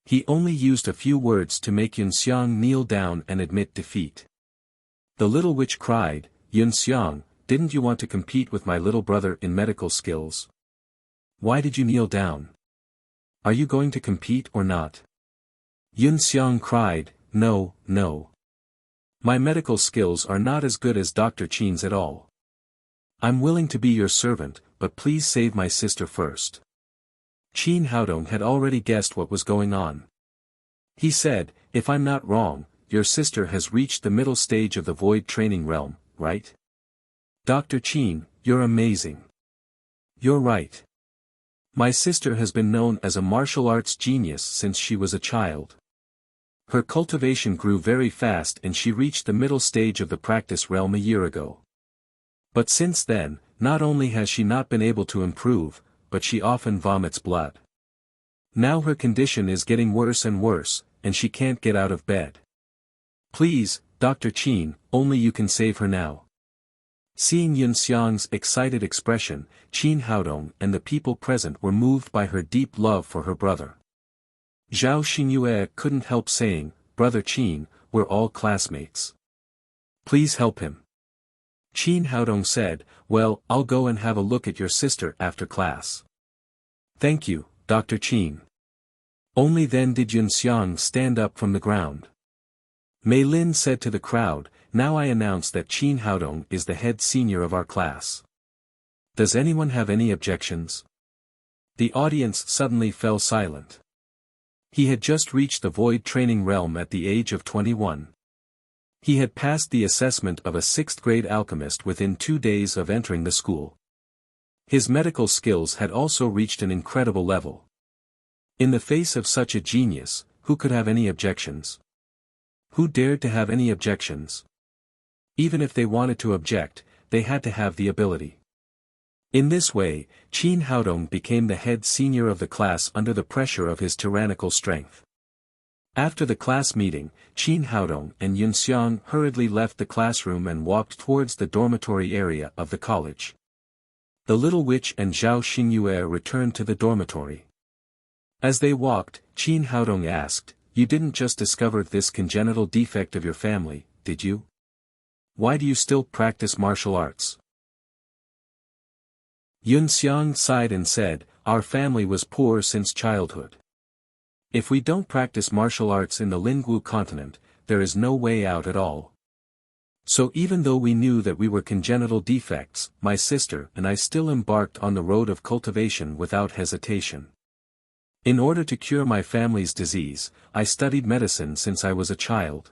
He only used a few words to make Yun Xiang kneel down and admit defeat. The little witch cried, Yun Xiang, didn't you want to compete with my little brother in medical skills? Why did you kneel down? Are you going to compete or not? Yun Xiang cried, no. My medical skills are not as good as Dr. Qin's at all. I'm willing to be your servant, but please save my sister first. Qin Haodong had already guessed what was going on. He said, if I'm not wrong, your sister has reached the middle stage of the void training realm, right? Dr. Qin, you're amazing. You're right. My sister has been known as a martial arts genius since she was a child. Her cultivation grew very fast and she reached the middle stage of the practice realm a year ago. But since then, not only has she not been able to improve, but she often vomits blood. Now her condition is getting worse and worse, and she can't get out of bed. Please, Dr. Qin, only you can save her now. Seeing Yun Xiang's excited expression, Qin Haodong and the people present were moved by her deep love for her brother. Zhao Xingyue couldn't help saying, Brother Qin, we're all classmates. Please help him. Qin Haodong said, well, I'll go and have a look at your sister after class. Thank you, Dr. Qin. Only then did Yun Xiang stand up from the ground. Mei Lin said to the crowd, now I announce that Qin Haodong is the head senior of our class. Does anyone have any objections? The audience suddenly fell silent. He had just reached the void training realm at the age of 21. He had passed the assessment of a 6th grade alchemist within 2 days of entering the school. His medical skills had also reached an incredible level. In the face of such a genius, who could have any objections? Who dared to have any objections? Even if they wanted to object, they had to have the ability. In this way, Qin Haodong became the head senior of the class under the pressure of his tyrannical strength. After the class meeting, Qin Haodong and Yun Xiang hurriedly left the classroom and walked towards the dormitory area of the college. The little witch and Zhao Xingyue returned to the dormitory. As they walked, Qin Haodong asked, you didn't just discover this congenital defect of your family, did you? Why do you still practice martial arts? Yun Xiang sighed and said, our family was poor since childhood. If we don't practice martial arts in the Lingwu continent, there is no way out at all. So even though we knew that we were congenital defects, my sister and I still embarked on the road of cultivation without hesitation. In order to cure my family's disease, I studied medicine since I was a child.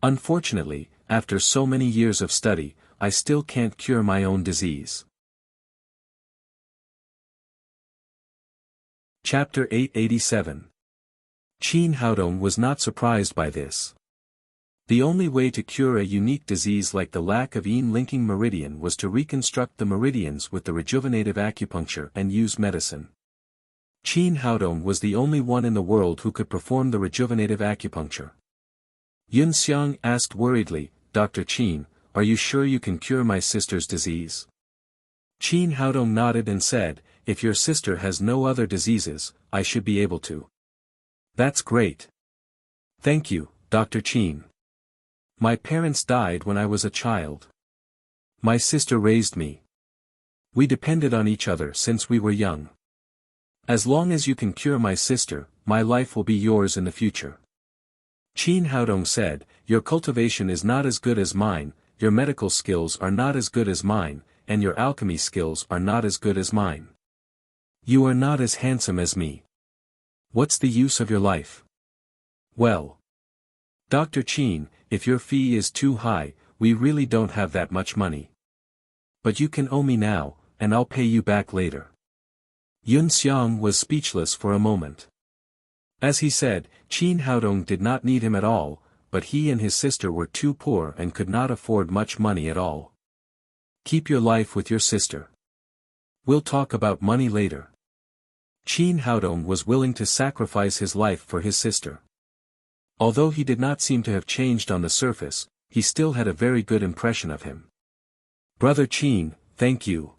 Unfortunately, after so many years of study, I still can't cure my own disease. Chapter 887. Qin Haodong was not surprised by this. The only way to cure a unique disease like the lack of yin linking meridian was to reconstruct the meridians with the rejuvenative acupuncture and use medicine. Qin Haodong was the only one in the world who could perform the rejuvenative acupuncture. Yun Xiang asked worriedly, Dr. Qin, are you sure you can cure my sister's disease? Qin Haodong nodded and said, if your sister has no other diseases, I should be able to. That's great. Thank you, Dr. Qin. My parents died when I was a child. My sister raised me. We depended on each other since we were young. As long as you can cure my sister, my life will be yours in the future. Qin Haodong said, your cultivation is not as good as mine, your medical skills are not as good as mine, and your alchemy skills are not as good as mine. You are not as handsome as me. What's the use of your life? Well, Dr. Qin, if your fee is too high, we really don't have that much money. But you can owe me now, and I'll pay you back later. Yun Xiang was speechless for a moment. As he said, Qin Haodong did not need him at all, but he and his sister were too poor and could not afford much money at all. Keep your life with your sister. We'll talk about money later. Qin Haodong was willing to sacrifice his life for his sister. Although he did not seem to have changed on the surface, he still had a very good impression of him. Brother Qin, thank you.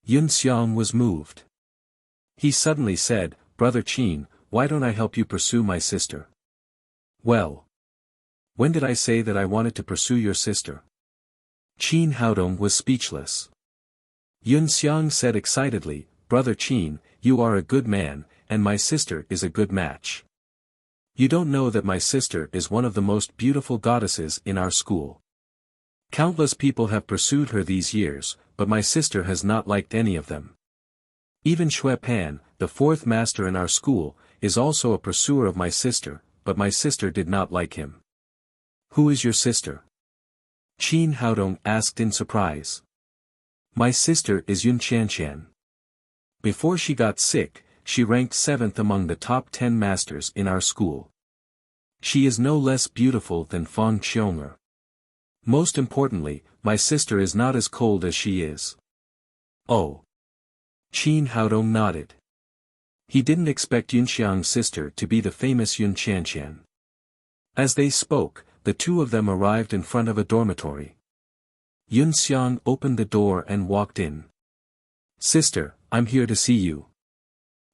Yun Xiang was moved. He suddenly said, Brother Qin, why don't I help you pursue my sister? Well. When did I say that I wanted to pursue your sister? Qin Haodong was speechless. Yun Xiang said excitedly, Brother Qin, you are a good man, and my sister is a good match. You don't know that my sister is one of the most beautiful goddesses in our school. Countless people have pursued her these years, but my sister has not liked any of them. Even Xue Pan, the fourth master in our school, is also a pursuer of my sister, but my sister did not like him. Who is your sister? Qin Haodong asked in surprise. My sister is Yun Qianqian. Before she got sick, she ranked 7th among the top 10 masters in our school. She is no less beautiful than Fang Qiong'er. Most importantly, my sister is not as cold as she is. Oh. Qin Haodong nodded. He didn't expect Yun Xiang's sister to be the famous Yun Qianqian. As they spoke, the two of them arrived in front of a dormitory. Yun Xiang opened the door and walked in. Sister, I'm here to see you.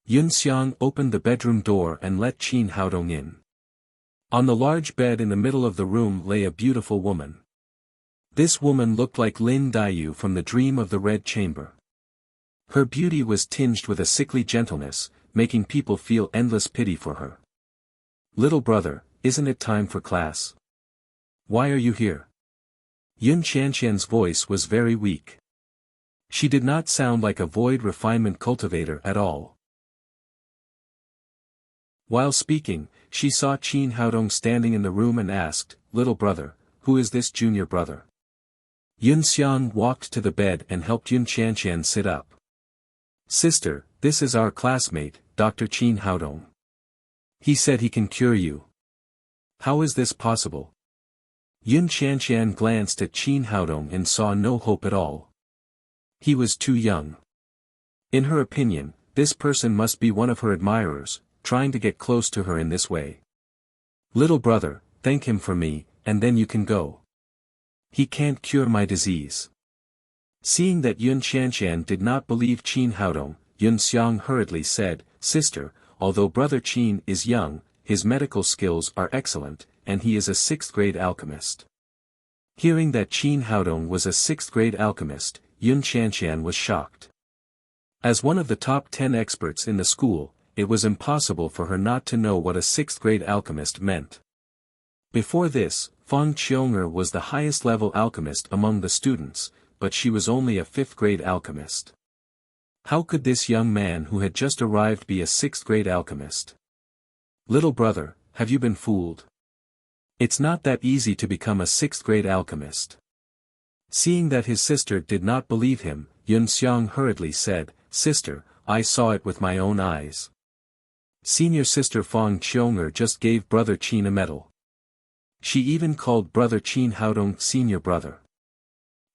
Yun Xiang opened the bedroom door and let Qin Haodong in. On the large bed in the middle of the room lay a beautiful woman. This woman looked like Lin Daiyu from the Dream of the Red Chamber. Her beauty was tinged with a sickly gentleness, making people feel endless pity for her. Little brother, isn't it time for class? Why are you here? Yun Qianqian's voice was very weak. She did not sound like a void refinement cultivator at all. While speaking, she saw Qin Haodong standing in the room and asked, Little brother, who is this junior brother? Yun Xiang walked to the bed and helped Yun Qianqian sit up. Sister, this is our classmate, Dr. Qin Haodong. He said he can cure you. How is this possible? Yun Qianqian glanced at Qin Haodong and saw no hope at all. He was too young. In her opinion, this person must be one of her admirers, trying to get close to her in this way. Little brother, thank him for me, and then you can go. He can't cure my disease. Seeing that Yun Qianqian did not believe Qin Haodong, Yun Xiang hurriedly said, Sister, although brother Qin is young, his medical skills are excellent, and he is a 6th-grade alchemist. Hearing that Qin Haodong was a 6th-grade alchemist, Yun Qianqian was shocked. As one of the top 10 experts in the school, it was impossible for her not to know what a sixth-grade alchemist meant. Before this, Fang Qiunger was the highest-level alchemist among the students, but she was only a fifth-grade alchemist. How could this young man who had just arrived be a sixth-grade alchemist? Little brother, have you been fooled? It's not that easy to become a sixth-grade alchemist. Seeing that his sister did not believe him, Yun Xiang hurriedly said, Sister, I saw it with my own eyes. Senior sister Fang Qiunger just gave brother Qin a medal. She even called brother Qin Haodong senior brother.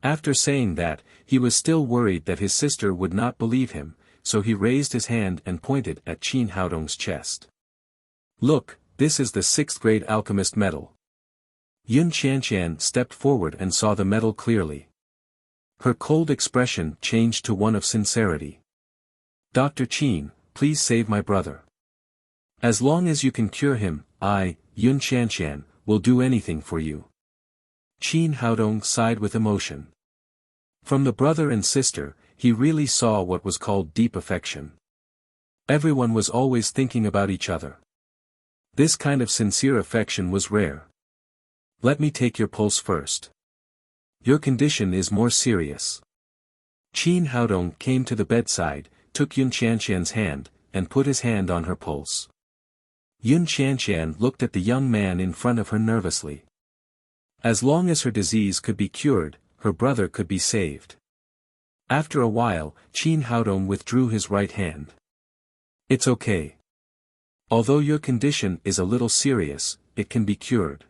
After saying that, he was still worried that his sister would not believe him, so he raised his hand and pointed at Qin Haodong's chest. Look, this is the sixth-grade alchemist medal. Yun Qianqian stepped forward and saw the medal clearly. Her cold expression changed to one of sincerity. Dr. Qin, please save my brother. As long as you can cure him, I, Yun Qianqian, will do anything for you. Qin Haodong sighed with emotion. From the brother and sister, he really saw what was called deep affection. Everyone was always thinking about each other. This kind of sincere affection was rare. Let me take your pulse first. Your condition is more serious. Qin Haodong came to the bedside, took Yun Qianqian's hand, and put his hand on her pulse. Yun Qianqian looked at the young man in front of her nervously. As long as her disease could be cured, her brother could be saved. After a while, Qin Haodong withdrew his right hand. It's okay. Although your condition is a little serious, it can be cured.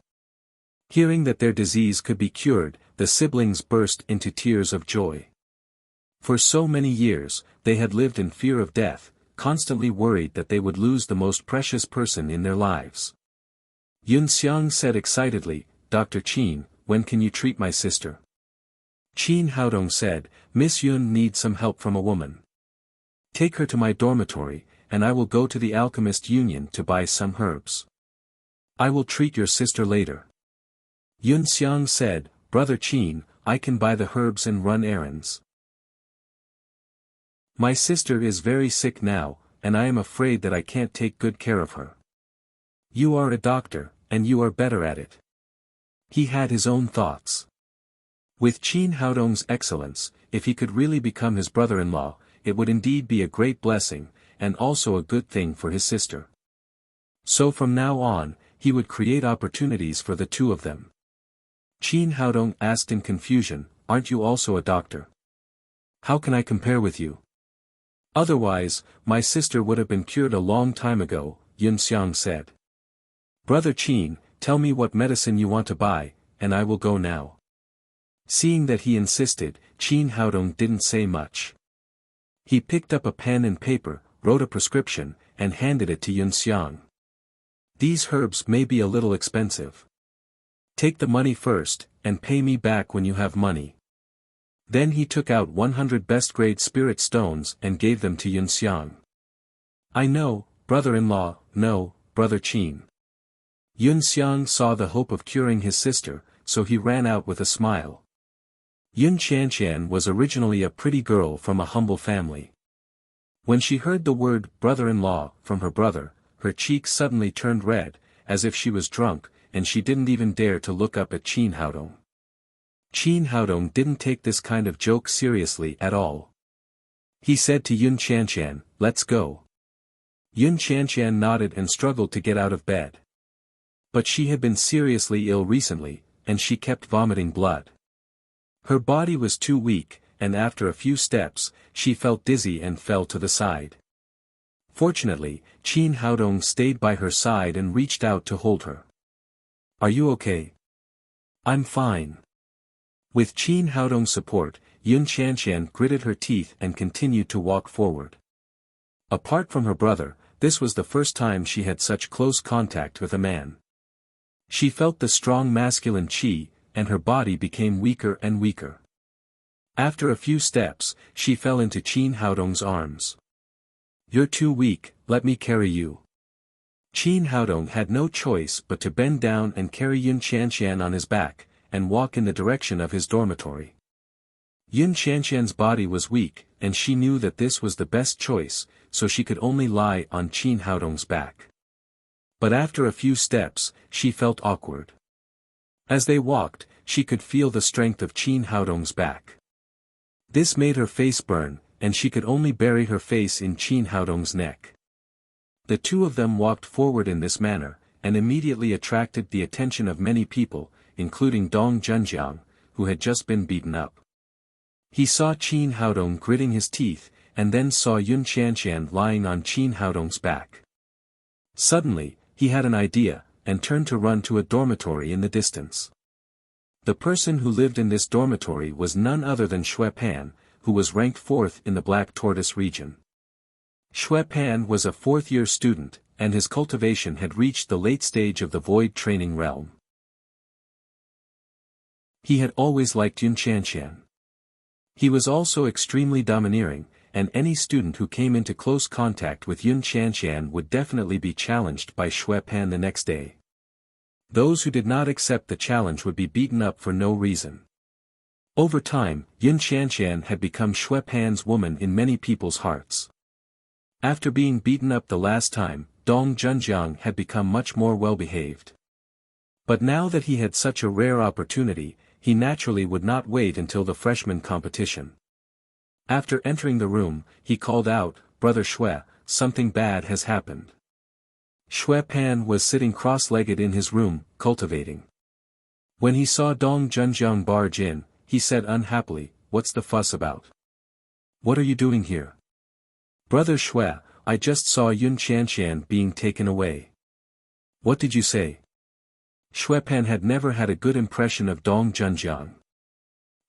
Hearing that their disease could be cured, the siblings burst into tears of joy. For so many years, they had lived in fear of death, constantly worried that they would lose the most precious person in their lives. Yun Xiang said excitedly, Dr. Qin, when can you treat my sister? Qin Haodong said, Miss Yun needs some help from a woman. Take her to my dormitory, and I will go to the Alchemist Union to buy some herbs. I will treat your sister later. Yun Xiang said, Brother Qin, I can buy the herbs and run errands. My sister is very sick now, and I am afraid that I can't take good care of her. You are a doctor, and you are better at it. He had his own thoughts. With Qin Haodong's excellence, if he could really become his brother-in-law, it would indeed be a great blessing, and also a good thing for his sister. So from now on, he would create opportunities for the two of them. Qin Haodong asked in confusion, Aren't you also a doctor? How can I compare with you? Otherwise, my sister would have been cured a long time ago, Yun Xiang said. Brother Qin, tell me what medicine you want to buy, and I will go now. Seeing that he insisted, Qin Haodong didn't say much. He picked up a pen and paper, wrote a prescription, and handed it to Yun Xiang. These herbs may be a little expensive. Take the money first, and pay me back when you have money. Then he took out 100 best-grade spirit stones and gave them to Yun Xiang. I know, brother-in-law, no, brother Qin. Yun Xiang saw the hope of curing his sister, so he ran out with a smile. Yun Qianqian was originally a pretty girl from a humble family. When she heard the word brother-in-law from her brother, her cheeks suddenly turned red, as if she was drunk, and she didn't even dare to look up at Qin Haodong. Qin Haodong didn't take this kind of joke seriously at all. He said to Yun Qianqian, Let's go. Yun Qianqian nodded and struggled to get out of bed. But she had been seriously ill recently, and she kept vomiting blood. Her body was too weak, and after a few steps, she felt dizzy and fell to the side. Fortunately, Qin Haodong stayed by her side and reached out to hold her. Are you okay? I'm fine. With Qin Haodong's support, Yun Qianqian gritted her teeth and continued to walk forward. Apart from her brother, this was the first time she had such close contact with a man. She felt the strong masculine qi, and her body became weaker and weaker. After a few steps, she fell into Qin Haodong's arms. You're too weak, let me carry you. Qin Haodong had no choice but to bend down and carry Yun Qianqian on his back, and walk in the direction of his dormitory. Yun Qianqian's body was weak, and she knew that this was the best choice, so she could only lie on Qin Haodong's back. But after a few steps, she felt awkward. As they walked, she could feel the strength of Qin Haodong's back. This made her face burn, and she could only bury her face in Qin Haodong's neck. The two of them walked forward in this manner, and immediately attracted the attention of many people, including Dong Zhenjiang, who had just been beaten up. He saw Qin Haodong gritting his teeth, and then saw Yun Qianqian lying on Qin Haodong's back. Suddenly, he had an idea, and turned to run to a dormitory in the distance. The person who lived in this dormitory was none other than Xue Pan, who was ranked 4th in the Black Tortoise region. Xue Pan was a 4th-year student, and his cultivation had reached the late stage of the void training realm. He had always liked Yun Qianqian. He was also extremely domineering, and any student who came into close contact with Yun Qianqian would definitely be challenged by Xue Pan the next day. Those who did not accept the challenge would be beaten up for no reason. Over time, Yun Qianqian had become Xue Pan's woman in many people's hearts. After being beaten up the last time, Dong Zhenjiang had become much more well-behaved. But now that he had such a rare opportunity, he naturally would not wait until the freshman competition. After entering the room, he called out, "Brother Xue, something bad has happened." Xue Pan was sitting cross-legged in his room, cultivating. When he saw Dong Zhenjiang barge in, he said unhappily, "What's the fuss about? What are you doing here?" "Brother Xue, I just saw Yun Qianqian being taken away." "What did you say?" Xue Pan had never had a good impression of Dong Zhenjiang.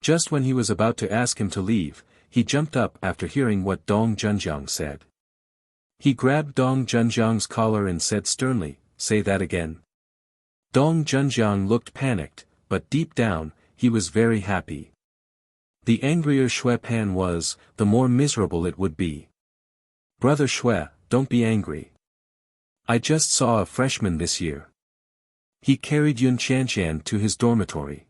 Just when he was about to ask him to leave, he jumped up after hearing what Dong Zhenjiang said. He grabbed Dong Zhenjiang's collar and said sternly, "Say that again." Dong Zhenjiang looked panicked, but deep down, he was very happy. The angrier Xue Pan was, the more miserable it would be. "Brother Xue, don't be angry. I just saw a freshman this year. He carried Yun Qianqian to his dormitory.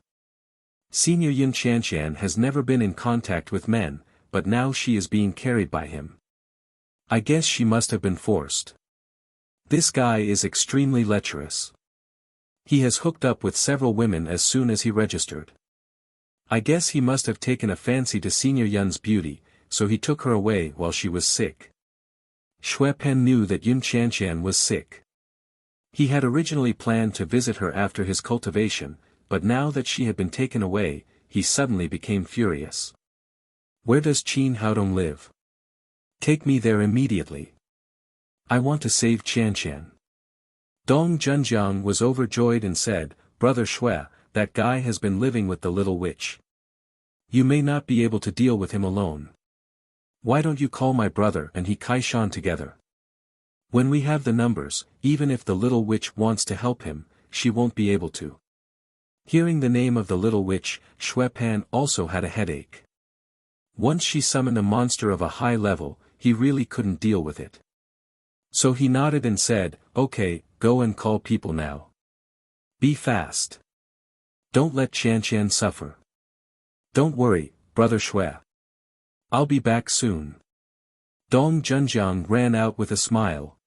Senior Yun Qianqian has never been in contact with men, but now she is being carried by him. I guess she must have been forced. This guy is extremely lecherous. He has hooked up with several women as soon as he registered. I guess he must have taken a fancy to Senior Yun's beauty, so he took her away while she was sick." Xue Pan knew that Yun Qianqian was sick. He had originally planned to visit her after his cultivation, but now that she had been taken away, he suddenly became furious. "Where does Qin Haodong live? Take me there immediately. I want to save Qianqian." Dong Zhenjiang was overjoyed and said, "Brother Xue, that guy has been living with the little witch. You may not be able to deal with him alone. Why don't you call my brother and he Kaishan together? When we have the numbers, even if the little witch wants to help him, she won't be able to." Hearing the name of the little witch, Xue Pan also had a headache. Once she summoned a monster of a high level, he really couldn't deal with it. So he nodded and said, "Okay, go and call people now. Be fast. Don't let Qianqian suffer." "Don't worry, Brother Xue. I'll be back soon." Dong Zhenjiang ran out with a smile.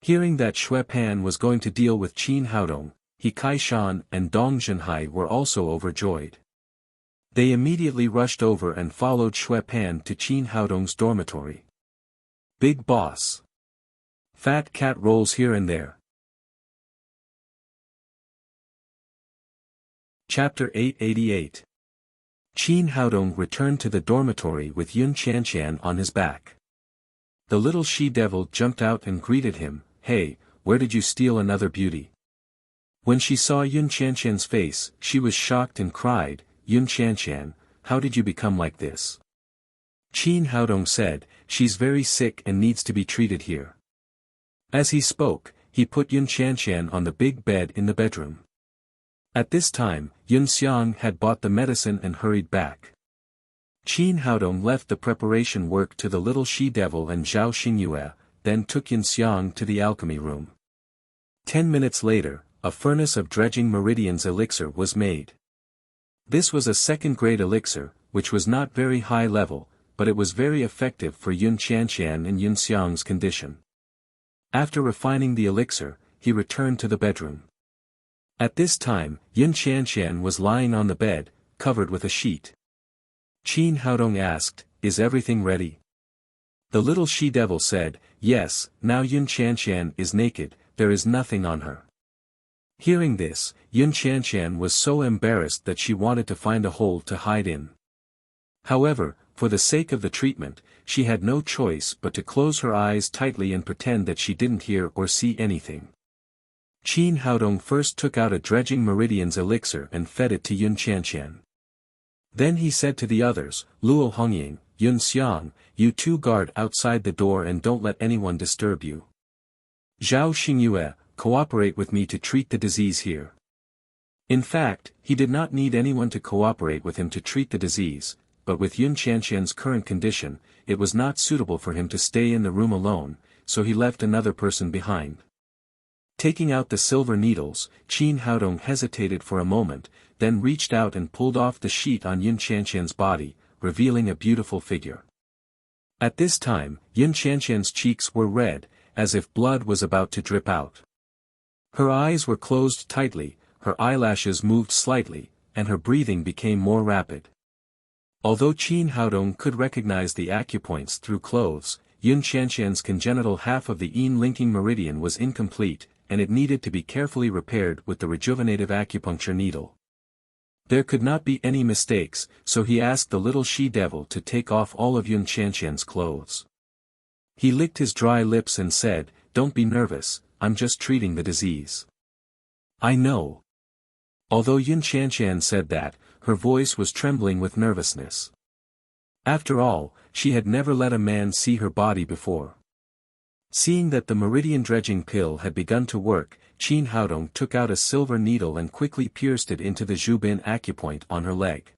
Hearing that Xue Pan was going to deal with Qin Haodong, He Kaishan and Dong Zhenhai were also overjoyed. They immediately rushed over and followed Xue Pan to Qin Haodong's dormitory. Big boss. Fat cat rolls here and there. Chapter 888. Qin Haodong returned to the dormitory with Yun Qianqian on his back. The little she-devil jumped out and greeted him, "Hey, where did you steal another beauty?" When she saw Yun Qianqian's face, she was shocked and cried, "Yun Qianqian, how did you become like this?" Qin Haodong said, "She's very sick and needs to be treated here." As he spoke, he put Yun Qianqian on the big bed in the bedroom. At this time, Yun Xiang had bought the medicine and hurried back. Qin Haodong left the preparation work to the little she-devil and Zhao Xingyue, then took Yun Xiang to the alchemy room. 10 minutes later, a furnace of dredging meridians elixir was made. This was a second-grade elixir, which was not very high level, but it was very effective for Yun Qianqian and Yun Xiang's condition. After refining the elixir, he returned to the bedroom. At this time, Yun Qianqian was lying on the bed, covered with a sheet. Qin Haodong asked, "Is everything ready?" The little she-devil said, "Yes, now Yun Qianqian is naked, there is nothing on her." Hearing this, Yun Qianqian was so embarrassed that she wanted to find a hole to hide in. However, for the sake of the treatment, she had no choice but to close her eyes tightly and pretend that she didn't hear or see anything. Qin Haodong first took out a dredging meridian's elixir and fed it to Yun Qianqian. Then he said to the others, "Luo Hongying, Yun Xiang, you two guard outside the door and don't let anyone disturb you. Zhao Xingyue, cooperate with me to treat the disease here." In fact, he did not need anyone to cooperate with him to treat the disease, but with Yun Qianqian's current condition, it was not suitable for him to stay in the room alone, so he left another person behind. Taking out the silver needles, Qin Haodong hesitated for a moment, then reached out and pulled off the sheet on Yun Qianqian's body, revealing a beautiful figure. At this time, Yun Qianqian's cheeks were red, as if blood was about to drip out. Her eyes were closed tightly, her eyelashes moved slightly, and her breathing became more rapid. Although Qin Haodong could recognize the acupoints through clothes, Yun Qianqian's congenital half of the yin linking meridian was incomplete, and it needed to be carefully repaired with the rejuvenative acupuncture needle. There could not be any mistakes, so he asked the little she-devil to take off all of Yun Qianqian's clothes. He licked his dry lips and said, "Don't be nervous, I'm just treating the disease." "I know." Although Yun Qianqian said that, her voice was trembling with nervousness. After all, she had never let a man see her body before. Seeing that the meridian dredging pill had begun to work, Qin Haodong took out a silver needle and quickly pierced it into the Zhubin acupoint on her leg.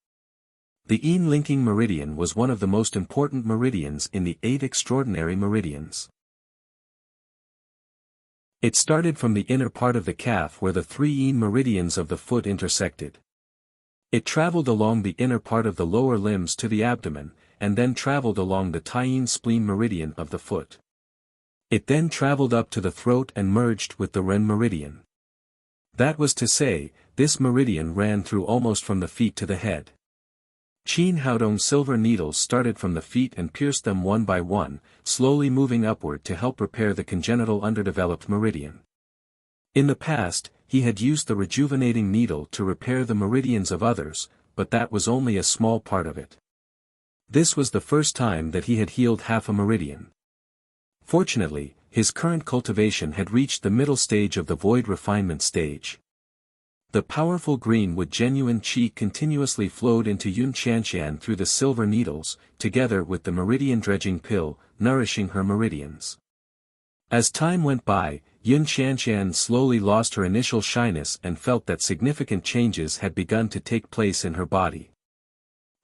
The yin linking meridian was one of the most important meridians in the 8 extraordinary meridians. It started from the inner part of the calf where the 3 yin meridians of the foot intersected. It traveled along the inner part of the lower limbs to the abdomen, and then traveled along the Tai-yin spleen meridian of the foot. It then traveled up to the throat and merged with the Ren meridian. That was to say, this meridian ran through almost from the feet to the head. Qin Haodong's silver needles started from the feet and pierced them one by one, slowly moving upward to help repair the congenital underdeveloped meridian. In the past, he had used the rejuvenating needle to repair the meridians of others, but that was only a small part of it. This was the first time that he had healed half a meridian. Fortunately, his current cultivation had reached the middle stage of the void refinement stage. The powerful green with genuine qi continuously flowed into Yun Qianqian through the silver needles, together with the meridian dredging pill, nourishing her meridians. As time went by, Yun Qianqian slowly lost her initial shyness and felt that significant changes had begun to take place in her body.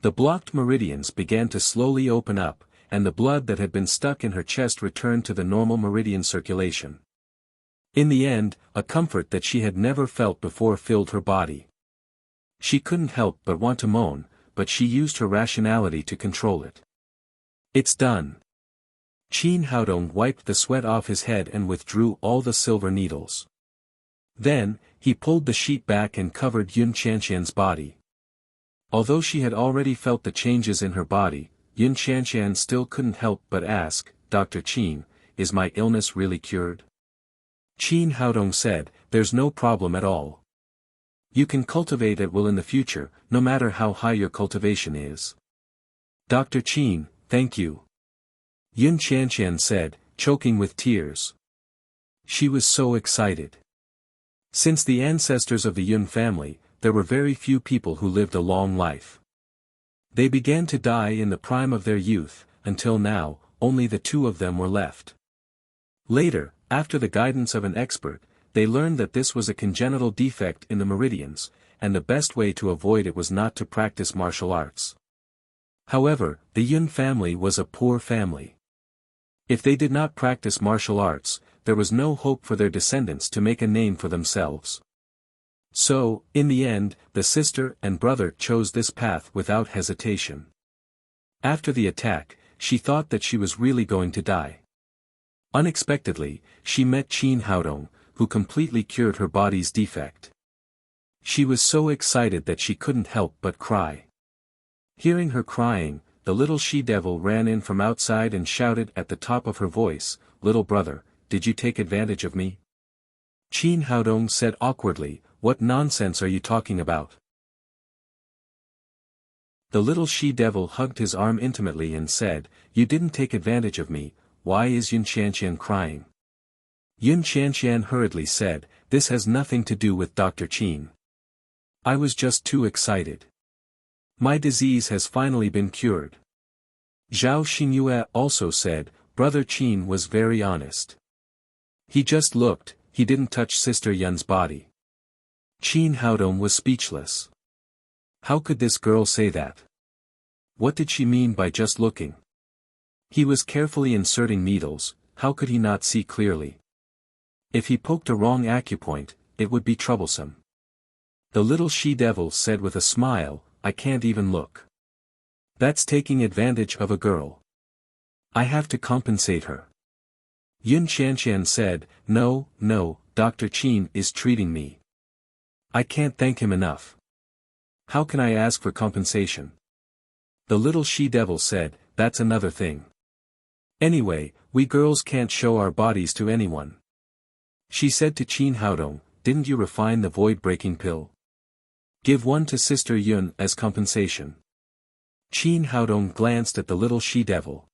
The blocked meridians began to slowly open up, and the blood that had been stuck in her chest returned to the normal meridian circulation. In the end, a comfort that she had never felt before filled her body. She couldn't help but want to moan, but she used her rationality to control it. "It's done." Qin Haodong wiped the sweat off his head and withdrew all the silver needles. Then, he pulled the sheet back and covered Yun Qianqian's body. Although she had already felt the changes in her body, Yun Qianqian still couldn't help but ask, "Dr. Qin, is my illness really cured?" Qin Haodong said, "There's no problem at all. You can cultivate at will in the future, no matter how high your cultivation is." "Dr. Qin, thank you." Yun Qianqian said, choking with tears. She was so excited. Since the ancestors of the Yun family, there were very few people who lived a long life. They began to die in the prime of their youth, until now, only the 2 of them were left. Later, after the guidance of an expert, they learned that this was a congenital defect in the meridians, and the best way to avoid it was not to practice martial arts. However, the Yun family was a poor family. If they did not practice martial arts, there was no hope for their descendants to make a name for themselves. So, in the end, the sister and brother chose this path without hesitation. After the attack, she thought that she was really going to die. Unexpectedly, she met Qin Haodong, who completely cured her body's defect. She was so excited that she couldn't help but cry. Hearing her crying, the little she-devil ran in from outside and shouted at the top of her voice, "Little brother, did you take advantage of me?" Qin Haodong said awkwardly, "What nonsense are you talking about?" The little she-devil hugged his arm intimately and said, "You didn't take advantage of me. Why is Yun Qianqian crying?" Yun Qianqian hurriedly said, "This has nothing to do with Dr. Qin. I was just too excited. My disease has finally been cured." Zhao Xingyue also said, "Brother Qin was very honest. He just looked, he didn't touch Sister Yun's body." Qin Haodong was speechless. How could this girl say that? What did she mean by just looking? He was carefully inserting needles, how could he not see clearly? If he poked a wrong acupoint, it would be troublesome. The little she-devil said with a smile, "I can't even look. That's taking advantage of a girl. I have to compensate her." Yun Qianqian said, No, Dr. Qin is treating me. I can't thank him enough. How can I ask for compensation?" The little she-devil said, "That's another thing. Anyway, we girls can't show our bodies to anyone." She said to Qin Haodong, "Didn't you refine the void-breaking pill? Give one to Sister Yun as compensation." Qin Haodong glanced at the little she-devil.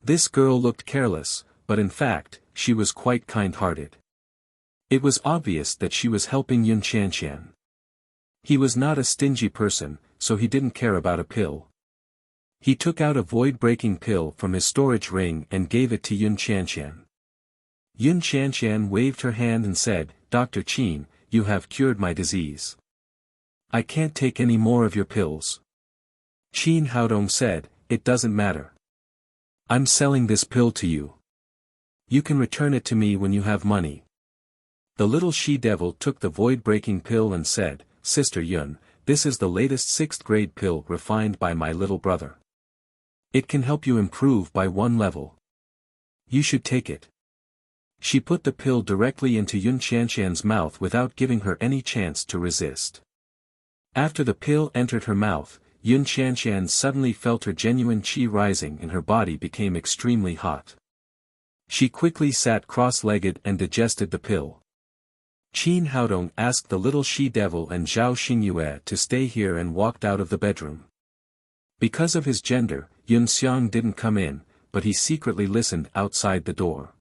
This girl looked careless, but in fact, she was quite kind-hearted. It was obvious that she was helping Yun Qianqian. He was not a stingy person, so he didn't care about a pill. He took out a void-breaking pill from his storage ring and gave it to Yun Qianqian. Yun Qianqian waved her hand and said, "Dr. Qin, you have cured my disease. I can't take any more of your pills." Qin Haodong said, "It doesn't matter. I'm selling this pill to you. You can return it to me when you have money." The little she-devil took the void-breaking pill and said, "Sister Yun, this is the latest 6th grade pill refined by my little brother. It can help you improve by 1 level. You should take it." She put the pill directly into Yun Qianqian's mouth without giving her any chance to resist. After the pill entered her mouth, Yun Qianqian suddenly felt her genuine qi rising and her body became extremely hot. She quickly sat cross-legged and digested the pill. Qin Haodong asked the little she-devil and Zhao Xingyue to stay here and walked out of the bedroom. Because of his gender, Yun Xiang didn't come in, but he secretly listened outside the door.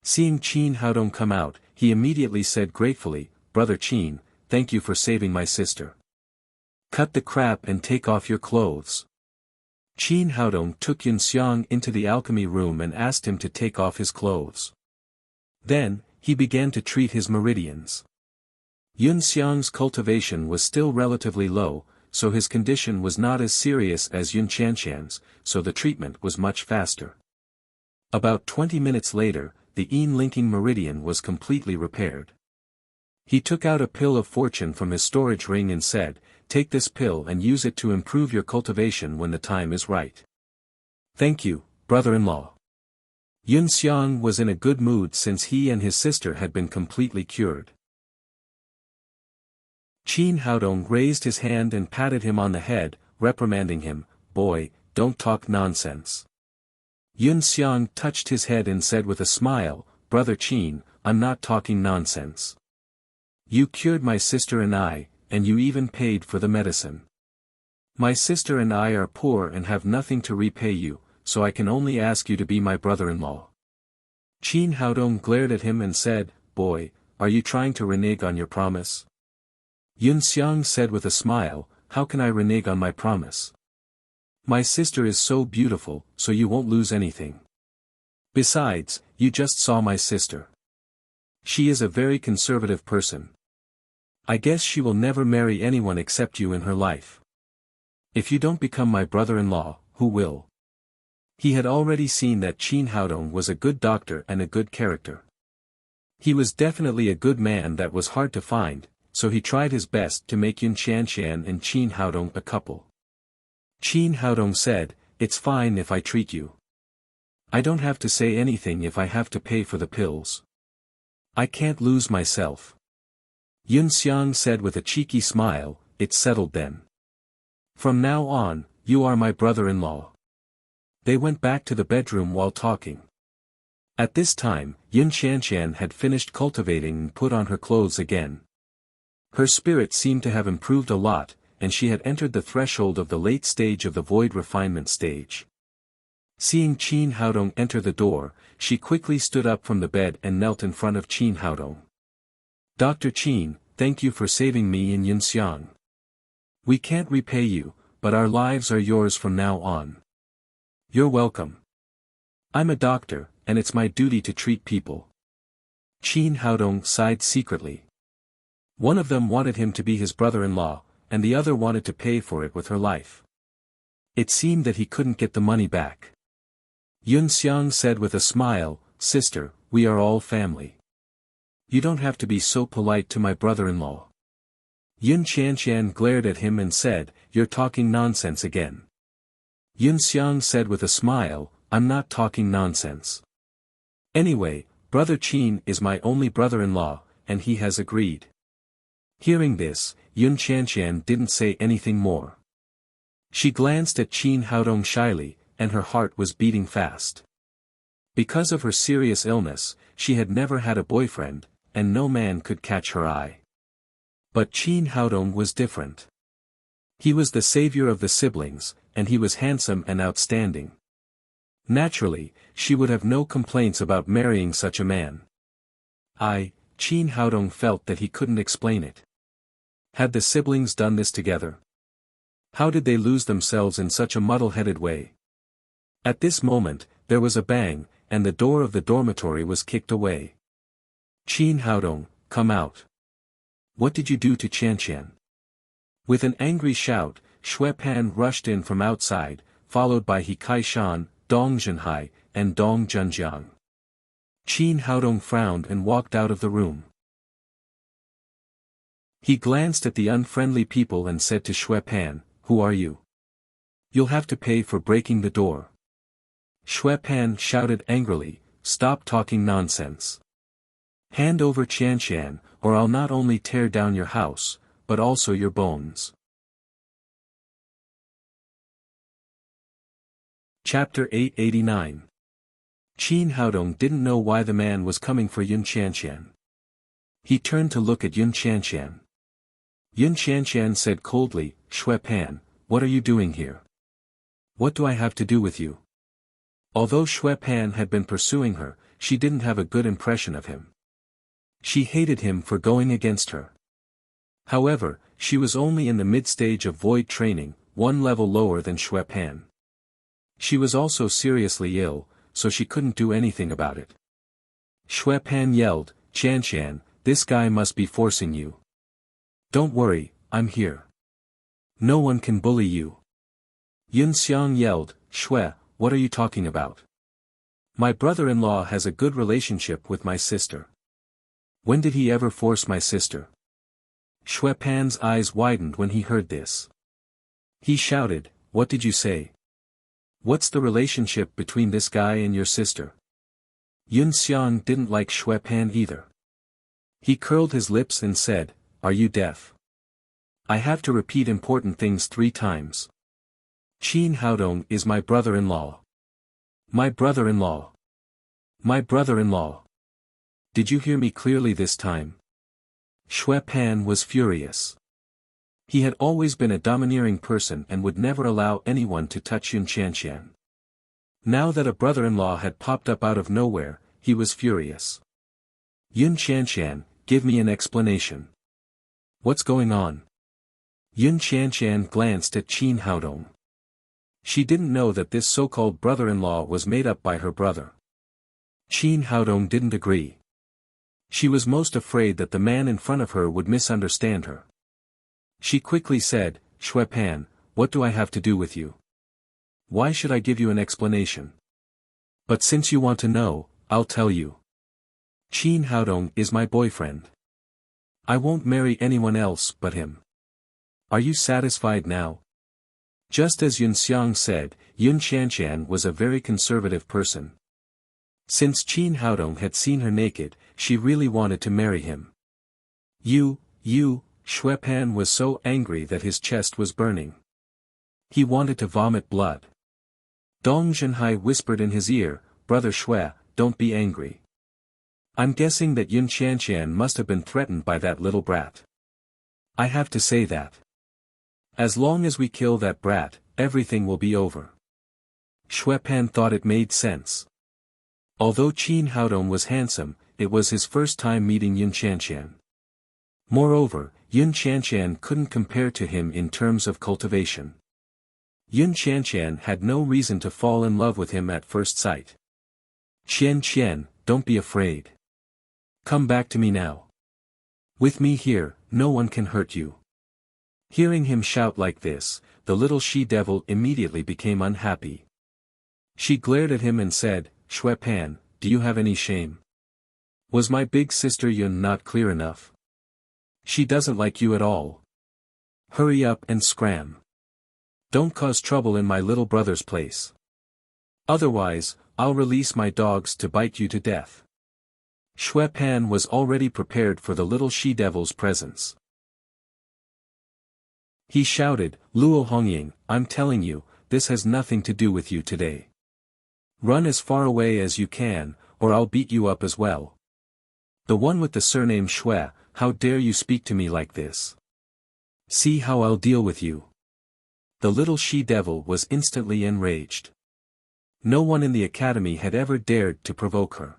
Seeing Qin Haodong come out, he immediately said gratefully, "Brother Qin, thank you for saving my sister. Cut the crap and take off your clothes." Qin Haodong took Yun Xiang into the alchemy room and asked him to take off his clothes. Then, he began to treat his meridians. Yun Xiang's cultivation was still relatively low, so his condition was not as serious as Yun Qianqian's, so the treatment was much faster. About 20 minutes later, the Yin linking meridian was completely repaired. He took out a pill of fortune from his storage ring and said, "Take this pill and use it to improve your cultivation when the time is right." "Thank you, brother-in-law." Yun Xiang was in a good mood since he and his sister had been completely cured. Qin Haodong raised his hand and patted him on the head, reprimanding him, "Boy, don't talk nonsense." Yun Xiang touched his head and said with a smile, "Brother Qin, I'm not talking nonsense. You cured my sister and you even paid for the medicine. My sister and I are poor and have nothing to repay you, so I can only ask you to be my brother-in-law." Qin Haodong glared at him and said, "Boy, are you trying to renege on your promise?" Yun Xiang said with a smile, "How can I renege on my promise? My sister is so beautiful, so you won't lose anything. Besides, you just saw my sister. She is a very conservative person. I guess she will never marry anyone except you in her life. If you don't become my brother-in-law, who will?" He had already seen that Qin Haodong was a good doctor and a good character. He was definitely a good man that was hard to find, so he tried his best to make Yun Qianqian and Qin Haodong a couple. Qin Haodong said, it's fine if I treat you. I don't have to say anything if I have to pay for the pills. I can't lose myself. Yun Xiang said with a cheeky smile, it's settled then. From now on, you are my brother-in-law. They went back to the bedroom while talking. At this time, Yun Qianqian had finished cultivating and put on her clothes again. Her spirit seemed to have improved a lot, and she had entered the threshold of the late stage of the void refinement stage. Seeing Qin Haodong enter the door, she quickly stood up from the bed and knelt in front of Qin Haodong. Dr. Qin, thank you for saving me and Yunxiang. We can't repay you, but our lives are yours from now on. You're welcome. I'm a doctor, and it's my duty to treat people. Qin Haodong sighed secretly. One of them wanted him to be his brother-in-law, and the other wanted to pay for it with her life. It seemed that he couldn't get the money back. Yun Xiang said with a smile, sister, we are all family. You don't have to be so polite to my brother-in-law. Yun Qianqian glared at him and said, you're talking nonsense again. Yun Xiang said with a smile, I'm not talking nonsense. Anyway, Brother Qin is my only brother-in-law, and he has agreed. Hearing this, Yun Qianqian didn't say anything more. She glanced at Qin Haodong shyly, and her heart was beating fast. Because of her serious illness, she had never had a boyfriend, and no man could catch her eye. But Qin Haodong was different. He was the savior of the siblings, and he was handsome and outstanding. Naturally, she would have no complaints about marrying such a man. Qin Haodong felt that he couldn't explain it. Had the siblings done this together? How did they lose themselves in such a muddle-headed way? At this moment, there was a bang, and the door of the dormitory was kicked away. Qin Haodong, come out. What did you do to Qianqian? With an angry shout, Xue Pan rushed in from outside, followed by He Kai-shan, Dong Zhenhai, and Dong Zhenjiang. Qin Haodong frowned and walked out of the room. He glanced at the unfriendly people and said to Xue Pan, who are you? You'll have to pay for breaking the door. Xue Pan shouted angrily, stop talking nonsense. Hand over Qianqian, or I'll not only tear down your house, but also your bones. Chapter 889. Qin Haodong didn't know why the man was coming for Yun Qianqian. He turned to look at Yun Qianqian. Yun Qianqian said coldly, Xue Pan, what are you doing here? What do I have to do with you? Although Xue Pan had been pursuing her, she didn't have a good impression of him. She hated him for going against her. However, she was only in the mid-stage of void training, one level lower than Xue Pan. She was also seriously ill, so she couldn't do anything about it. Xue Pan yelled, Qianqian, this guy must be forcing you. Don't worry, I'm here. No one can bully you. Yun Xiang yelled, Xue, what are you talking about? My brother-in-law has a good relationship with my sister. When did he ever force my sister? Xue Pan's eyes widened when he heard this. He shouted, what did you say? What's the relationship between this guy and your sister? Yun Xiang didn't like Xue Pan either. He curled his lips and said, are you deaf? I have to repeat important things 3 times. Qin Haodong is my brother-in-law. My brother-in-law. My brother-in-law. Did you hear me clearly this time? Xue Pan was furious. He had always been a domineering person and would never allow anyone to touch Yun Qianqian. Now that a brother-in-law had popped up out of nowhere, he was furious. Yun Qianqian, give me an explanation. What's going on? Yun Qianqian glanced at Qin Haodong. She didn't know that this so-called brother-in-law was made up by her brother. Qin Haodong didn't agree. She was most afraid that the man in front of her would misunderstand her. She quickly said, Xue Pan, what do I have to do with you? Why should I give you an explanation? But since you want to know, I'll tell you. Qin Haodong is my boyfriend. I won't marry anyone else but him. Are you satisfied now? Just as Yun Xiang said, Yun Qianqian was a very conservative person. Since Qin Haodong had seen her naked, she really wanted to marry him. You, Shui Pan was so angry that his chest was burning. He wanted to vomit blood. Dong Zhenhai whispered in his ear, "Brother Shui, don't be angry. I'm guessing that Yun Qianqian must have been threatened by that little brat. I have to say that. As long as we kill that brat, everything will be over." Shui Pan thought it made sense. Although Qin Haodong was handsome, it was his first time meeting Yun Qianqian. Moreover, Yun Qianqian couldn't compare to him in terms of cultivation. Yun Qianqian had no reason to fall in love with him at first sight. "Qian, don't be afraid. Come back to me now. With me here, no one can hurt you." Hearing him shout like this, the little she-devil immediately became unhappy. She glared at him and said, "Shui Pan, do you have any shame? Was my big sister Yun not clear enough? She doesn't like you at all. Hurry up and scram. Don't cause trouble in my little brother's place. Otherwise, I'll release my dogs to bite you to death." Shui Pan was already prepared for the little she-devil's presence. He shouted, "Luo Hongying, I'm telling you, this has nothing to do with you today. Run as far away as you can, or I'll beat you up as well. The one with the surname Shui, how dare you speak to me like this? See how I'll deal with you." The little she-devil was instantly enraged. No one in the academy had ever dared to provoke her.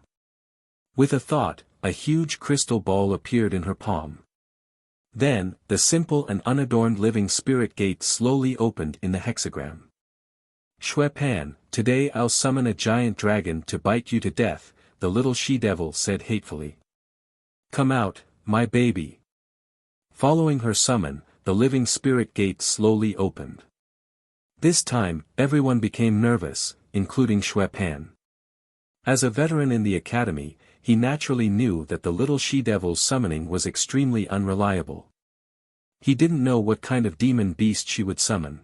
With a thought, a huge crystal ball appeared in her palm. Then, the simple and unadorned living spirit gate slowly opened in the hexagram. "Shui Pan, today I'll summon a giant dragon to bite you to death," the little she-devil said hatefully. "Come out, my baby." Following her summon, the living spirit gate slowly opened. This time, everyone became nervous, including Shui Pan. As a veteran in the academy, he naturally knew that the little she-devil's summoning was extremely unreliable. He didn't know what kind of demon beast she would summon.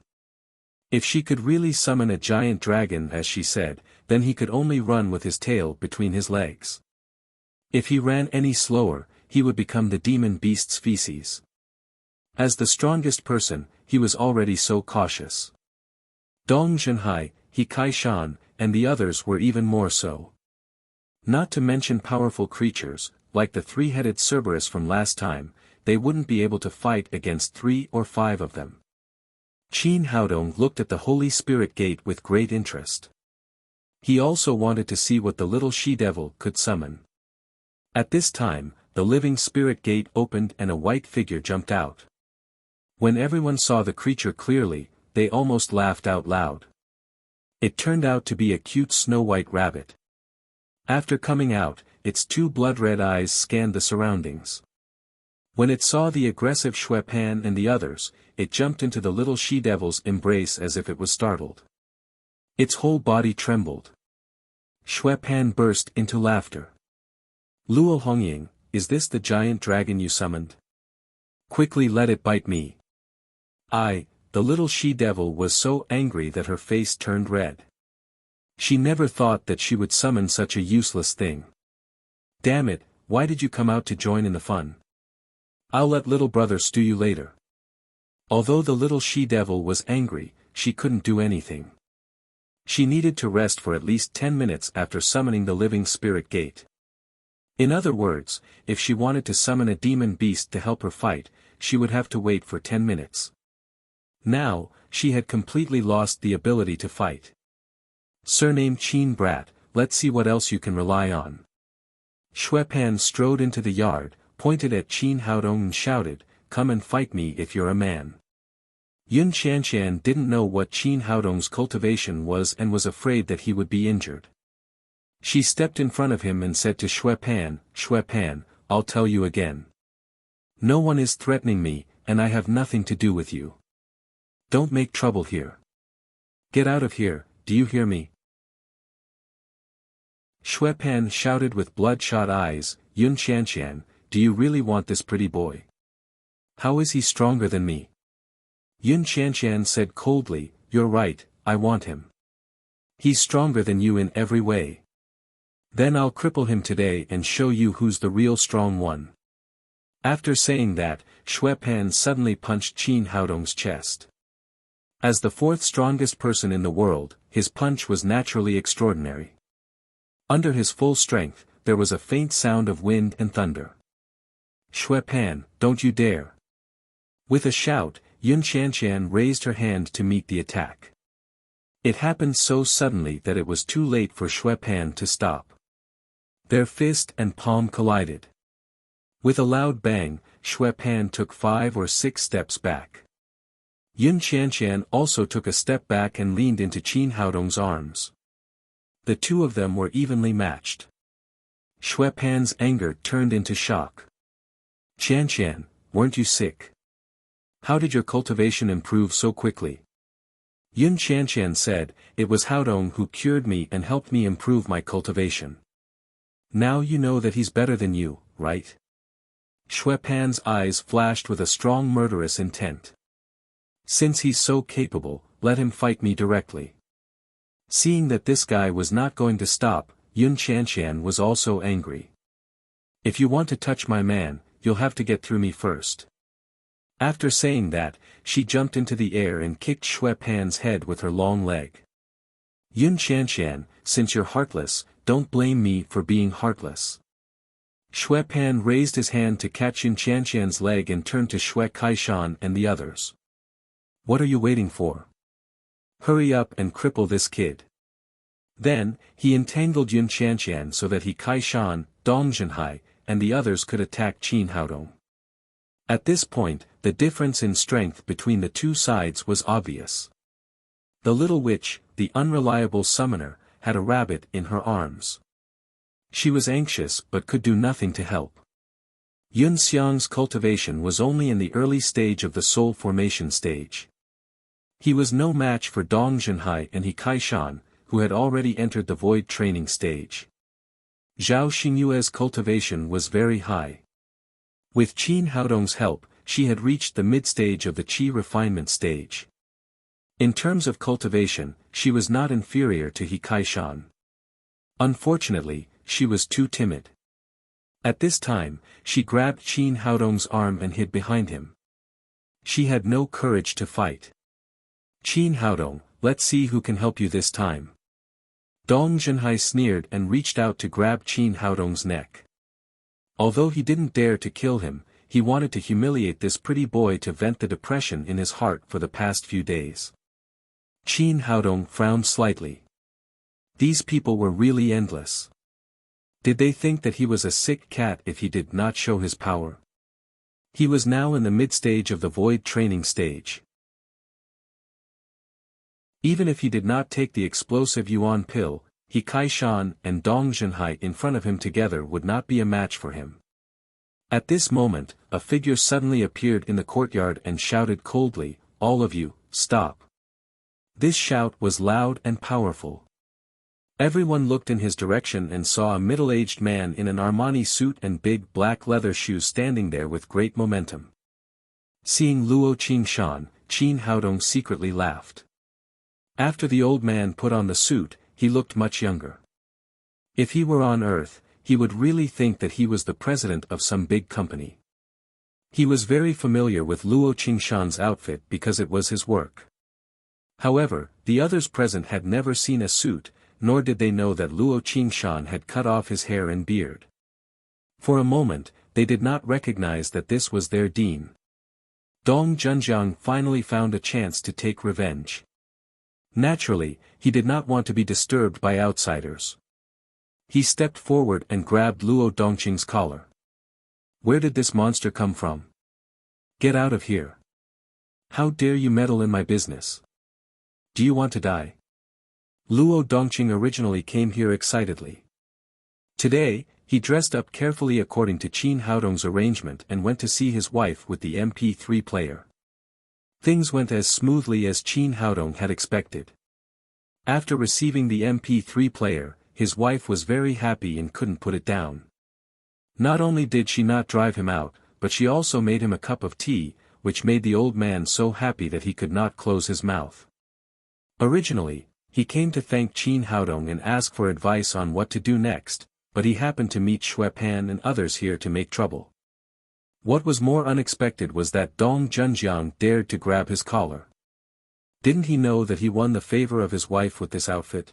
If she could really summon a giant dragon as she said, then he could only run with his tail between his legs. If he ran any slower, he would become the demon beast's feces. As the strongest person, he was already so cautious. Dong Zhenhai, He Kai-shan, and the others were even more so. Not to mention powerful creatures, like the three-headed Cerberus from last time, they wouldn't be able to fight against 3 or 5 of them. Qin Haodong looked at the Holy Spirit Gate with great interest. He also wanted to see what the little she-devil could summon. At this time, the living spirit gate opened and a white figure jumped out. When everyone saw the creature clearly, they almost laughed out loud. It turned out to be a cute snow-white rabbit. After coming out, its 2 blood-red eyes scanned the surroundings. When it saw the aggressive Shui Pan and the others, it jumped into the little she-devil's embrace as if it was startled. Its whole body trembled. Shui Pan burst into laughter. "Luo Hongying, is this the giant dragon you summoned? Quickly let it bite me." The little she-devil was so angry that her face turned red. She never thought that she would summon such a useless thing. "Damn it, why did you come out to join in the fun? I'll let little brother stew you later." Although the little she-devil was angry, she couldn't do anything. She needed to rest for at least 10 minutes after summoning the living spirit gate. In other words, if she wanted to summon a demon beast to help her fight, she would have to wait for 10 minutes. Now, she had completely lost the ability to fight. "Surname Qin Brat, let's see what else you can rely on." Shui Pan strode into the yard, pointed at Qin Haodong and shouted, "Come and fight me if you're a man." Yun Qianqian didn't know what Qin Haodong's cultivation was and was afraid that he would be injured. She stepped in front of him and said to Shui Pan, "Shui Pan, I'll tell you again. No one is threatening me, and I have nothing to do with you. Don't make trouble here. Get out of here, do you hear me?" Shui Pan shouted with bloodshot eyes, "Yun Qianqian, do you really want this pretty boy? How is he stronger than me?" Yun Qianqian said coldly, you're right, I want him. He's stronger than you in every way. Then I'll cripple him today and show you who's the real strong one. After saying that, Xue Pan suddenly punched Qin Haodong's chest. As the fourth strongest person in the world, his punch was naturally extraordinary. Under his full strength, there was a faint sound of wind and thunder. Xue Pan, don't you dare! With a shout, Yun Qianqian raised her hand to meet the attack. It happened so suddenly that it was too late for Xue Pan to stop. Their fist and palm collided. With a loud bang, Xue Pan took 5 or 6 steps back. Yun Qianqian also took a step back and leaned into Qin Haodong's arms. The two of them were evenly matched. Xue Pan's anger turned into shock. Qianqian, weren't you sick? How did your cultivation improve so quickly? Yun Qianqian said, it was Haodong who cured me and helped me improve my cultivation. Now you know that he's better than you, right? Xue Pan's eyes flashed with a strong murderous intent. Since he's so capable, let him fight me directly. Seeing that this guy was not going to stop, Yun Qianqian was also angry. If you want to touch my man, you'll have to get through me first. After saying that, she jumped into the air and kicked Xue Pan's head with her long leg. Yun Qianqian, since you're heartless, don't blame me for being heartless. Xue Pan raised his hand to catch Yun Qianqian's leg and turned to Xue Kaishan and the others. What are you waiting for? Hurry up and cripple this kid. Then, he entangled Yun Qianqian so that he Kaishan, Dong Zhenhai, and the others could attack Qin Haodong. At this point, the difference in strength between the two sides was obvious. The little witch, the unreliable summoner, had a rabbit in her arms. She was anxious but could do nothing to help. Yun Xiang's cultivation was only in the early stage of the soul formation stage. He was no match for Dong Zhenhai and He Kaishan, who had already entered the void training stage. Zhao Xingyue's cultivation was very high. With Qin Haodong's help, she had reached the mid-stage of the qi refinement stage. In terms of cultivation, she was not inferior to He Kaishan. Unfortunately, she was too timid. At this time, she grabbed Qin Haodong's arm and hid behind him. She had no courage to fight. Qin Haodong, let's see who can help you this time. Dong Zhenhai sneered and reached out to grab Qin Haodong's neck. Although he didn't dare to kill him, he wanted to humiliate this pretty boy to vent the depression in his heart for the past few days. Qin Haodong frowned slightly. These people were really endless. Did they think that he was a sick cat if he did not show his power? He was now in the mid-stage of the void training stage. Even if he did not take the explosive Yuan pill, He Kaishan and Dong Zhenhai in front of him together would not be a match for him. At this moment, a figure suddenly appeared in the courtyard and shouted coldly, "All of you, stop." This shout was loud and powerful. Everyone looked in his direction and saw a middle-aged man in an Armani suit and big black leather shoes standing there with great momentum. Seeing Luo Qingshan, Qin Haodong secretly laughed. After the old man put on the suit, he looked much younger. If he were on Earth, he would really think that he was the president of some big company. He was very familiar with Luo Qingshan's outfit because it was his work. However, the others present had never seen a suit, nor did they know that Luo Qingshan had cut off his hair and beard. For a moment, they did not recognize that this was their dean. Dong Zhenjiang finally found a chance to take revenge. Naturally, he did not want to be disturbed by outsiders. He stepped forward and grabbed Luo Dongqing's collar. Where did this monster come from? Get out of here. How dare you meddle in my business? Do you want to die? Luo Dongqing originally came here excitedly. Today, he dressed up carefully according to Qin Haodong's arrangement and went to see his wife with the MP3 player. Things went as smoothly as Qin Haodong had expected. After receiving the MP3 player, his wife was very happy and couldn't put it down. Not only did she not drive him out, but she also made him a cup of tea, which made the old man so happy that he could not close his mouth. Originally, he came to thank Qin Haodong and ask for advice on what to do next, but he happened to meet Xue Pan and others here to make trouble. What was more unexpected was that Dong Junjiang dared to grab his collar. Didn't he know that he won the favor of his wife with this outfit?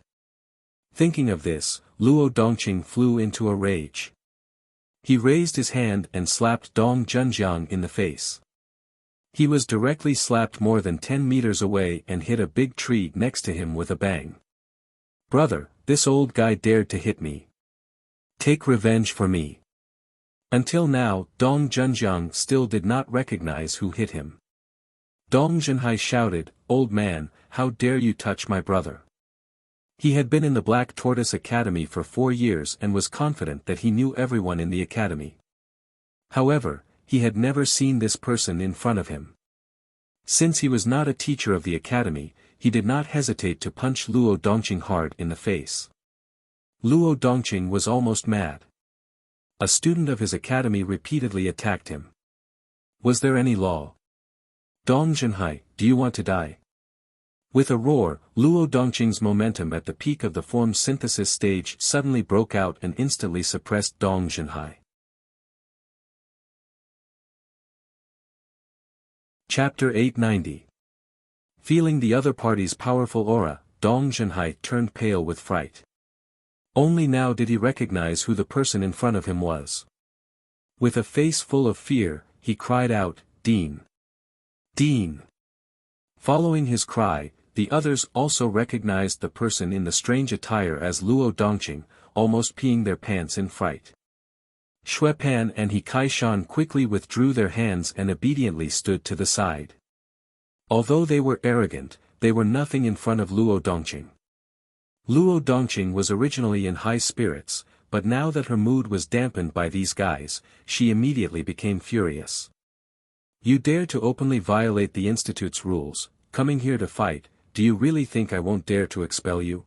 Thinking of this, Luo Dongqing flew into a rage. He raised his hand and slapped Dong Junjiang in the face. He was directly slapped more than 10 meters away and hit a big tree next to him with a bang. "Brother, this old guy dared to hit me. Take revenge for me." Until now, Dong Junjiang still did not recognize who hit him. Dong Zhenhai shouted, "Old man, how dare you touch my brother?" He had been in the Black Tortoise Academy for 4 years and was confident that he knew everyone in the academy. However, he had never seen this person in front of him. Since he was not a teacher of the academy, he did not hesitate to punch Luo Dongqing hard in the face. Luo Dongqing was almost mad. A student of his academy repeatedly attacked him. Was there any law? "Dong Zhenhai, do you want to die?" With a roar, Luo Dongqing's momentum at the peak of the form synthesis stage suddenly broke out and instantly suppressed Dong Zhenhai. Chapter 890. Feeling the other party's powerful aura, Dong Zhenhai turned pale with fright. Only now did he recognize who the person in front of him was. With a face full of fear, he cried out, "Dean! Dean!" Following his cry, the others also recognized the person in the strange attire as Luo Dongqing, almost peeing their pants in fright. Xue Pan and He Kaishan quickly withdrew their hands and obediently stood to the side. Although they were arrogant, they were nothing in front of Luo Dongqing. Luo Dongqing was originally in high spirits, but now that her mood was dampened by these guys, she immediately became furious. "You dare to openly violate the Institute's rules, coming here to fight, do you really think I won't dare to expel you?"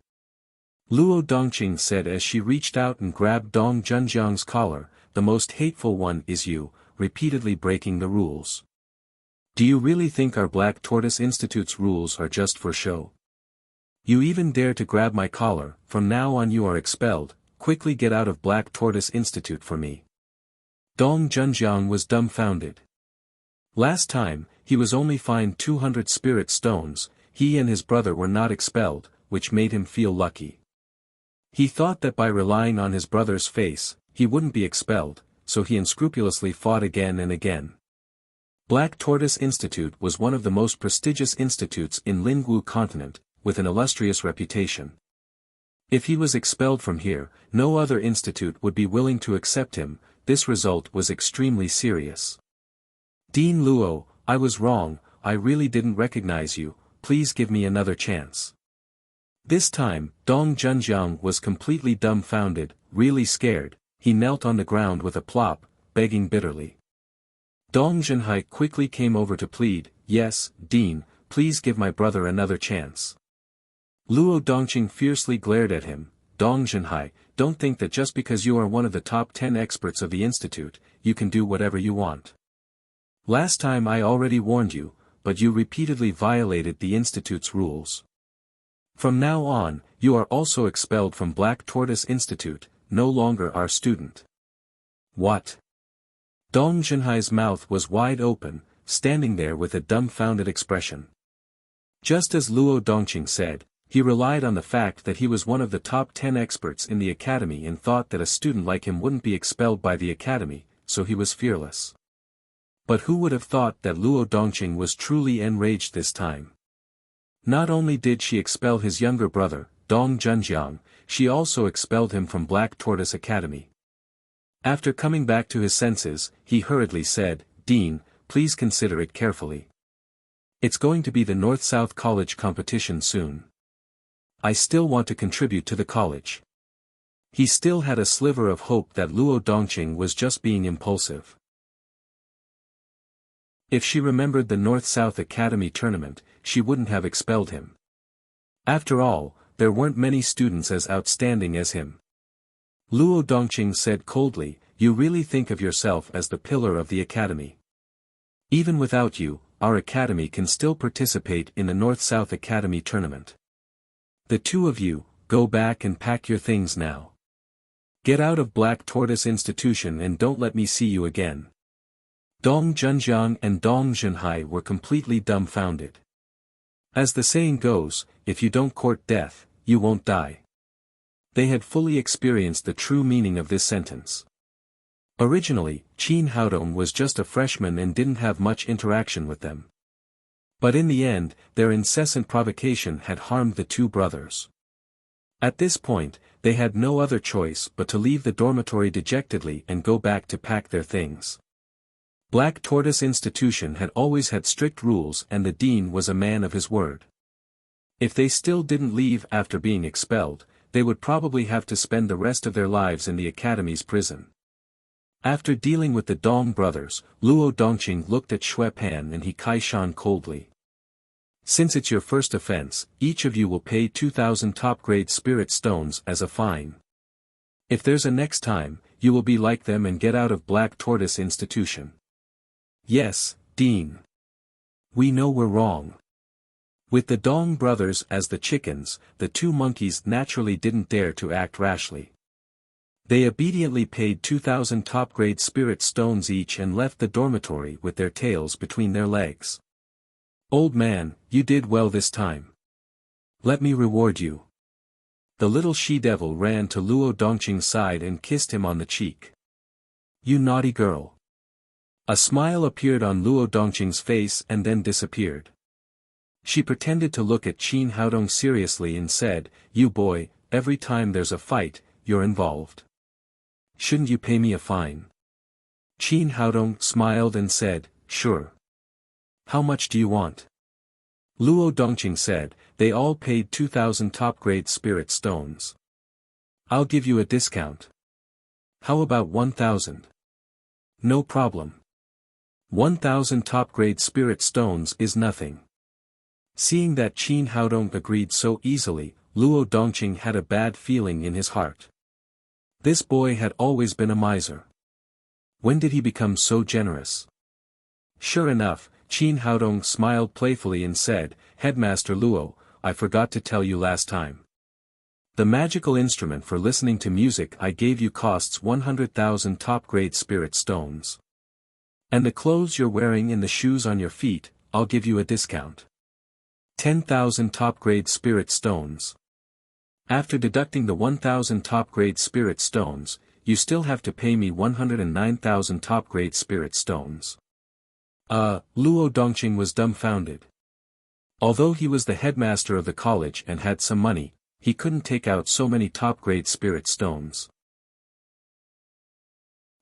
Luo Dongqing said as she reached out and grabbed Dong Junjiang's collar. "The most hateful one is you, repeatedly breaking the rules. Do you really think our Black Tortoise Institute's rules are just for show? You even dare to grab my collar, from now on you are expelled, quickly get out of Black Tortoise Institute for me." Dong Junjiang was dumbfounded. Last time, he was only fined 200 spirit stones, he and his brother were not expelled, which made him feel lucky. He thought that by relying on his brother's face, he wouldn't be expelled, so he unscrupulously fought again and again. Black Tortoise Institute was one of the most prestigious institutes in Lingwu continent, with an illustrious reputation. If he was expelled from here, no other institute would be willing to accept him. This result was extremely serious. "Dean Luo, I was wrong, I really didn't recognize you, please give me another chance." This time, Dong Junjiang was completely dumbfounded, really scared. He knelt on the ground with a plop, begging bitterly. Dong Zhenhai quickly came over to plead, "Yes, Dean, please give my brother another chance." Luo Dongqing fiercely glared at him. "Dong Zhenhai, don't think that just because you are one of the top 10 experts of the institute, you can do whatever you want. Last time I already warned you, but you repeatedly violated the institute's rules. From now on, you are also expelled from Black Tortoise Institute, no longer our student." "What?" Dong Zhenhai's mouth was wide open, standing there with a dumbfounded expression. Just as Luo Dongqing said, he relied on the fact that he was one of the top 10 experts in the academy and thought that a student like him wouldn't be expelled by the academy, so he was fearless. But who would have thought that Luo Dongqing was truly enraged this time? Not only did she expel his younger brother, Dong Junjiang, she also expelled him from Black Tortoise Academy. After coming back to his senses, he hurriedly said, "Dean, please consider it carefully. It's going to be the North-South College competition soon. I still want to contribute to the college." He still had a sliver of hope that Luo Dongqing was just being impulsive. If she remembered the North-South Academy tournament, she wouldn't have expelled him. After all, there weren't many students as outstanding as him. Luo Dongqing said coldly, "You really think of yourself as the pillar of the academy. Even without you, our academy can still participate in the North-South Academy tournament. The two of you, go back and pack your things now. Get out of Black Tortoise Institution and don't let me see you again. Dong Junjiang and Dong Zhenhai were completely dumbfounded. As the saying goes, if you don't court death, you won't die. They had fully experienced the true meaning of this sentence. Originally, Qin Haodong was just a freshman and didn't have much interaction with them. But in the end, their incessant provocation had harmed the two brothers. At this point, they had no other choice but to leave the dormitory dejectedly and go back to pack their things. Black Tortoise Institution had always had strict rules and the dean was a man of his word. If they still didn't leave after being expelled, they would probably have to spend the rest of their lives in the academy's prison. After dealing with the Dong brothers, Luo Dongqing looked at Xue Pan and he Kai-shan coldly. Since it's your first offense, each of you will pay 2,000 top-grade spirit stones as a fine. If there's a next time, you will be like them and get out of Black Tortoise Institution. Yes, Dean. We know we're wrong. With the Dong brothers as the chickens, the two monkeys naturally didn't dare to act rashly. They obediently paid 2,000 top-grade spirit stones each and left the dormitory with their tails between their legs. Old man, you did well this time. Let me reward you. The little she-devil ran to Luo Dongqing's side and kissed him on the cheek. You naughty girl. A smile appeared on Luo Dongqing's face and then disappeared. She pretended to look at Qin Haodong seriously and said, You boy, every time there's a fight, you're involved. Shouldn't you pay me a fine? Qin Haodong smiled and said, Sure. How much do you want? Luo Dongqing said, They all paid 2,000 top-grade spirit stones. I'll give you a discount. How about 1,000? No problem. 1,000 top-grade spirit stones is nothing. Seeing that Qin Haodong agreed so easily, Luo Dongqing had a bad feeling in his heart. This boy had always been a miser. When did he become so generous? Sure enough, Qin Haodong smiled playfully and said, Headmaster Luo, I forgot to tell you last time. The magical instrument for listening to music I gave you costs 100,000 top-grade spirit stones. And the clothes you're wearing and the shoes on your feet, I'll give you a discount. 10,000 top-grade spirit stones. After deducting the 1,000 top-grade spirit stones, you still have to pay me 109,000 top-grade spirit stones. Luo Dongqing was dumbfounded. Although he was the headmaster of the college and had some money, he couldn't take out so many top-grade spirit stones.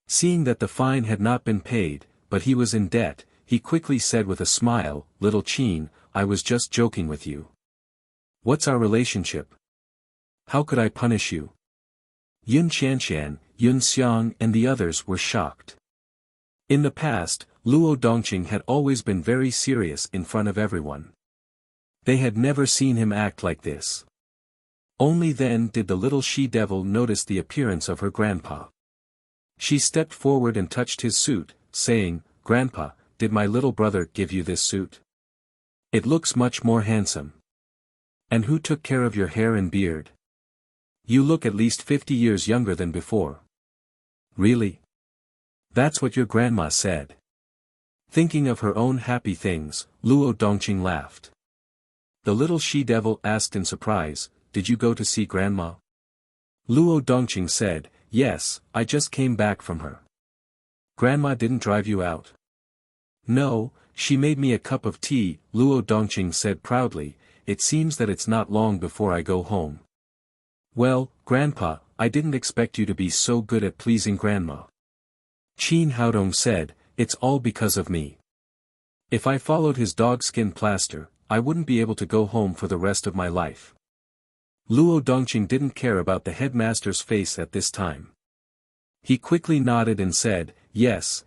Seeing that the fine had not been paid, but he was in debt, he quickly said with a smile, Little Qin, I was just joking with you. What's our relationship? How could I punish you? Yun Qianshan, Yun Xiang and the others were shocked. In the past, Luo Dongqing had always been very serious in front of everyone. They had never seen him act like this. Only then did the little she-devil notice the appearance of her grandpa. She stepped forward and touched his suit, saying, Grandpa, did my little brother give you this suit? It looks much more handsome. And who took care of your hair and beard? You look at least 50 years younger than before. Really? That's what your grandma said. Thinking of her own happy things, Luo Dongqing laughed. The little she-devil asked in surprise, Did you go to see grandma? Luo Dongqing said, Yes, I just came back from her. Grandma didn't drive you out? No, she made me a cup of tea, Luo Dongqing said proudly, It seems that it's not long before I go home. Well, Grandpa, I didn't expect you to be so good at pleasing Grandma. Qin Haodong said, It's all because of me. If I followed his dogskin plaster, I wouldn't be able to go home for the rest of my life. Luo Dongqing didn't care about the headmaster's face at this time. He quickly nodded and said, Yes,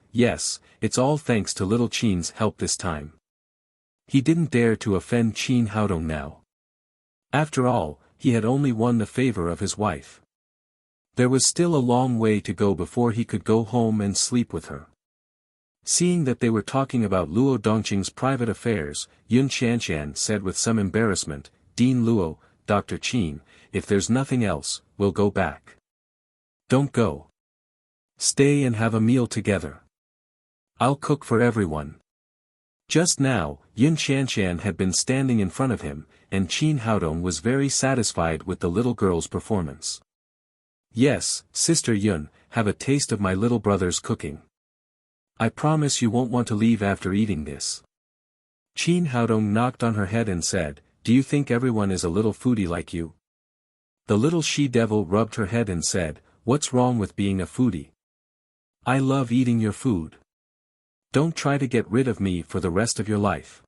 it's all thanks to little Qin's help this time. He didn't dare to offend Qin Haodong now. After all, he had only won the favor of his wife. There was still a long way to go before he could go home and sleep with her. Seeing that they were talking about Luo Dongqing's private affairs, Yun Qianshan said with some embarrassment, Dean Luo, Dr. Qin, if there's nothing else, we'll go back. Don't go. Stay and have a meal together. I'll cook for everyone. Just now, Yun Shanshan had been standing in front of him, and Qin Haodong was very satisfied with the little girl's performance. Yes, Sister Yun, have a taste of my little brother's cooking. I promise you won't want to leave after eating this. Qin Haodong knocked on her head and said, do you think everyone is a little foodie like you? The little she-devil rubbed her head and said, what's wrong with being a foodie? I love eating your food. Don't try to get rid of me for the rest of your life.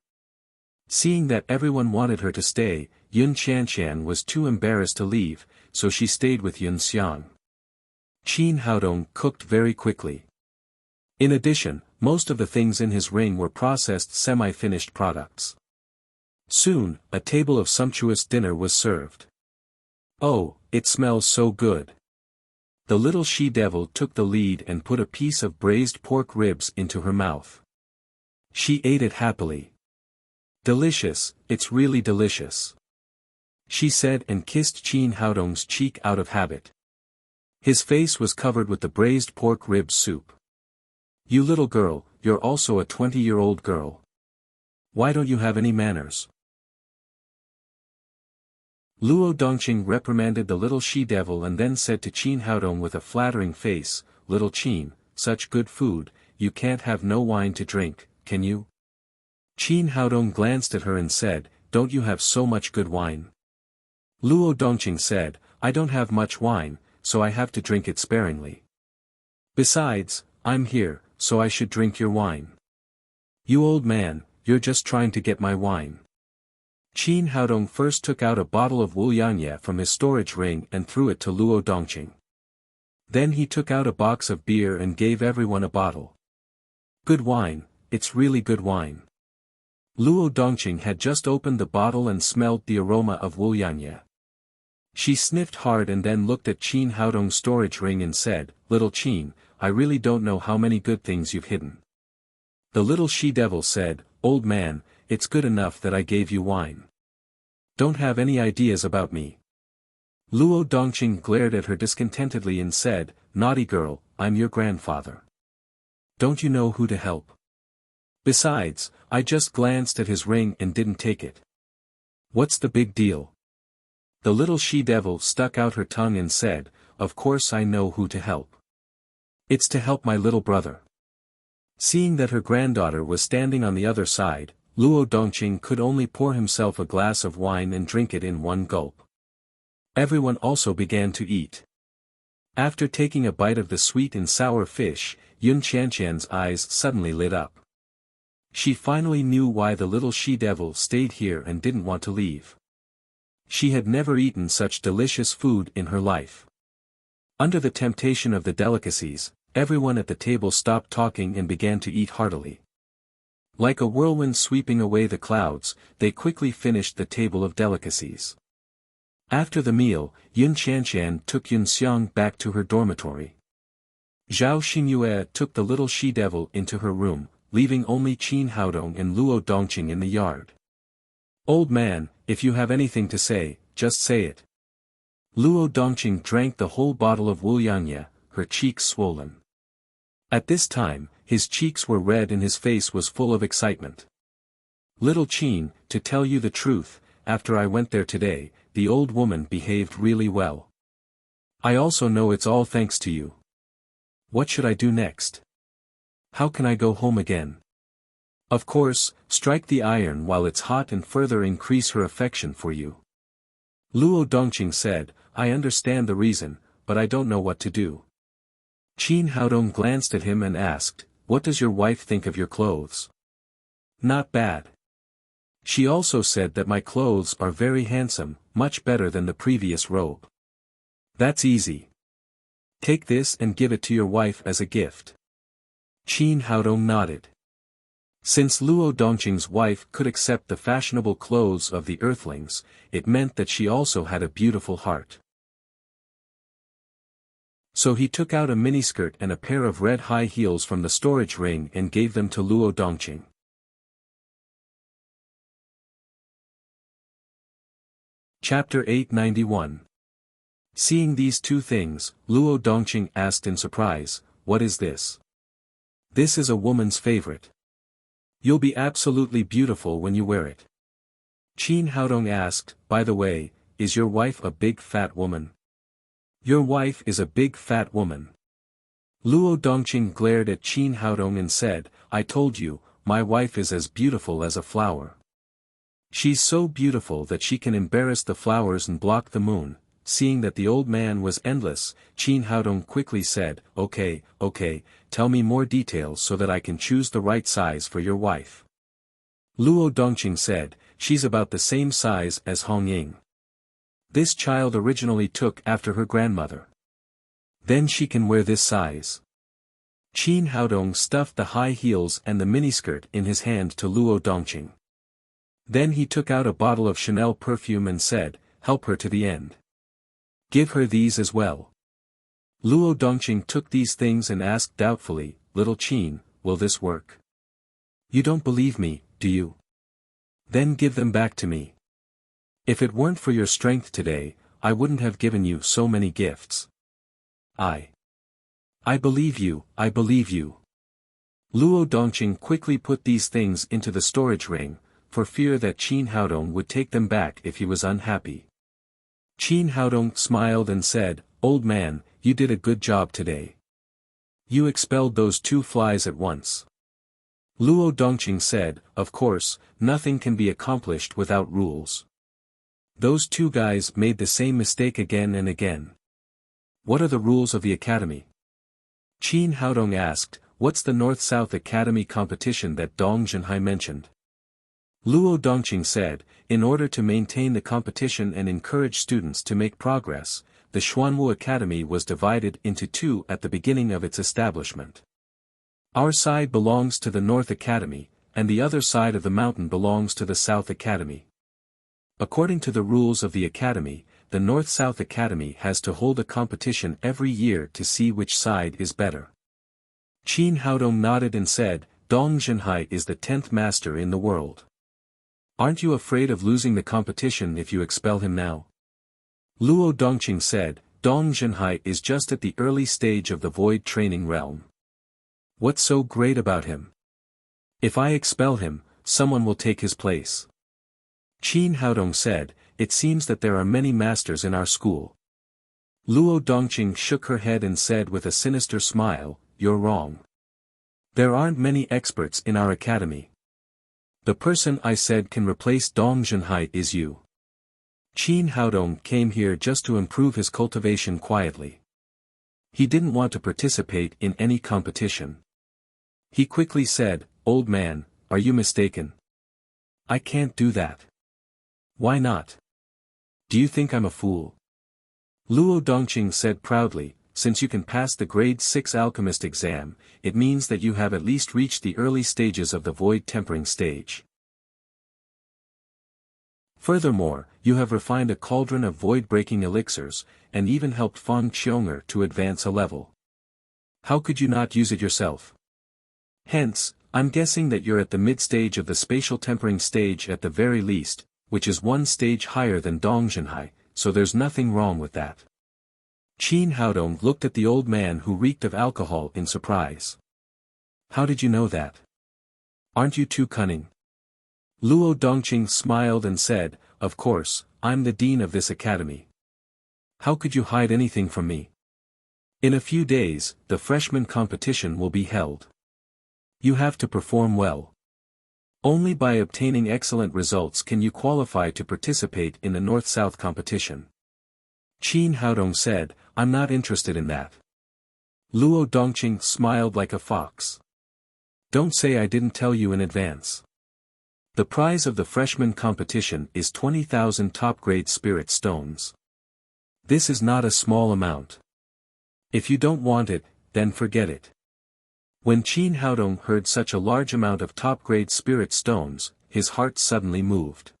Seeing that everyone wanted her to stay, Yun Shanshan was too embarrassed to leave, so she stayed with Yun Xiang. Qin Haodong cooked very quickly. In addition, most of the things in his ring were processed semi-finished products. Soon, a table of sumptuous dinner was served. Oh, it smells so good. The little she-devil took the lead and put a piece of braised pork ribs into her mouth. She ate it happily. Delicious, it's really delicious, she said and kissed Qin Haodong's cheek out of habit. His face was covered with the braised pork rib soup. You little girl, you're also a 20-year-old girl. Why don't you have any manners? Luo Dongqing reprimanded the little she-devil and then said to Qin Haodong with a flattering face, little Qin, such good food, you can't have no wine to drink, can you? Qin Haodong glanced at her and said, don't you have so much good wine? Luo Dongqing said, I don't have much wine, so I have to drink it sparingly. Besides, I'm here, so I should drink your wine. You old man, you're just trying to get my wine. Qin Haodong first took out a bottle of Wulianya from his storage ring and threw it to Luo Dongqing. Then he took out a box of beer and gave everyone a bottle. Good wine, it's really good wine. Luo Dongqing had just opened the bottle and smelled the aroma of Wulianya. She sniffed hard and then looked at Qin Haodong's storage ring and said, little Qin, I really don't know how many good things you've hidden. The little she-devil said, old man, it's good enough that I gave you wine. Don't have any ideas about me. Luo Dongqing glared at her discontentedly and said, naughty girl, I'm your grandfather. Don't you know who to help? Besides, I just glanced at his ring and didn't take it. What's the big deal? The little she-devil stuck out her tongue and said, of course I know who to help. It's to help my little brother. Seeing that her granddaughter was standing on the other side, Luo Dongqing could only pour himself a glass of wine and drink it in one gulp. Everyone also began to eat. After taking a bite of the sweet and sour fish, Yun Shanshan's eyes suddenly lit up. She finally knew why the little she-devil stayed here and didn't want to leave. She had never eaten such delicious food in her life. Under the temptation of the delicacies, everyone at the table stopped talking and began to eat heartily. Like a whirlwind sweeping away the clouds, they quickly finished the table of delicacies. After the meal, Yun Shanshan took Yun Xiang back to her dormitory. Zhao Xingyue took the little she-devil into her room, leaving only Qin Haodong and Luo Dongqing in the yard. Old man, if you have anything to say, just say it. Luo Dongqing drank the whole bottle of Wulianya, her cheeks swollen. At this time, his cheeks were red and his face was full of excitement. Little Qin, to tell you the truth, after I went there today, the old woman behaved really well. I also know it's all thanks to you. What should I do next? How can I go home again? Of course, strike the iron while it's hot and further increase her affection for you. Luo Dongqing said, I understand the reason, but I don't know what to do. Qin Haodong glanced at him and asked, what does your wife think of your clothes? Not bad. She also said that my clothes are very handsome, much better than the previous robe. That's easy. Take this and give it to your wife as a gift. Qin Haodong nodded. Since Luo Dongqing's wife could accept the fashionable clothes of the earthlings, it meant that she also had a beautiful heart. So he took out a miniskirt and a pair of red high heels from the storage ring and gave them to Luo Dongqing. Chapter 891. Seeing these two things, Luo Dongqing asked in surprise, "What is this?" "This is a woman's favorite. You'll be absolutely beautiful when you wear it." Qin Haodong asked, "By the way, is your wife a big fat woman?" "Your wife is a big fat woman." Luo Dongqing glared at Qin Haodong and said, "I told you, my wife is as beautiful as a flower. She's so beautiful that she can embarrass the flowers and block the moon." Seeing that the old man was endless, Qin Haodong quickly said, Okay, tell me more details so that I can choose the right size for your wife." Luo Dongqing said, "She's about the same size as Hong Ying. This child originally took after her grandmother. Then she can wear this size." Qin Haodong stuffed the high heels and the miniskirt in his hand to Luo Dongqing. Then he took out a bottle of Chanel perfume and said, "Help her to the end. Give her these as well." Luo Dongqing took these things and asked doubtfully, "Little Qin, will this work? You don't believe me, do you? Then give them back to me. If it weren't for your strength today, I wouldn't have given you so many gifts." I believe you, I believe you." Luo Dongqing quickly put these things into the storage ring, for fear that Qin Haodong would take them back if he was unhappy. Qin Haodong smiled and said, "Old man, you did a good job today. You expelled those two flies at once." Luo Dongqing said, "Of course, nothing can be accomplished without rules. Those two guys made the same mistake again and again." "What are the rules of the academy?" Qin Haodong asked. "What's the North-South Academy competition that Dong Zhenhai mentioned?" Luo Dongqing said, "In order to maintain the competition and encourage students to make progress, the Xuanwu Academy was divided into two at the beginning of its establishment. Our side belongs to the North Academy, and the other side of the mountain belongs to the South Academy. According to the rules of the Academy, the North-South Academy has to hold a competition every year to see which side is better." Qin Haodong nodded and said, "Dong Zhenhai is the 10th master in the world. Aren't you afraid of losing the competition if you expel him now?" Luo Dongqing said, "Dong Zhenhai is just at the early stage of the void training realm. What's so great about him? If I expel him, someone will take his place." Qin Haodong said, "It seems that there are many masters in our school." Luo Dongqing shook her head and said with a sinister smile, "You're wrong. There aren't many experts in our academy. The person I said can replace Dong Zhenhai is you." Qin Haodong came here just to improve his cultivation quietly. He didn't want to participate in any competition. He quickly said, "Old man, are you mistaken? I can't do that." "Why not? Do you think I'm a fool?" Luo Dongqing said proudly, "Since you can pass the grade 6 alchemist exam, it means that you have at least reached the early stages of the void tempering stage. Furthermore, you have refined a cauldron of void-breaking elixirs, and even helped Fang Qiong'er to advance a level. How could you not use it yourself? Hence, I'm guessing that you're at the mid-stage of the spatial tempering stage at the very least, which is one stage higher than Dong Zhenhai, so there's nothing wrong with that." Qin Haodong looked at the old man who reeked of alcohol in surprise. "How did you know that? Aren't you too cunning?" Luo Dongqing smiled and said, "Of course, I'm the dean of this academy. How could you hide anything from me? In a few days, the freshman competition will be held. You have to perform well. Only by obtaining excellent results can you qualify to participate in the North-South competition." Qin Haodong said, "I'm not interested in that." Luo Dongqing smiled like a fox. "Don't say I didn't tell you in advance. The prize of the freshman competition is 20,000 top-grade spirit stones. This is not a small amount. If you don't want it, then forget it." When Qin Haodong heard such a large amount of top-grade spirit stones, his heart suddenly moved.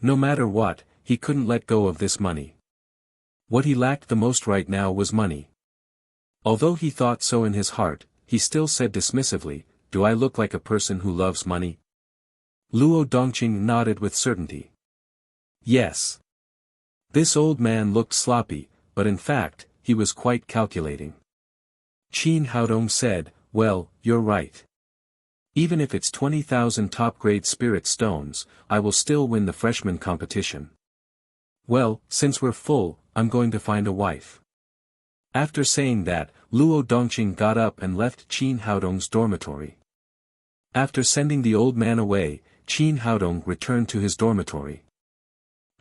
No matter what, he couldn't let go of this money. What he lacked the most right now was money. Although he thought so in his heart, he still said dismissively, "Do I look like a person who loves money?" Luo Dongqing nodded with certainty. "Yes. This old man looked sloppy, but in fact, he was quite calculating. Qin Haodong said, "Well, you're right. Even if it's 20,000 top-grade spirit stones, I will still win the freshman competition. Well, since we're full, I'm going to find a wife." After saying that, Luo Dongqing got up and left Qin Haodong's dormitory. After sending the old man away, Qin Haodong returned to his dormitory.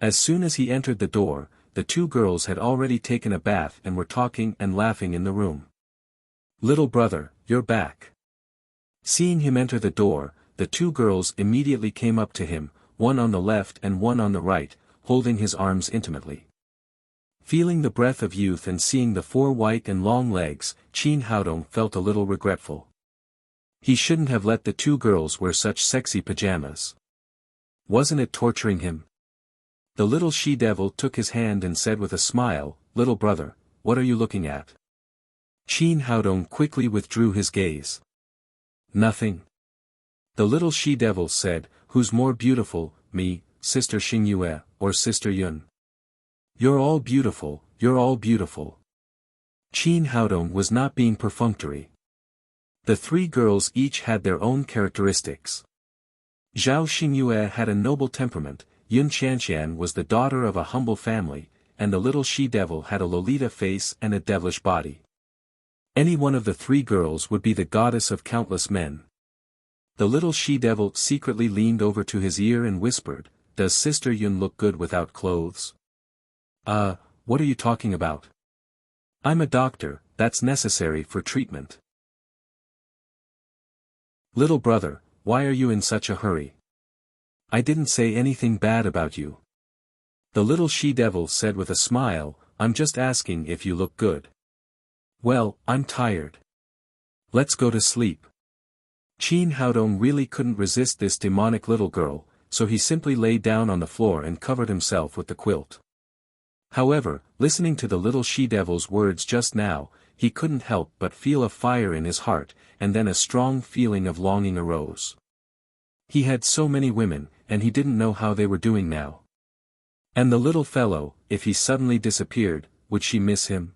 As soon as he entered the door, the two girls had already taken a bath and were talking and laughing in the room. "Little brother, you're back." Seeing him enter the door, the two girls immediately came up to him, one on the left and one on the right, holding his arms intimately. Feeling the breath of youth and seeing the four white and long legs, Qin Haodong felt a little regretful. He shouldn't have let the two girls wear such sexy pajamas. Wasn't it torturing him? The little she-devil took his hand and said with a smile, "Little brother, what are you looking at?" Qin Haodong quickly withdrew his gaze. "Nothing." The little she-devil said, "Who's more beautiful, me, Sister Xingyue, or Sister Yun?" "You're all beautiful, you're all beautiful." Qin Haodong was not being perfunctory. The three girls each had their own characteristics. Zhao Xingyue had a noble temperament, Yun Qianqian was the daughter of a humble family, and the little she-devil had a Lolita face and a devilish body. Any one of the three girls would be the goddess of countless men. The little she-devil secretly leaned over to his ear and whispered, "Does Sister Yun look good without clothes?" What are you talking about?" "I'm a doctor, that's necessary for treatment." "Little brother, why are you in such a hurry?" "I didn't say anything bad about you." The little she-devil said with a smile, "I'm just asking if you look good." "Well, I'm tired. Let's go to sleep." Qin Haodong really couldn't resist this demonic little girl, so he simply lay down on the floor and covered himself with the quilt. However, listening to the little she-devil's words just now, he couldn't help but feel a fire in his heart, and then a strong feeling of longing arose. He had so many women, and he didn't know how they were doing now. And the little fellow, if he suddenly disappeared, would she miss him?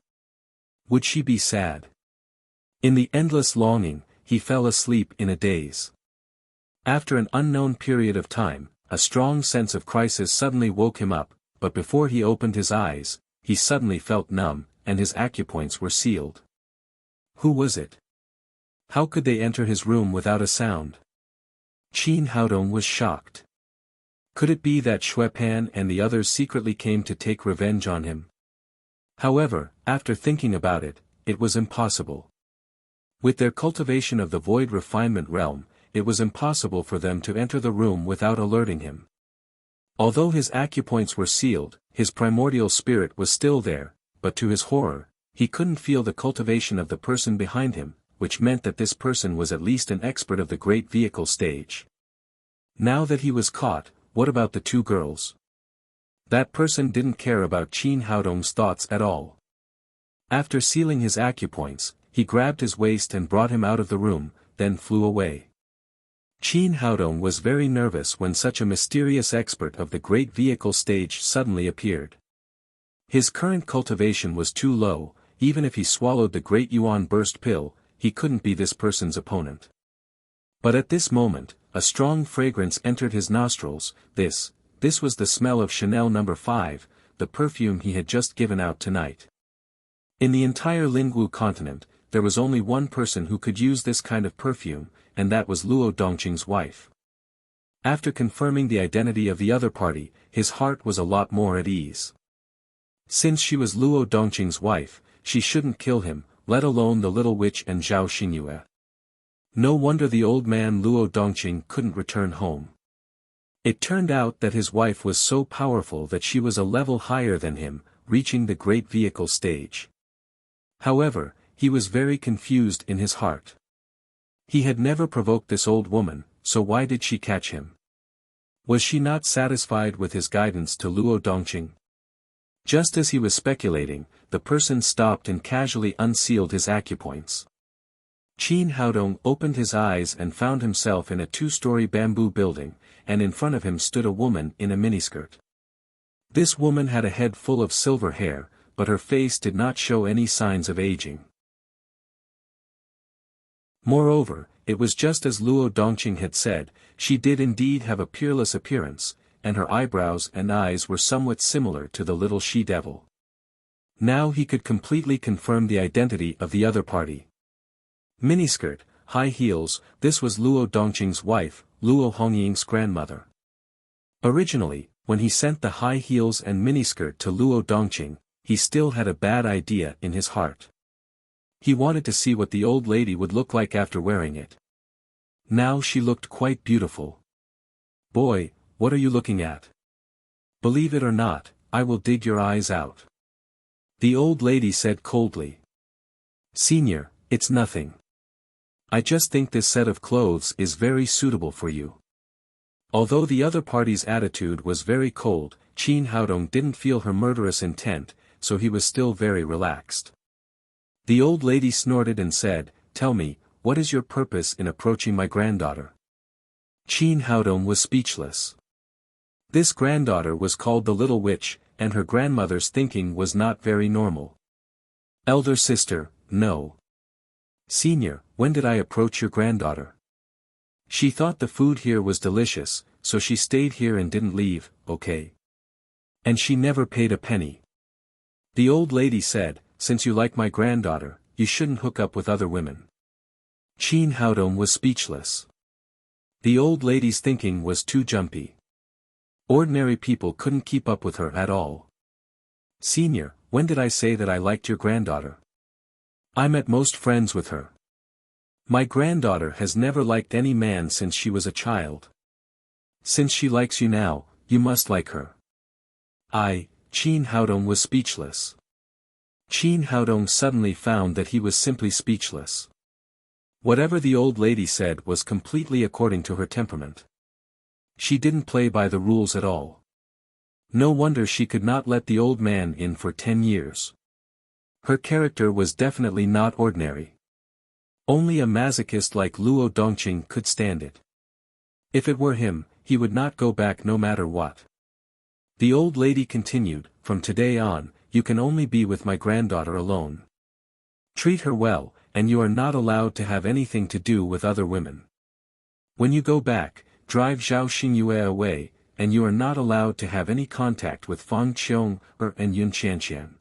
Would she be sad? In the endless longing, he fell asleep in a daze. After an unknown period of time, a strong sense of crisis suddenly woke him up, but before he opened his eyes, he suddenly felt numb, and his acupoints were sealed. Who was it? How could they enter his room without a sound? Qin Haodong was shocked. Could it be that Xuepan and the others secretly came to take revenge on him? However, after thinking about it, it was impossible. With their cultivation of the void refinement realm, it was impossible for them to enter the room without alerting him. Although his acupoints were sealed, his primordial spirit was still there, but to his horror, he couldn't feel the cultivation of the person behind him, which meant that this person was at least an expert of the great vehicle stage. Now that he was caught, what about the two girls? That person didn't care about Qin Haodong's thoughts at all. After sealing his acupoints, he grabbed his waist and brought him out of the room, then flew away. Qin Haodong was very nervous when such a mysterious expert of the great vehicle stage suddenly appeared. His current cultivation was too low, even if he swallowed the great Yuan burst pill, he couldn't be this person's opponent. But at this moment, a strong fragrance entered his nostrils. This was the smell of Chanel No. 5, the perfume he had just given out tonight. In the entire Lingwu continent, there was only one person who could use this kind of perfume, and that was Luo Dongqing's wife. After confirming the identity of the other party, his heart was a lot more at ease. Since she was Luo Dongqing's wife, she shouldn't kill him, let alone the little witch and Zhao Xingyue. No wonder the old man Luo Dongqing couldn't return home. It turned out that his wife was so powerful that she was a level higher than him, reaching the great vehicle stage. However, he was very confused in his heart. He had never provoked this old woman, so why did she catch him? Was she not satisfied with his guidance to Luo Dongqing? Just as he was speculating, the person stopped and casually unsealed his acupoints. Qin Haodong opened his eyes and found himself in a two-story bamboo building, and in front of him stood a woman in a miniskirt. This woman had a head full of silver hair, but her face did not show any signs of aging. Moreover, it was just as Luo Dongqing had said, she did indeed have a peerless appearance, and her eyebrows and eyes were somewhat similar to the little she-devil. Now he could completely confirm the identity of the other party. Miniskirt, high heels, this was Luo Dongqing's wife, Luo Hongying's grandmother. Originally, when he sent the high heels and miniskirt to Luo Dongqing, he still had a bad idea in his heart. He wanted to see what the old lady would look like after wearing it. Now she looked quite beautiful. "Boy, what are you looking at? Believe it or not, I will dig your eyes out," the old lady said coldly. "Senior, it's nothing. I just think this set of clothes is very suitable for you." Although the other party's attitude was very cold, Qin Haodong didn't feel her murderous intent, so he was still very relaxed. The old lady snorted and said, "Tell me, what is your purpose in approaching my granddaughter?" Qin Haodong was speechless. This granddaughter was called the Little Witch, and her grandmother's thinking was not very normal. "Elder sister, no. Senior, when did I approach your granddaughter? She thought the food here was delicious, so she stayed here and didn't leave, okay? And she never paid a penny." The old lady said, "Since you like my granddaughter, you shouldn't hook up with other women." Qin Haodong was speechless. The old lady's thinking was too jumpy. Ordinary people couldn't keep up with her at all. "Senior, when did I say that I liked your granddaughter? I'm at most friends with her. My granddaughter has never liked any man since she was a child. Since she likes you now, you must like her." Qin Haodong was speechless. Qin Haodong suddenly found that he was simply speechless. Whatever the old lady said was completely according to her temperament. She didn't play by the rules at all. No wonder she could not let the old man in for 10 years. Her character was definitely not ordinary. Only a masochist like Luo Dongqing could stand it. If it were him, he would not go back no matter what. The old lady continued, "From today on, you can only be with my granddaughter alone. Treat her well, and you are not allowed to have anything to do with other women. When you go back, drive Zhao Xingyue away, and you are not allowed to have any contact with Fang Qiong and Yun Qianqian.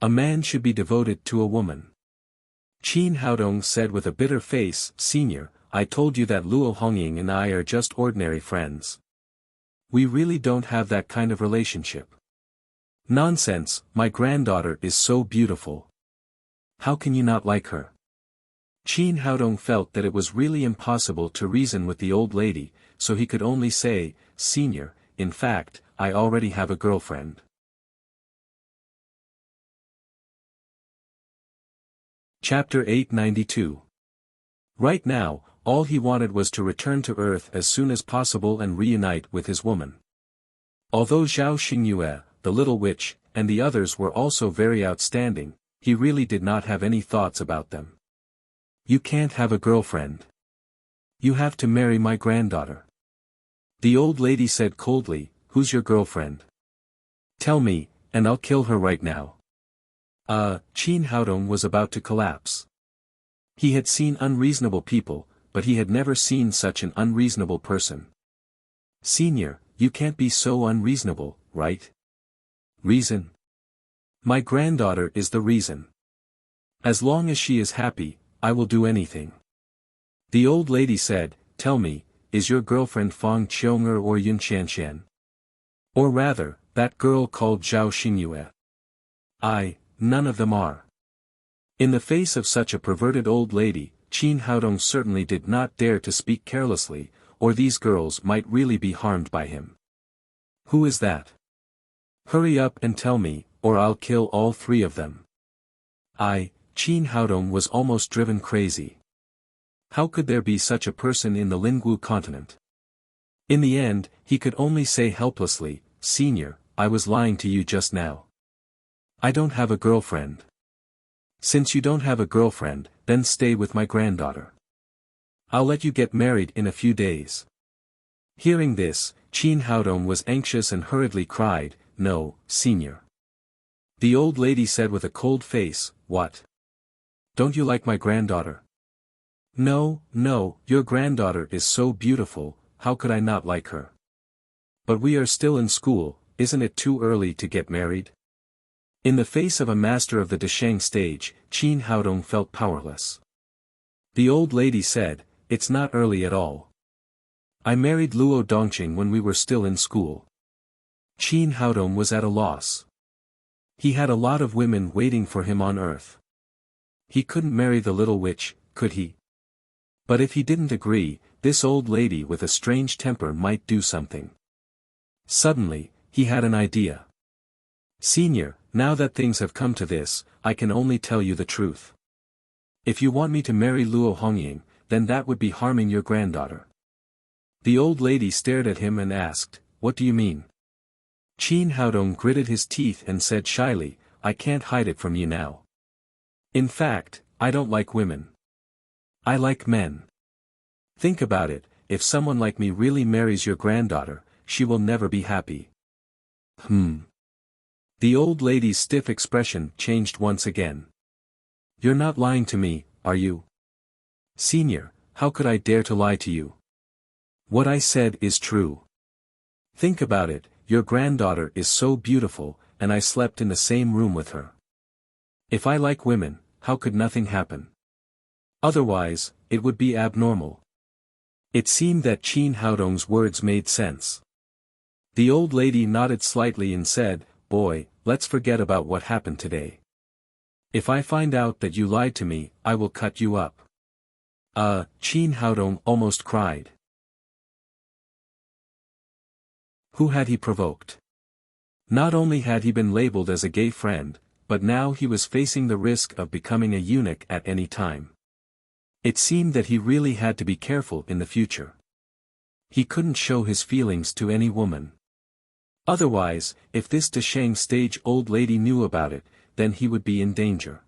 A man should be devoted to a woman." Qin Haodong said with a bitter face, "Senior, I told you that Luo Hongying and I are just ordinary friends. We really don't have that kind of relationship." "Nonsense, my granddaughter is so beautiful. How can you not like her?" Qin Haodong felt that it was really impossible to reason with the old lady, so he could only say, "Senior, in fact, I already have a girlfriend." Chapter 892. Right now, all he wanted was to return to Earth as soon as possible and reunite with his woman. Although Zhao Xingyue, the Little Witch, and the others were also very outstanding, he really did not have any thoughts about them. "You can't have a girlfriend. You have to marry my granddaughter." The old lady said coldly, "Who's your girlfriend? Tell me, and I'll kill her right now." Qin Haodong was about to collapse. He had seen unreasonable people, but he had never seen such an unreasonable person. "Senior, you can't be so unreasonable, right? Reason? My granddaughter is the reason. As long as she is happy, I will do anything." The old lady said, "Tell me, is your girlfriend Fang Qiong or Yun Qianqian? Or rather, that girl called Zhao Xingyue?" None of them are." In the face of such a perverted old lady, Qin Haodong certainly did not dare to speak carelessly, or these girls might really be harmed by him. "Who is that? Hurry up and tell me, or I'll kill all 3 of them." Qin Haodong was almost driven crazy. How could there be such a person in the Lingwu continent? In the end, he could only say helplessly, "Senior, I was lying to you just now. I don't have a girlfriend." "Since you don't have a girlfriend, then stay with my granddaughter. I'll let you get married in a few days." Hearing this, Qin Haodong was anxious and hurriedly cried, "No, senior." The old lady said with a cold face, "What? Don't you like my granddaughter?" "No, no, your granddaughter is so beautiful, how could I not like her? But we are still in school, isn't it too early to get married?" In the face of a master of the Dasheng stage, Qin Haodong felt powerless. The old lady said, "It's not early at all. I married Luo Dongqing when we were still in school." Qin Haodong was at a loss. He had a lot of women waiting for him on earth. He couldn't marry the little witch, could he? But if he didn't agree, this old lady with a strange temper might do something. Suddenly, he had an idea. "Senior, now that things have come to this, I can only tell you the truth. If you want me to marry Luo Hongying, then that would be harming your granddaughter." The old lady stared at him and asked, "What do you mean?" Qin Haodong gritted his teeth and said shyly, "I can't hide it from you now. In fact, I don't like women. I like men. Think about it, if someone like me really marries your granddaughter, she will never be happy." The old lady's stiff expression changed once again. "You're not lying to me, are you?" "Senior, how could I dare to lie to you? What I said is true. Think about it, your granddaughter is so beautiful, and I slept in the same room with her. If I like women, how could nothing happen? Otherwise, it would be abnormal." It seemed that Qin Haodong's words made sense. The old lady nodded slightly and said, "Boy, let's forget about what happened today. If I find out that you lied to me, I will cut you up." Qin Haodong almost cried. Who had he provoked? Not only had he been labeled as a gay friend, but now he was facing the risk of becoming a eunuch at any time. It seemed that he really had to be careful in the future. He couldn't show his feelings to any woman. Otherwise, if this Dasheng stage old lady knew about it, then he would be in danger.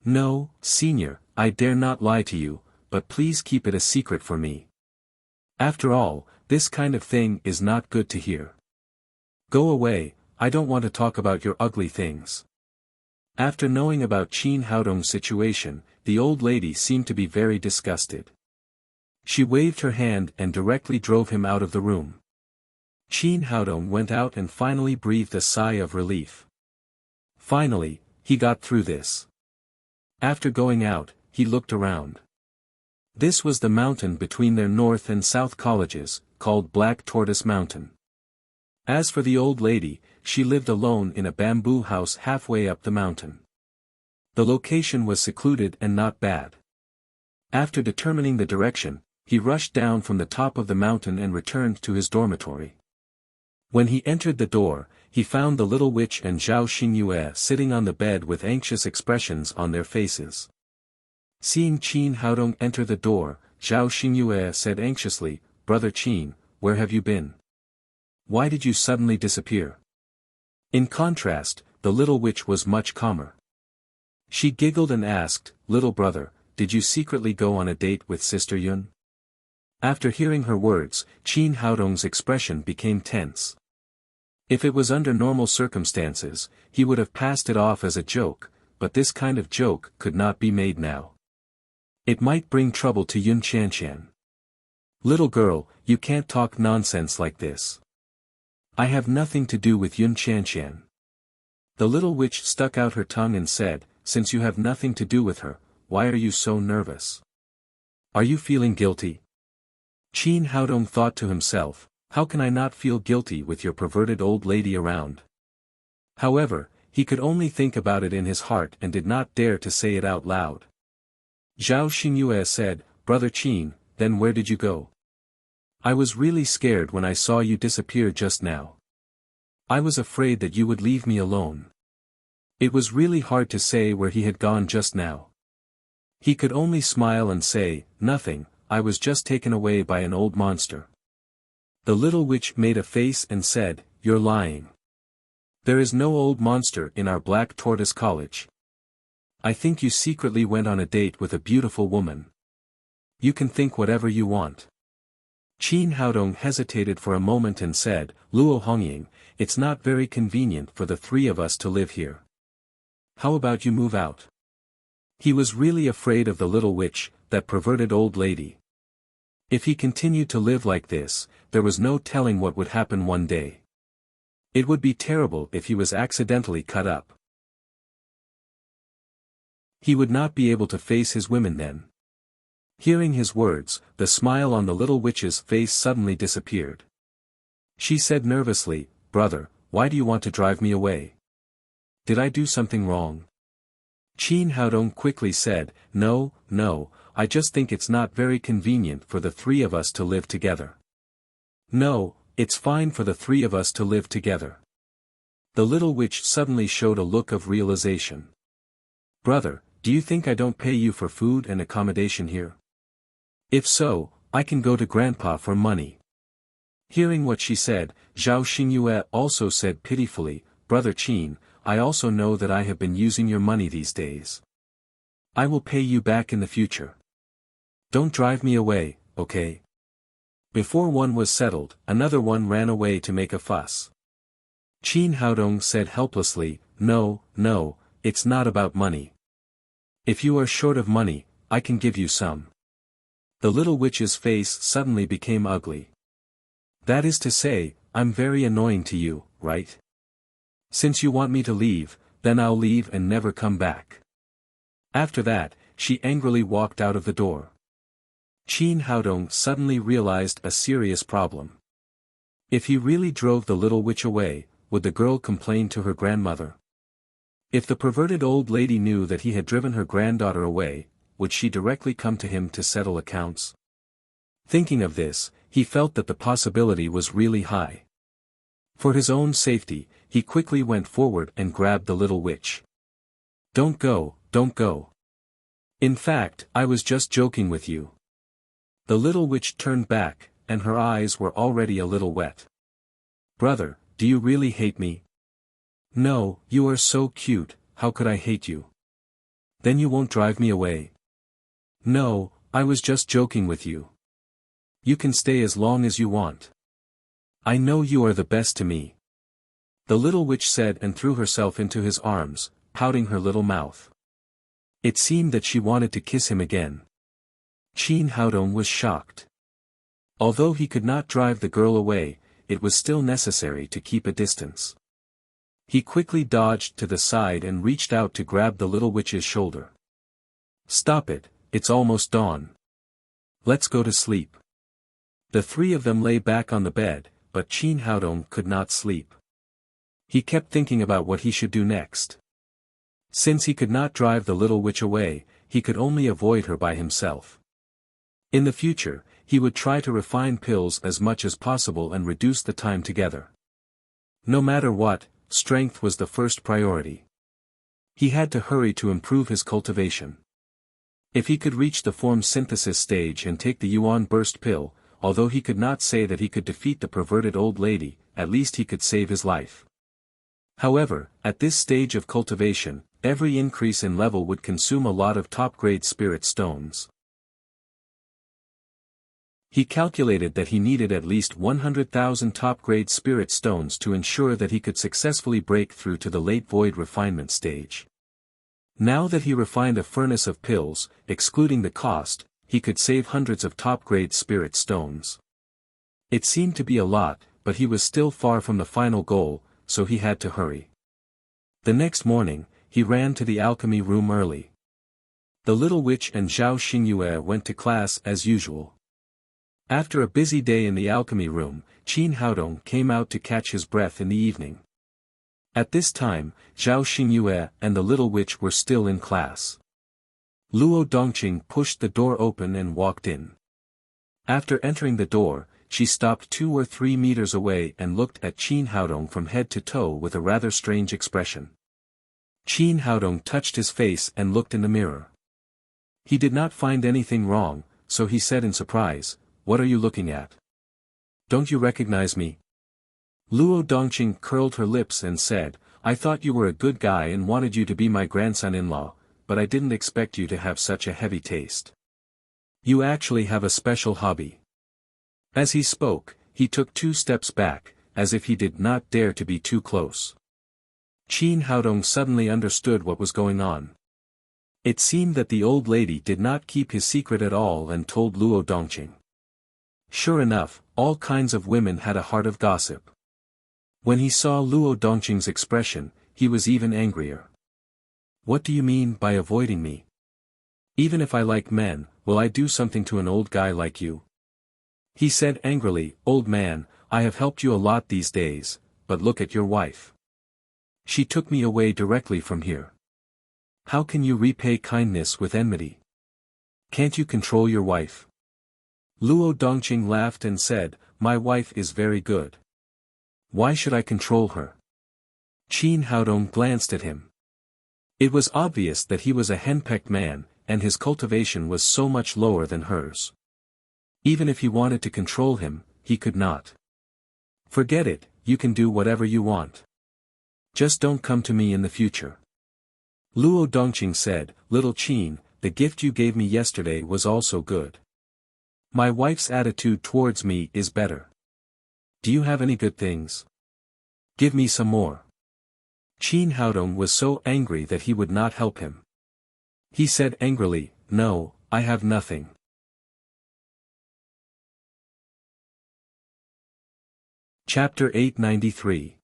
"No, senior, I dare not lie to you, but please keep it a secret for me. After all, this kind of thing is not good to hear. Go away, I don't want to talk about your ugly things." After knowing about Qin Haodong's situation, the old lady seemed to be very disgusted. She waved her hand and directly drove him out of the room. Qin Haodong went out and finally breathed a sigh of relief. Finally, he got through this. After going out, he looked around. This was the mountain between their north and south colleges, called Black Tortoise Mountain. As for the old lady, she lived alone in a bamboo house halfway up the mountain. The location was secluded and not bad. After determining the direction, he rushed down from the top of the mountain and returned to his dormitory. When he entered the door, he found the little witch and Zhao Xingyue sitting on the bed with anxious expressions on their faces. Seeing Qin Haodong enter the door, Zhao Xingyue said anxiously, "Brother Qin, where have you been? Why did you suddenly disappear?" In contrast, the little witch was much calmer. She giggled and asked, "Little brother, did you secretly go on a date with Sister Yun?" After hearing her words, Qin Haodong's expression became tense. If it was under normal circumstances, he would have passed it off as a joke, but this kind of joke could not be made now. It might bring trouble to Yun Qianqian. "Little girl, you can't talk nonsense like this. I have nothing to do with Yun Qianqian." The little witch stuck out her tongue and said, "Since you have nothing to do with her, why are you so nervous? Are you feeling guilty?" Qin Haodong thought to himself, "How can I not feel guilty with your perverted old lady around?" However, he could only think about it in his heart and did not dare to say it out loud. Zhao Xingyue said, "Brother Qin, then where did you go? I was really scared when I saw you disappear just now. I was afraid that you would leave me alone." It was really hard to say where he had gone just now. He could only smile and say, "Nothing, I was just taken away by an old monster." The little witch made a face and said, "You're lying. There is no old monster in our Black Tortoise College. I think you secretly went on a date with a beautiful woman. You can think whatever you want." Qin Haodong hesitated for a moment and said, Luo Hongying, it's not very convenient for the three of us to live here. How about you move out? He was really afraid of the little witch, that perverted old lady. If he continued to live like this, there was no telling what would happen one day. It would be terrible if he was accidentally cut up. He would not be able to face his women then. Hearing his words, the smile on the little witch's face suddenly disappeared. She said nervously, Brother, why do you want to drive me away? Did I do something wrong? Qin Haodong quickly said, No, I just think it's not very convenient for the three of us to live together. No, it's fine for the three of us to live together. The little witch suddenly showed a look of realization. Brother, do you think I don't pay you for food and accommodation here? If so, I can go to Grandpa for money. Hearing what she said, Zhao Xingyue also said pitifully, Brother Qin, I also know that I have been using your money these days. I will pay you back in the future. Don't drive me away, okay? Before one was settled, another one ran away to make a fuss. Qin Haodong said helplessly, No, it's not about money. If you are short of money, I can give you some. The little witch's face suddenly became ugly. That is to say, I'm very annoying to you, right? Since you want me to leave, then I'll leave and never come back. After that, she angrily walked out of the door. Qin Haodong suddenly realized a serious problem. If he really drove the little witch away, would the girl complain to her grandmother? If the perverted old lady knew that he had driven her granddaughter away, would she directly come to him to settle accounts? Thinking of this, he felt that the possibility was really high. For his own safety, he quickly went forward and grabbed the little witch. Don't go. In fact, I was just joking with you. The little witch turned back, and her eyes were already a little wet. Brother, do you really hate me? No, you are so cute, how could I hate you? Then you won't drive me away? No, I was just joking with you. You can stay as long as you want. I know you are the best to me. The little witch said and threw herself into his arms, pouting her little mouth. It seemed that she wanted to kiss him again. Qin Haodong was shocked. Although he could not drive the girl away, it was still necessary to keep a distance. He quickly dodged to the side and reached out to grab the little witch's shoulder. Stop it, it's almost dawn. Let's go to sleep. The three of them lay back on the bed, but Qin Haodong could not sleep. He kept thinking about what he should do next. Since he could not drive the little witch away, he could only avoid her by himself. In the future, he would try to refine pills as much as possible and reduce the time together. No matter what, strength was the first priority. He had to hurry to improve his cultivation. If he could reach the form synthesis stage and take the Yuan burst pill, although he could not say that he could defeat the perverted old lady, at least he could save his life. However, at this stage of cultivation, every increase in level would consume a lot of top-grade spirit stones. He calculated that he needed at least 100,000 top-grade spirit stones to ensure that he could successfully break through to the late void refinement stage. Now that he refined a furnace of pills, excluding the cost, he could save hundreds of top-grade spirit stones. It seemed to be a lot, but he was still far from the final goal, so he had to hurry. The next morning, he ran to the alchemy room early. The little witch and Zhao Xingyue went to class as usual. After a busy day in the alchemy room, Qin Haodong came out to catch his breath in the evening. At this time, Zhao Xingyue and the little witch were still in class. Luo Dongqing pushed the door open and walked in. After entering the door, she stopped 2 or 3 meters away and looked at Qin Haodong from head to toe with a rather strange expression. Qin Haodong touched his face and looked in the mirror. He did not find anything wrong, so he said in surprise, "What are you looking at? Don't you recognize me?" Luo Dongqing curled her lips and said, "I thought you were a good guy and wanted you to be my grandson-in-law, but I didn't expect you to have such a heavy taste. You actually have a special hobby." As he spoke, he took 2 steps back, as if he did not dare to be too close. Qin Haodong suddenly understood what was going on. It seemed that the old lady did not keep his secret at all and told Luo Dongqing. Sure enough, all kinds of women had a heart of gossip. When he saw Luo Dongqing's expression, he was even angrier. What do you mean by avoiding me? Even if I like men, will I do something to an old guy like you? He said angrily, Old man, I have helped you a lot these days, but look at your wife. She took me away directly from here. How can you repay kindness with enmity? Can't you control your wife? Luo Dongqing laughed and said, My wife is very good. Why should I control her? Qin Haodong glanced at him. It was obvious that he was a henpecked man, and his cultivation was so much lower than hers. Even if he wanted to control him, he could not. Forget it, you can do whatever you want. Just don't come to me in the future. Luo Dongqing said, Little Qin, the gift you gave me yesterday was also good. My wife's attitude towards me is better. Do you have any good things? Give me some more. Qin Haodong was so angry that he would not help him. He said angrily, No, I have nothing. Chapter 893.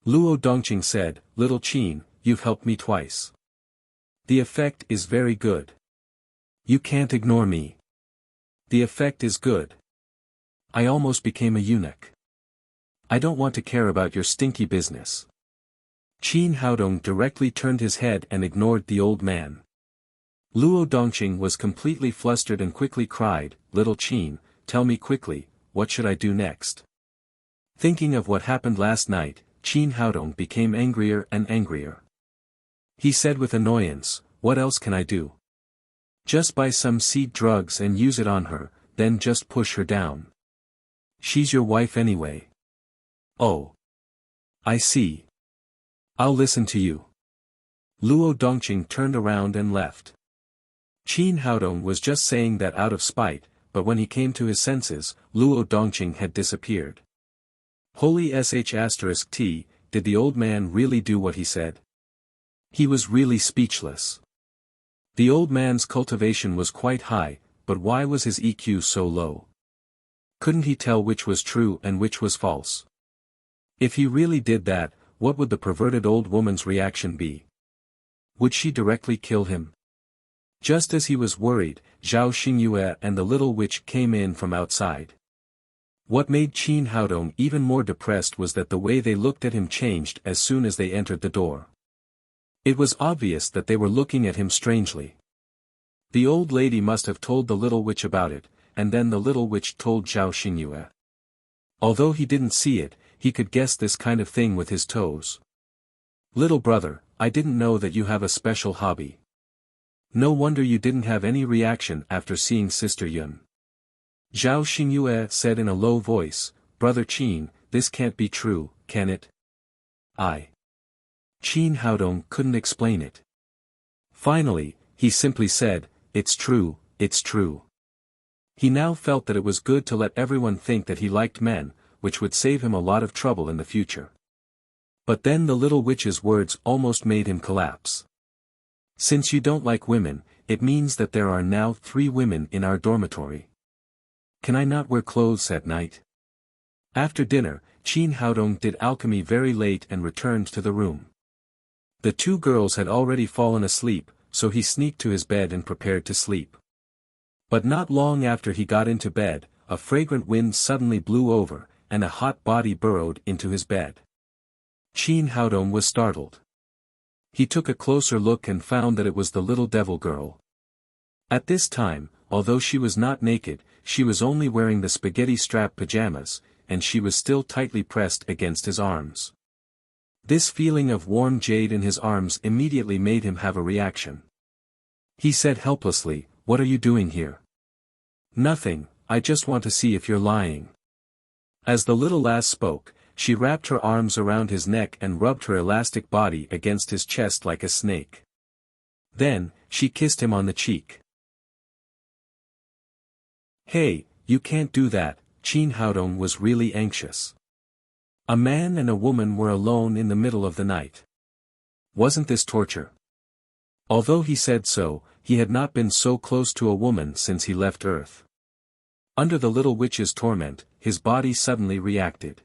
Luo Dongqing said, Little Qin, you've helped me twice. The effect is very good. You can't ignore me. The effect is good. I almost became a eunuch. I don't want to care about your stinky business. Qin Haodong directly turned his head and ignored the old man. Luo Dongqing was completely flustered and quickly cried, Little Qin, tell me quickly, what should I do next? Thinking of what happened last night, Qin Haodong became angrier and angrier. He said with annoyance, What else can I do? Just buy some seed drugs and use it on her, then just push her down. She's your wife anyway. Oh. I see. I'll listen to you. Luo Dongqing turned around and left. Qin Haodong was just saying that out of spite, but when he came to his senses, Luo Dongqing had disappeared. Holy **T, did the old man really do what he said? He was really speechless. The old man's cultivation was quite high, but why was his EQ so low? Couldn't he tell which was true and which was false? If he really did that, what would the perverted old woman's reaction be? Would she directly kill him? Just as he was worried, Zhao Xingyue and the little witch came in from outside. What made Qin Haodong even more depressed was that the way they looked at him changed as soon as they entered the door. It was obvious that they were looking at him strangely. The old lady must have told the little witch about it, and then the little witch told Zhao Xingyue. Although he didn't see it, he could guess this kind of thing with his toes. Little brother, I didn't know that you have a special hobby. No wonder you didn't have any reaction after seeing Sister Yun. Zhao Xingyue said in a low voice, Brother Qin, this can't be true, can it? Qin Haodong couldn't explain it. Finally, he simply said, It's true, it's true. He now felt that it was good to let everyone think that he liked men, which would save him a lot of trouble in the future. But then the little witch's words almost made him collapse. Since you don't like women, it means that there are now 3 women in our dormitory. Can I not wear clothes at night? After dinner, Qin Haodong did alchemy very late and returned to the room. The 2 girls had already fallen asleep, so he sneaked to his bed and prepared to sleep. But not long after he got into bed, a fragrant wind suddenly blew over, and a hot body burrowed into his bed. Qin Haodong was startled. He took a closer look and found that it was the little devil girl. At this time, although she was not naked, she was only wearing the spaghetti-strap pajamas, and she was still tightly pressed against his arms. This feeling of warm jade in his arms immediately made him have a reaction. He said helplessly, What are you doing here? Nothing, I just want to see if you're lying. As the little lass spoke, she wrapped her arms around his neck and rubbed her elastic body against his chest like a snake. Then, she kissed him on the cheek. Hey, you can't do that, Qin Haodong was really anxious. A man and a woman were alone in the middle of the night. Wasn't this torture? Although he said so, he had not been so close to a woman since he left Earth. Under the little witch's torment, his body suddenly reacted.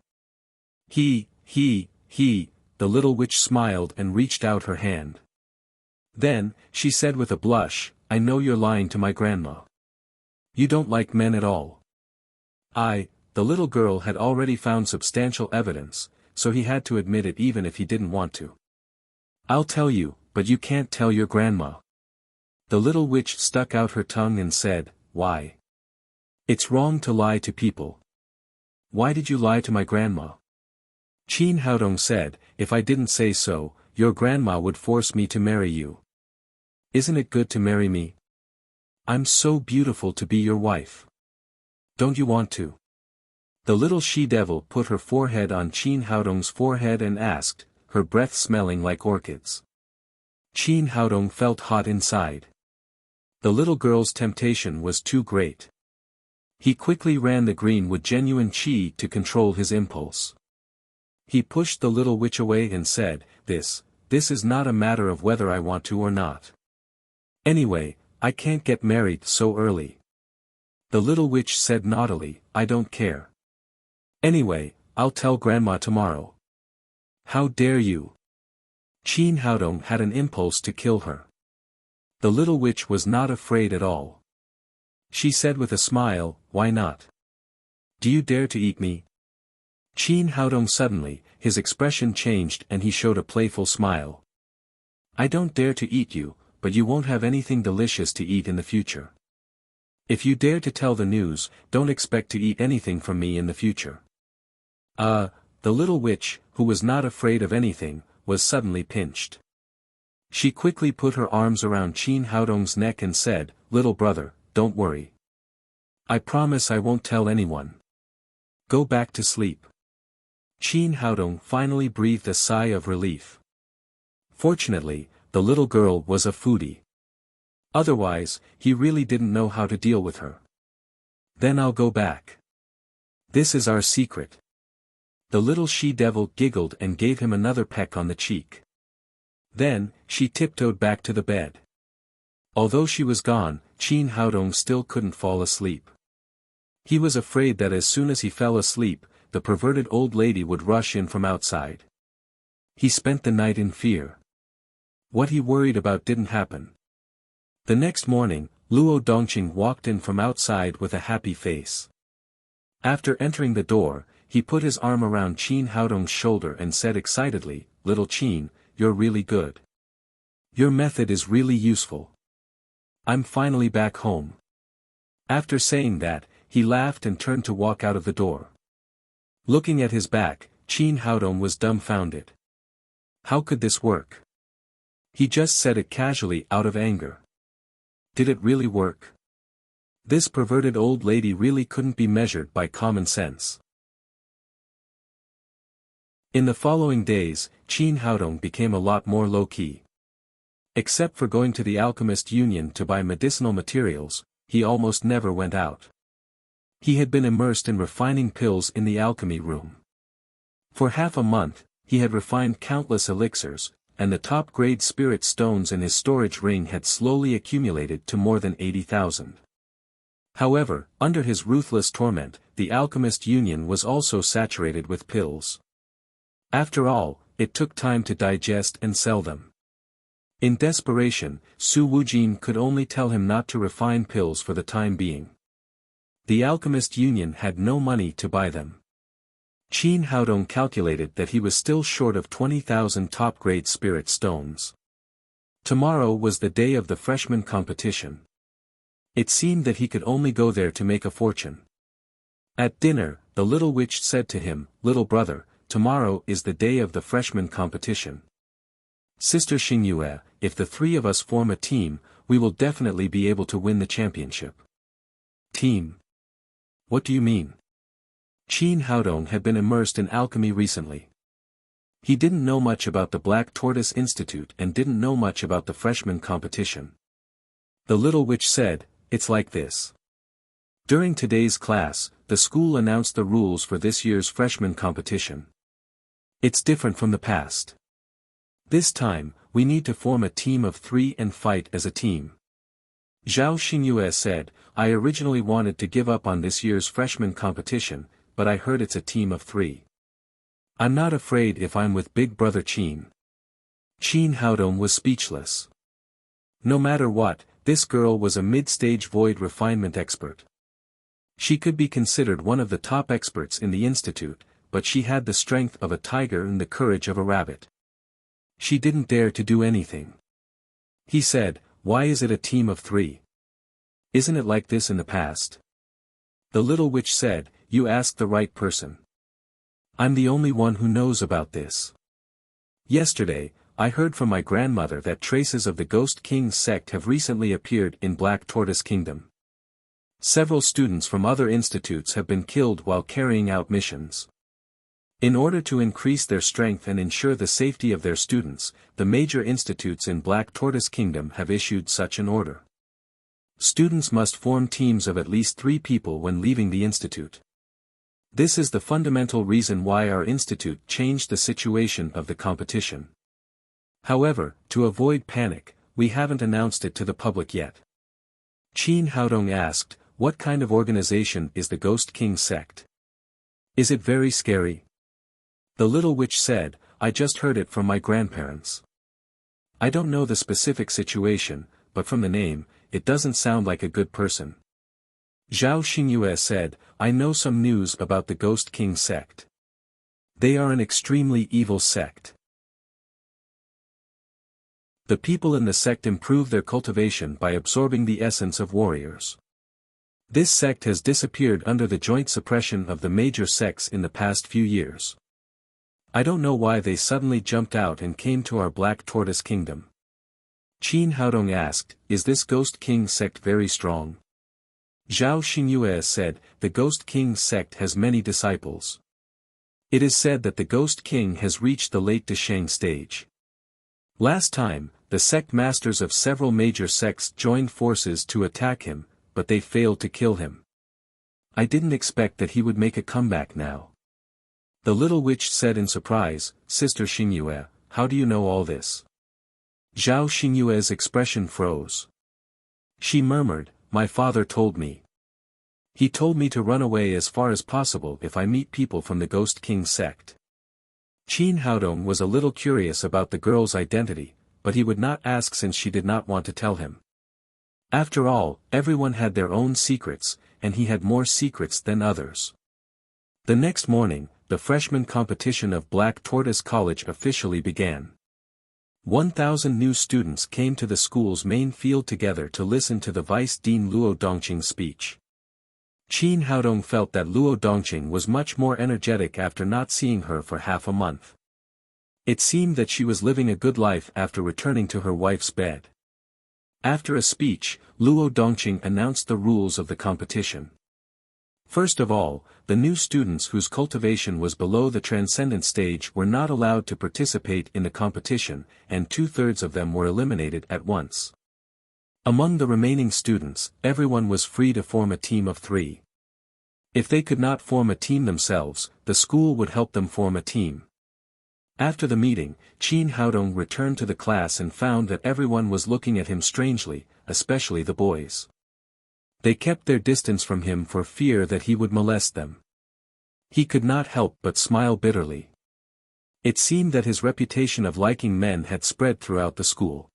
The little witch smiled and reached out her hand. Then, she said with a blush, I know you're lying to my grandma. You don't like men at all. The little girl had already found substantial evidence, so he had to admit it even if he didn't want to. I'll tell you, but you can't tell your grandma. The little witch stuck out her tongue and said, Why? It's wrong to lie to people. Why did you lie to my grandma? Qin Haodong said, If I didn't say so, your grandma would force me to marry you. Isn't it good to marry me? I'm so beautiful to be your wife. Don't you want to? The little she-devil put her forehead on Qin Haodong's forehead and asked, her breath smelling like orchids. Qin Haodong felt hot inside. The little girl's temptation was too great. He quickly ran the green with genuine qi to control his impulse. He pushed the little witch away and said, This is not a matter of whether I want to or not. Anyway, I can't get married so early. The little witch said naughtily, I don't care. Anyway, I'll tell grandma tomorrow. How dare you? Qin Haodong had an impulse to kill her. The little witch was not afraid at all. She said with a smile, Why not? Do you dare to eat me? Qin Haodong suddenly, his expression changed and he showed a playful smile. I don't dare to eat you, but you won't have anything delicious to eat in the future. If you dare to tell the news, don't expect to eat anything from me in the future. The little witch, who was not afraid of anything, was suddenly pinched. She quickly put her arms around Qin Haodong's neck and said, Little brother, don't worry. I promise I won't tell anyone. Go back to sleep. Qin Haodong finally breathed a sigh of relief. Fortunately, the little girl was a foodie. Otherwise, he really didn't know how to deal with her. Then I'll go back. This is our secret. The little she-devil giggled and gave him another peck on the cheek. Then, she tiptoed back to the bed. Although she was gone, Qin Haodong still couldn't fall asleep. He was afraid that as soon as he fell asleep, the perverted old lady would rush in from outside. He spent the night in fear. What he worried about didn't happen. The next morning, Luo Dongqing walked in from outside with a happy face. After entering the door, he put his arm around Qin Haodong's shoulder and said excitedly, Little Qin, you're really good. Your method is really useful. I'm finally back home. After saying that, he laughed and turned to walk out of the door. Looking at his back, Qin Haodong was dumbfounded. How could this work? He just said it casually out of anger. Did it really work? This perverted old lady really couldn't be measured by common sense. In the following days, Qin Haodong became a lot more low-key. Except for going to the Alchemist Union to buy medicinal materials, he almost never went out. He had been immersed in refining pills in the alchemy room. For half a month, he had refined countless elixirs, and the top-grade spirit stones in his storage ring had slowly accumulated to more than 80,000. However, under his ruthless torment, the Alchemist Union was also saturated with pills. After all, it took time to digest and sell them. In desperation, Su Wujin could only tell him not to refine pills for the time being. The Alchemist Union had no money to buy them. Qin Haodong calculated that he was still short of 20,000 top-grade spirit stones. Tomorrow was the day of the freshman competition. It seemed that he could only go there to make a fortune. At dinner, the little witch said to him, Little brother, tomorrow is the day of the freshman competition. Sister Xingyue, if the three of us form a team, we will definitely be able to win the championship. Team? What do you mean? Qin Haodong had been immersed in alchemy recently. He didn't know much about the Black Tortoise Institute and didn't know much about the freshman competition. The little witch said, It's like this. During today's class, the school announced the rules for this year's freshman competition. It's different from the past. This time, we need to form a team of 3 and fight as a team. Zhao Xingyue said, I originally wanted to give up on this year's freshman competition, but I heard it's a team of 3. I'm not afraid if I'm with big brother Qin. Qin Haodong was speechless. No matter what, this girl was a mid-stage void refinement expert. She could be considered one of the top experts in the institute, but she had the strength of a tiger and the courage of a rabbit. She didn't dare to do anything. He said, why is it a team of 3? Isn't it like this in the past? The little witch said, you asked the right person. I'm the only one who knows about this. Yesterday, I heard from my grandmother that traces of the Ghost King's sect have recently appeared in Black Tortoise Kingdom. Several students from other institutes have been killed while carrying out missions. In order to increase their strength and ensure the safety of their students, the major institutes in Black Tortoise Kingdom have issued such an order. Students must form teams of at least 3 people when leaving the institute. This is the fundamental reason why our institute changed the situation of the competition. However, to avoid panic, we haven't announced it to the public yet. Qin Haodong asked, what kind of organization is the Ghost King sect? Is it very scary? The little witch said, I just heard it from my grandparents. I don't know the specific situation, but from the name, it doesn't sound like a good person. Zhao Xingyue said, I know some news about the Ghost King sect. They are an extremely evil sect. The people in the sect improve their cultivation by absorbing the essence of warriors. This sect has disappeared under the joint suppression of the major sects in the past few years. I don't know why they suddenly jumped out and came to our Black Tortoise Kingdom. Qin Haodong asked, is this Ghost King sect very strong? Zhao Xingyue said, the Ghost King sect has many disciples. It is said that the Ghost King has reached the late Deshang stage. Last time, the sect masters of several major sects joined forces to attack him, but they failed to kill him. I didn't expect that he would make a comeback now. The little witch said in surprise, Sister Xingyue, how do you know all this? Zhao Xingyue's expression froze. She murmured, my father told me. He told me to run away as far as possible if I meet people from the Ghost King sect. Qin Haodong was a little curious about the girl's identity, but he would not ask since she did not want to tell him. After all, everyone had their own secrets, and he had more secrets than others. The next morning, the freshman competition of Black Tortoise College officially began. 1,000 new students came to the school's main field together to listen to the Vice Dean Luo Dongqing's speech. Qin Haodong felt that Luo Dongqing was much more energetic after not seeing her for half a month. It seemed that she was living a good life after returning to her wife's bed. After a speech, Luo Dongqing announced the rules of the competition. First of all, the new students whose cultivation was below the transcendent stage were not allowed to participate in the competition, and 2/3 of them were eliminated at once. Among the remaining students, everyone was free to form a team of 3. If they could not form a team themselves, the school would help them form a team. After the meeting, Qin Haodong returned to the class and found that everyone was looking at him strangely, especially the boys. They kept their distance from him for fear that he would molest them. He could not help but smile bitterly. It seemed that his reputation of liking men had spread throughout the school.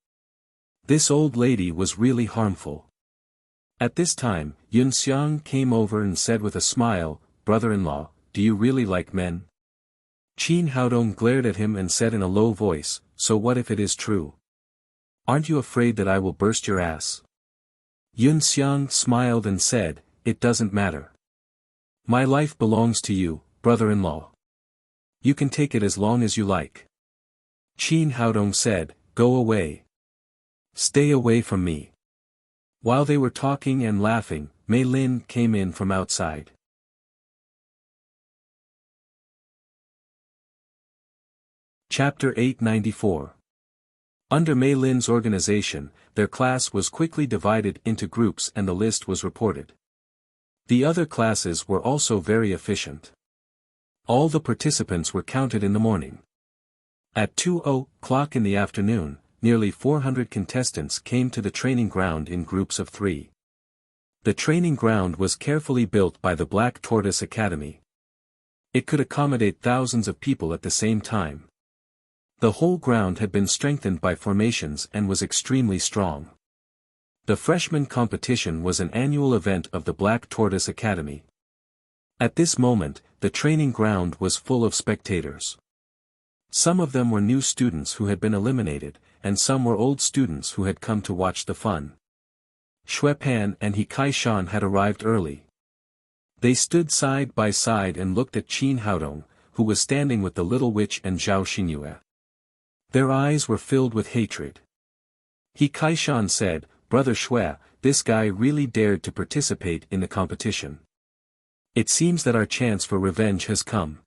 This old lady was really harmful. At this time, Yun Xiang came over and said with a smile, brother-in-law, do you really like men? Qin Haodong glared at him and said in a low voice, so what if it is true? Aren't you afraid that I will burst your ass? Yun Xiang smiled and said, it doesn't matter. My life belongs to you, brother-in-law. You can take it as long as you like. Qin Haodong said, go away. Stay away from me. While they were talking and laughing, Mei Lin came in from outside. Chapter 894. Under Mei Lin's organization, their class was quickly divided into groups and the list was reported. The other classes were also very efficient. All the participants were counted in the morning. At 2:00 in the afternoon, nearly 400 contestants came to the training ground in groups of 3. The training ground was carefully built by the Black Tortoise Academy. It could accommodate thousands of people at the same time. The whole ground had been strengthened by formations and was extremely strong. The freshman competition was an annual event of the Black Tortoise Academy. At this moment, the training ground was full of spectators. Some of them were new students who had been eliminated, and some were old students who had come to watch the fun. Xue Pan and He Kai-shan had arrived early. They stood side by side and looked at Qin Haodong, who was standing with the little witch and Zhao Xinyue. Their eyes were filled with hatred. He Kai-shan said, "Brother Xue, this guy really dared to participate in the competition. It seems that our chance for revenge has come."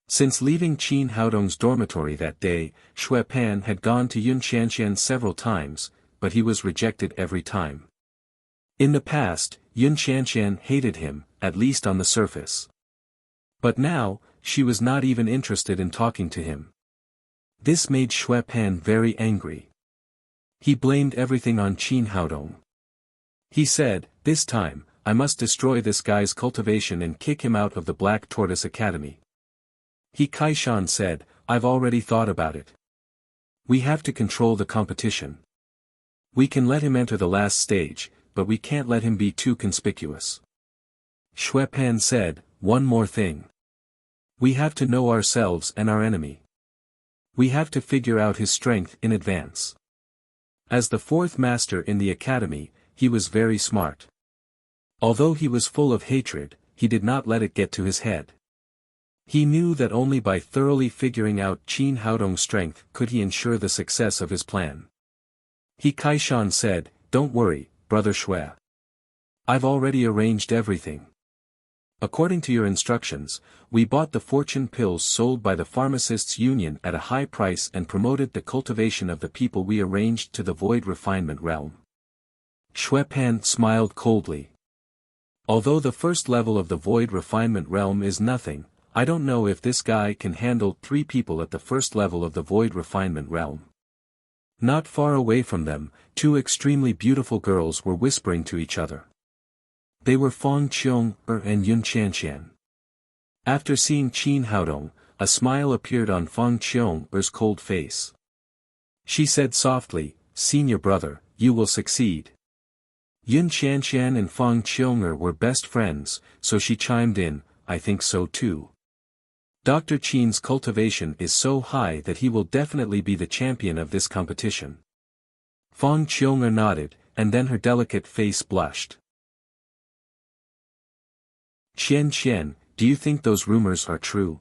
Since leaving Qin Haodong's dormitory that day, Xue Pan had gone to Yun Xianxian several times, but he was rejected every time. In the past, Yun Xianxian hated him, at least on the surface. But now, she was not even interested in talking to him. This made Xue Pan very angry. He blamed everything on Qin Haodong. He said, "This time, I must destroy this guy's cultivation and kick him out of the Black Tortoise Academy." He Kai-shan said, "I've already thought about it. We have to control the competition. We can let him enter the last stage, but we can't let him be too conspicuous." Xue Pan said, "One more thing. We have to know ourselves and our enemy. We have to figure out his strength in advance." As the fourth master in the academy, he was very smart. Although he was full of hatred, he did not let it get to his head. He knew that only by thoroughly figuring out Qin Haodong's strength could he ensure the success of his plan. He Kai-shan said, "Don't worry, Brother Xue. I've already arranged everything. According to your instructions, we bought the fortune pills sold by the Pharmacists' Union at a high price and promoted the cultivation of the people we arranged to the Void Refinement Realm." Xue Pan smiled coldly. "Although the first level of the Void Refinement Realm is nothing, I don't know if this guy can handle 3 people at the first level of the Void Refinement Realm." Not far away from them, 2 extremely beautiful girls were whispering to each other. They were Fang Qiong-er and Yun Xianxian. After seeing Qin Haodong, a smile appeared on Fang Qiong-er's cold face. She said softly, "Senior brother, you will succeed." Yun Xianxian and Fang Qiong-er were best friends, so she chimed in, "I think so too. Dr. Qin's cultivation is so high that he will definitely be the champion of this competition." Fang Qiong-er nodded, and then her delicate face blushed. "Qian, do you think those rumors are true?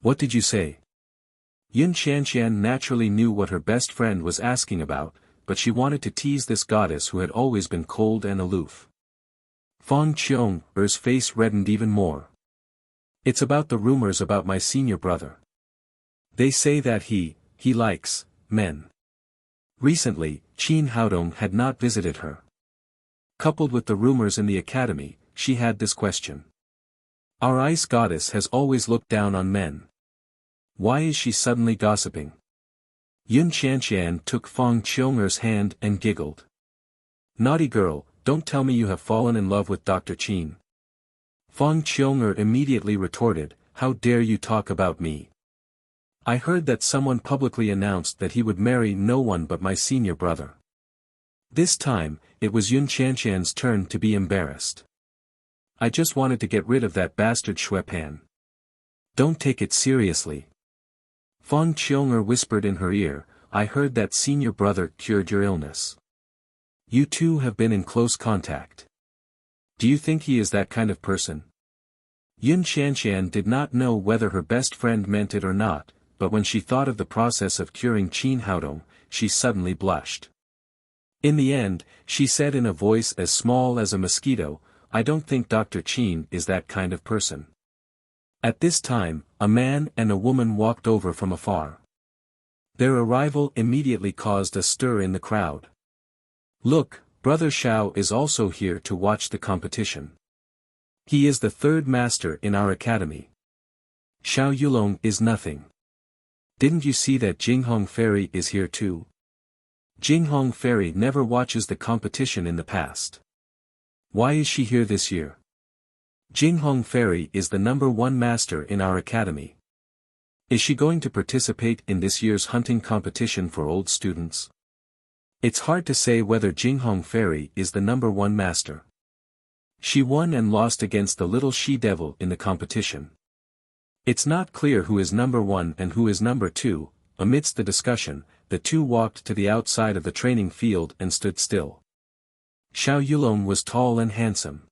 What did you say?" Yun Xianxian naturally knew what her best friend was asking about, but she wanted to tease this goddess who had always been cold and aloof. Fang Qiong-er's face reddened even more. "It's about the rumors about my senior brother. They say that he likes men." Recently, Qin Haodong had not visited her. Coupled with the rumors in the academy, she had this question. Our ice goddess has always looked down on men. Why is she suddenly gossiping? Yun Xianxian took Fang Qiong-er's hand and giggled. "Naughty girl, don't tell me you have fallen in love with Dr. Qin." Fang Qiong-er immediately retorted, "How dare you talk about me? I heard that someone publicly announced that he would marry no one but my senior brother." This time, it was Yun Xianxian's turn to be embarrassed. "I just wanted to get rid of that bastard Xue Pan. Don't take it seriously." Fang Qiong-er whispered in her ear, "I heard that senior brother cured your illness. You two have been in close contact. Do you think he is that kind of person?" Yun Xianxian did not know whether her best friend meant it or not, but when she thought of the process of curing Qin Haodong, she suddenly blushed. In the end, she said in a voice as small as a mosquito, "I don't think Dr. Qin is that kind of person." At this time, a man and a woman walked over from afar. Their arrival immediately caused a stir in the crowd. "Look, Brother Xiao is also here to watch the competition." He is the third master in our academy. Xiao Yulong is nothing. Didn't you see that Jinghong Fairy is here too? Jinghong Fairy never watches the competition in the past. Why is she here this year? Jinghong Fairy is the #1 master in our academy. Is she going to participate in this year's hunting competition for old students? It's hard to say whether Jinghong Fairy is the #1 master. She won and lost against the little she-devil in the competition. It's not clear who is #1 and who is #2. Amidst the discussion, the two walked to the outside of the training field and stood still. Xiao Yulong was tall and handsome.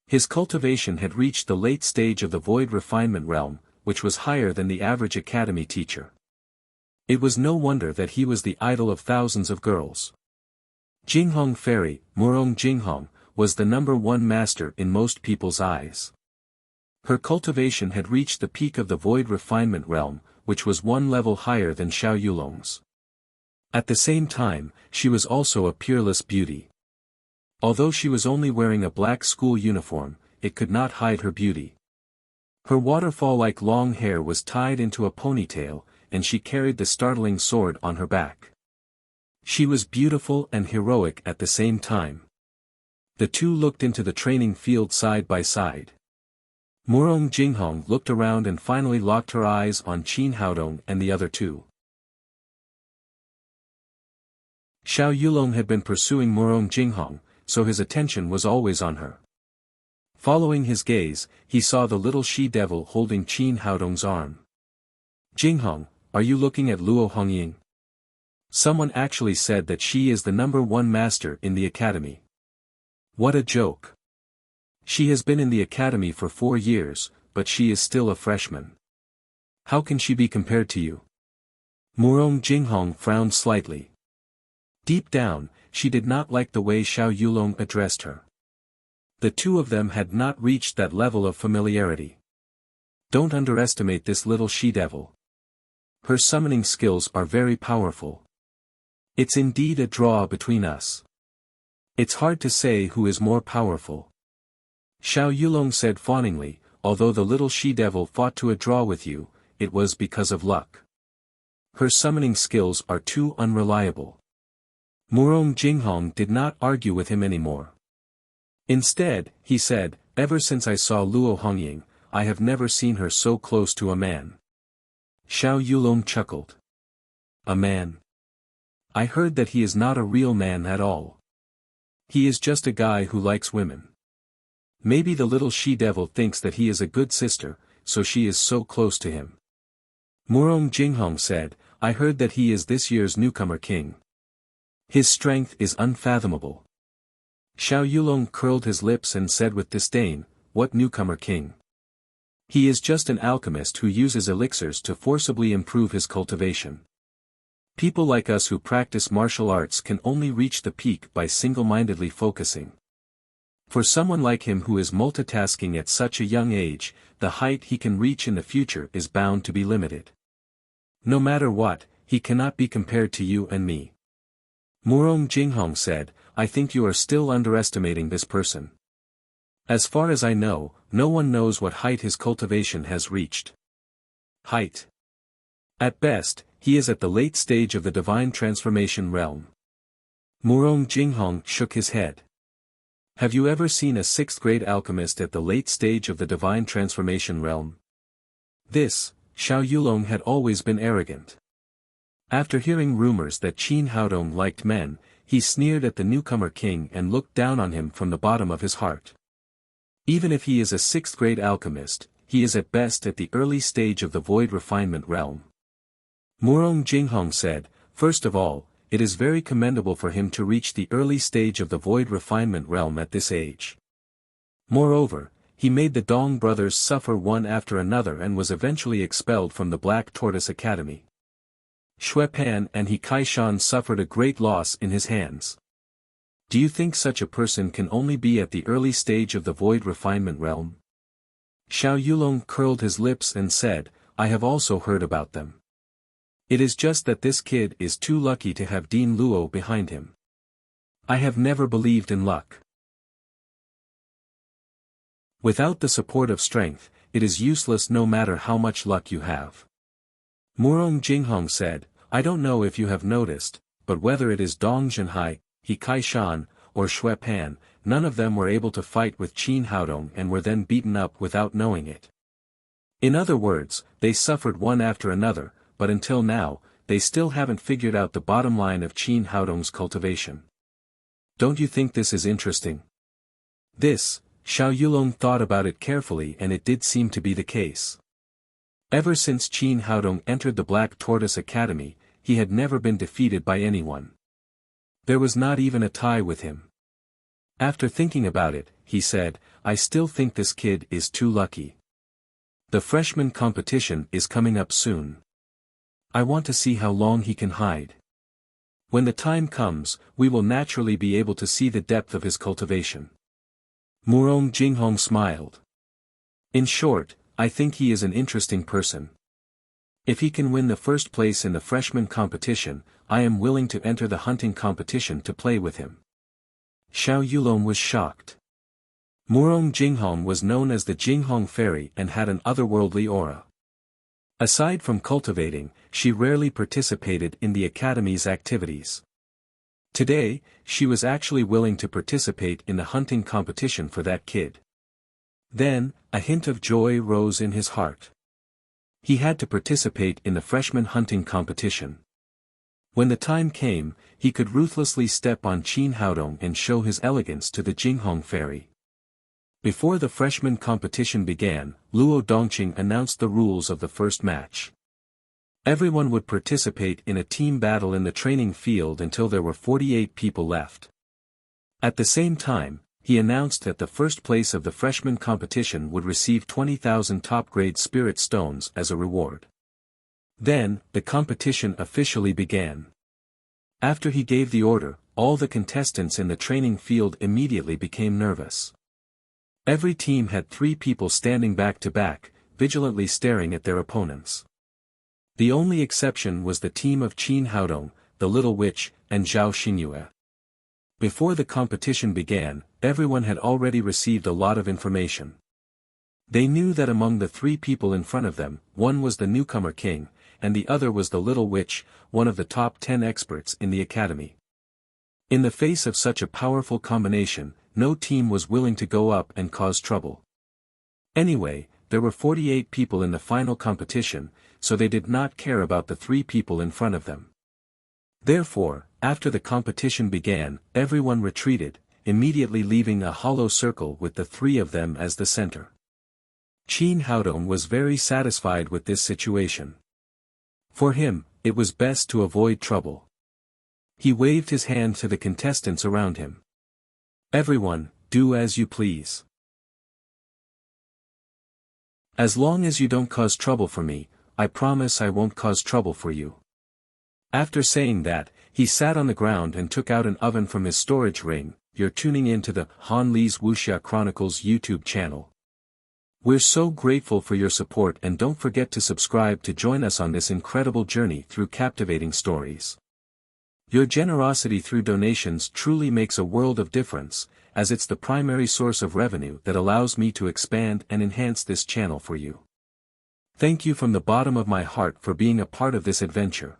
His cultivation had reached the late stage of the void refinement realm, which was higher than the average academy teacher. It was no wonder that he was the idol of thousands of girls. Jinghong Fairy, Murong Jinghong, was the #1 master in most people's eyes. Her cultivation had reached the peak of the void refinement realm, which was one level higher than Xiao Yulong's. At the same time, she was also a peerless beauty. Although she was only wearing a black school uniform, it could not hide her beauty. Her waterfall-like long hair was tied into a ponytail, and she carried the startling sword on her back. She was beautiful and heroic at the same time. The two looked into the training field side by side. Murong Jinghong looked around and finally locked her eyes on Qin Haodong and the other two. Xiao Yulong had been pursuing Murong Jinghong, so his attention was always on her. Following his gaze, he saw the little she-devil holding Qin Haodong's arm. Jinghong, are you looking at Luo Hongying? Someone actually said that she is the #1 master in the academy. What a joke. She has been in the academy for 4 years, but she is still a freshman. How can she be compared to you? Murong Jinghong frowned slightly. Deep down, she did not like the way Xiao Yulong addressed her. The two of them had not reached that level of familiarity. Don't underestimate this little she-devil. Her summoning skills are very powerful. It's indeed a draw between us. It's hard to say who is more powerful. Xiao Yulong said fawningly, although the little she-devil fought to a draw with you, it was because of luck. Her summoning skills are too unreliable. Murong Jinghong did not argue with him anymore. Instead, he said, ever since I saw Luo Hongying, I have never seen her so close to a man. Xiao Yulong chuckled. A man? I heard that he is not a real man at all. He is just a guy who likes women. Maybe the little she-devil thinks that he is a good sister, so she is so close to him. Murong Jinghong said, I heard that he is this year's newcomer king. His strength is unfathomable. Xiao Yulong curled his lips and said with disdain, what newcomer king? He is just an alchemist who uses elixirs to forcibly improve his cultivation. People like us who practice martial arts can only reach the peak by single-mindedly focusing. For someone like him who is multitasking at such a young age, the height he can reach in the future is bound to be limited. No matter what, he cannot be compared to you and me. Murong Jinghong said, I think you are still underestimating this person. As far as I know, no one knows what height his cultivation has reached. Height. At best, he is at the late stage of the divine transformation realm. Murong Jinghong shook his head. Have you ever seen a 6th-grade alchemist at the late stage of the divine transformation realm? This, Xiao Yulong had always been arrogant. After hearing rumors that Qin Haodong liked men, he sneered at the newcomer king and looked down on him from the bottom of his heart. Even if he is a 6th-grade alchemist, he is at best at the early stage of the void refinement realm. Murong Jinghong said, first of all, it is very commendable for him to reach the early stage of the void refinement realm at this age. Moreover, he made the Dong brothers suffer one after another and was eventually expelled from the Black Tortoise Academy. Xuepan and He Kaishan suffered a great loss in his hands. Do you think such a person can only be at the early stage of the void refinement realm? Xiao Yulong curled his lips and said, I have also heard about them. It is just that this kid is too lucky to have Dean Luo behind him. I have never believed in luck. Without the support of strength, it is useless no matter how much luck you have. Murong Jinghong said, I don't know if you have noticed, but whether it is Dong Zhenhai, He Kai Shan, or Shui Pan, none of them were able to fight with Qin Haodong and were then beaten up without knowing it. In other words, they suffered one after another, but until now, they still haven't figured out the bottom line of Qin Haodong's cultivation. Don't you think this is interesting? This, Xiao Yulong thought about it carefully, and it did seem to be the case. Ever since Qin Haodong entered the Black Tortoise Academy, he had never been defeated by anyone. There was not even a tie with him. After thinking about it, he said, I still think this kid is too lucky. The freshman competition is coming up soon. I want to see how long he can hide. When the time comes, we will naturally be able to see the depth of his cultivation. Murong Jinghong smiled. In short, I think he is an interesting person. If he can win the first place in the freshman competition, I am willing to enter the hunting competition to play with him. Xiao Yulong was shocked. Murong Jinghong was known as the Jinghong Fairy and had an otherworldly aura. Aside from cultivating, she rarely participated in the academy's activities. Today, she was actually willing to participate in the hunting competition for that kid. Then, a hint of joy rose in his heart. He had to participate in the freshman hunting competition. When the time came, he could ruthlessly step on Qin Haodong and show his elegance to the Jinghong Fairy. Before the freshman competition began, Luo Dongqing announced the rules of the first match. Everyone would participate in a team battle in the training field until there were 48 people left. At the same time, he announced that the first place of the freshman competition would receive 20,000 top-grade spirit stones as a reward. Then, the competition officially began. After he gave the order, all the contestants in the training field immediately became nervous. Every team had 3 people standing back to back, vigilantly staring at their opponents. The only exception was the team of Qin Haodong, the Little Witch, and Zhao Xingyue. Before the competition began, everyone had already received a lot of information. They knew that among the 3 people in front of them, one was the newcomer king, and the other was the Little Witch, one of the top 10 experts in the academy. In the face of such a powerful combination, no team was willing to go up and cause trouble. Anyway, there were 48 people in the final competition, so they did not care about the 3 people in front of them. Therefore, after the competition began, everyone retreated, immediately leaving a hollow circle with the 3 of them as the center. Qin Haodong was very satisfied with this situation. For him, it was best to avoid trouble. He waved his hand to the contestants around him. Everyone, do as you please. As long as you don't cause trouble for me, I promise I won't cause trouble for you. After saying that, he sat on the ground and took out an oven from his storage ring. You're tuning in to the Han Li's Wuxia Chronicles YouTube channel. We're so grateful for your support, and don't forget to subscribe to join us on this incredible journey through captivating stories. Your generosity through donations truly makes a world of difference, as it's the primary source of revenue that allows me to expand and enhance this channel for you. Thank you from the bottom of my heart for being a part of this adventure.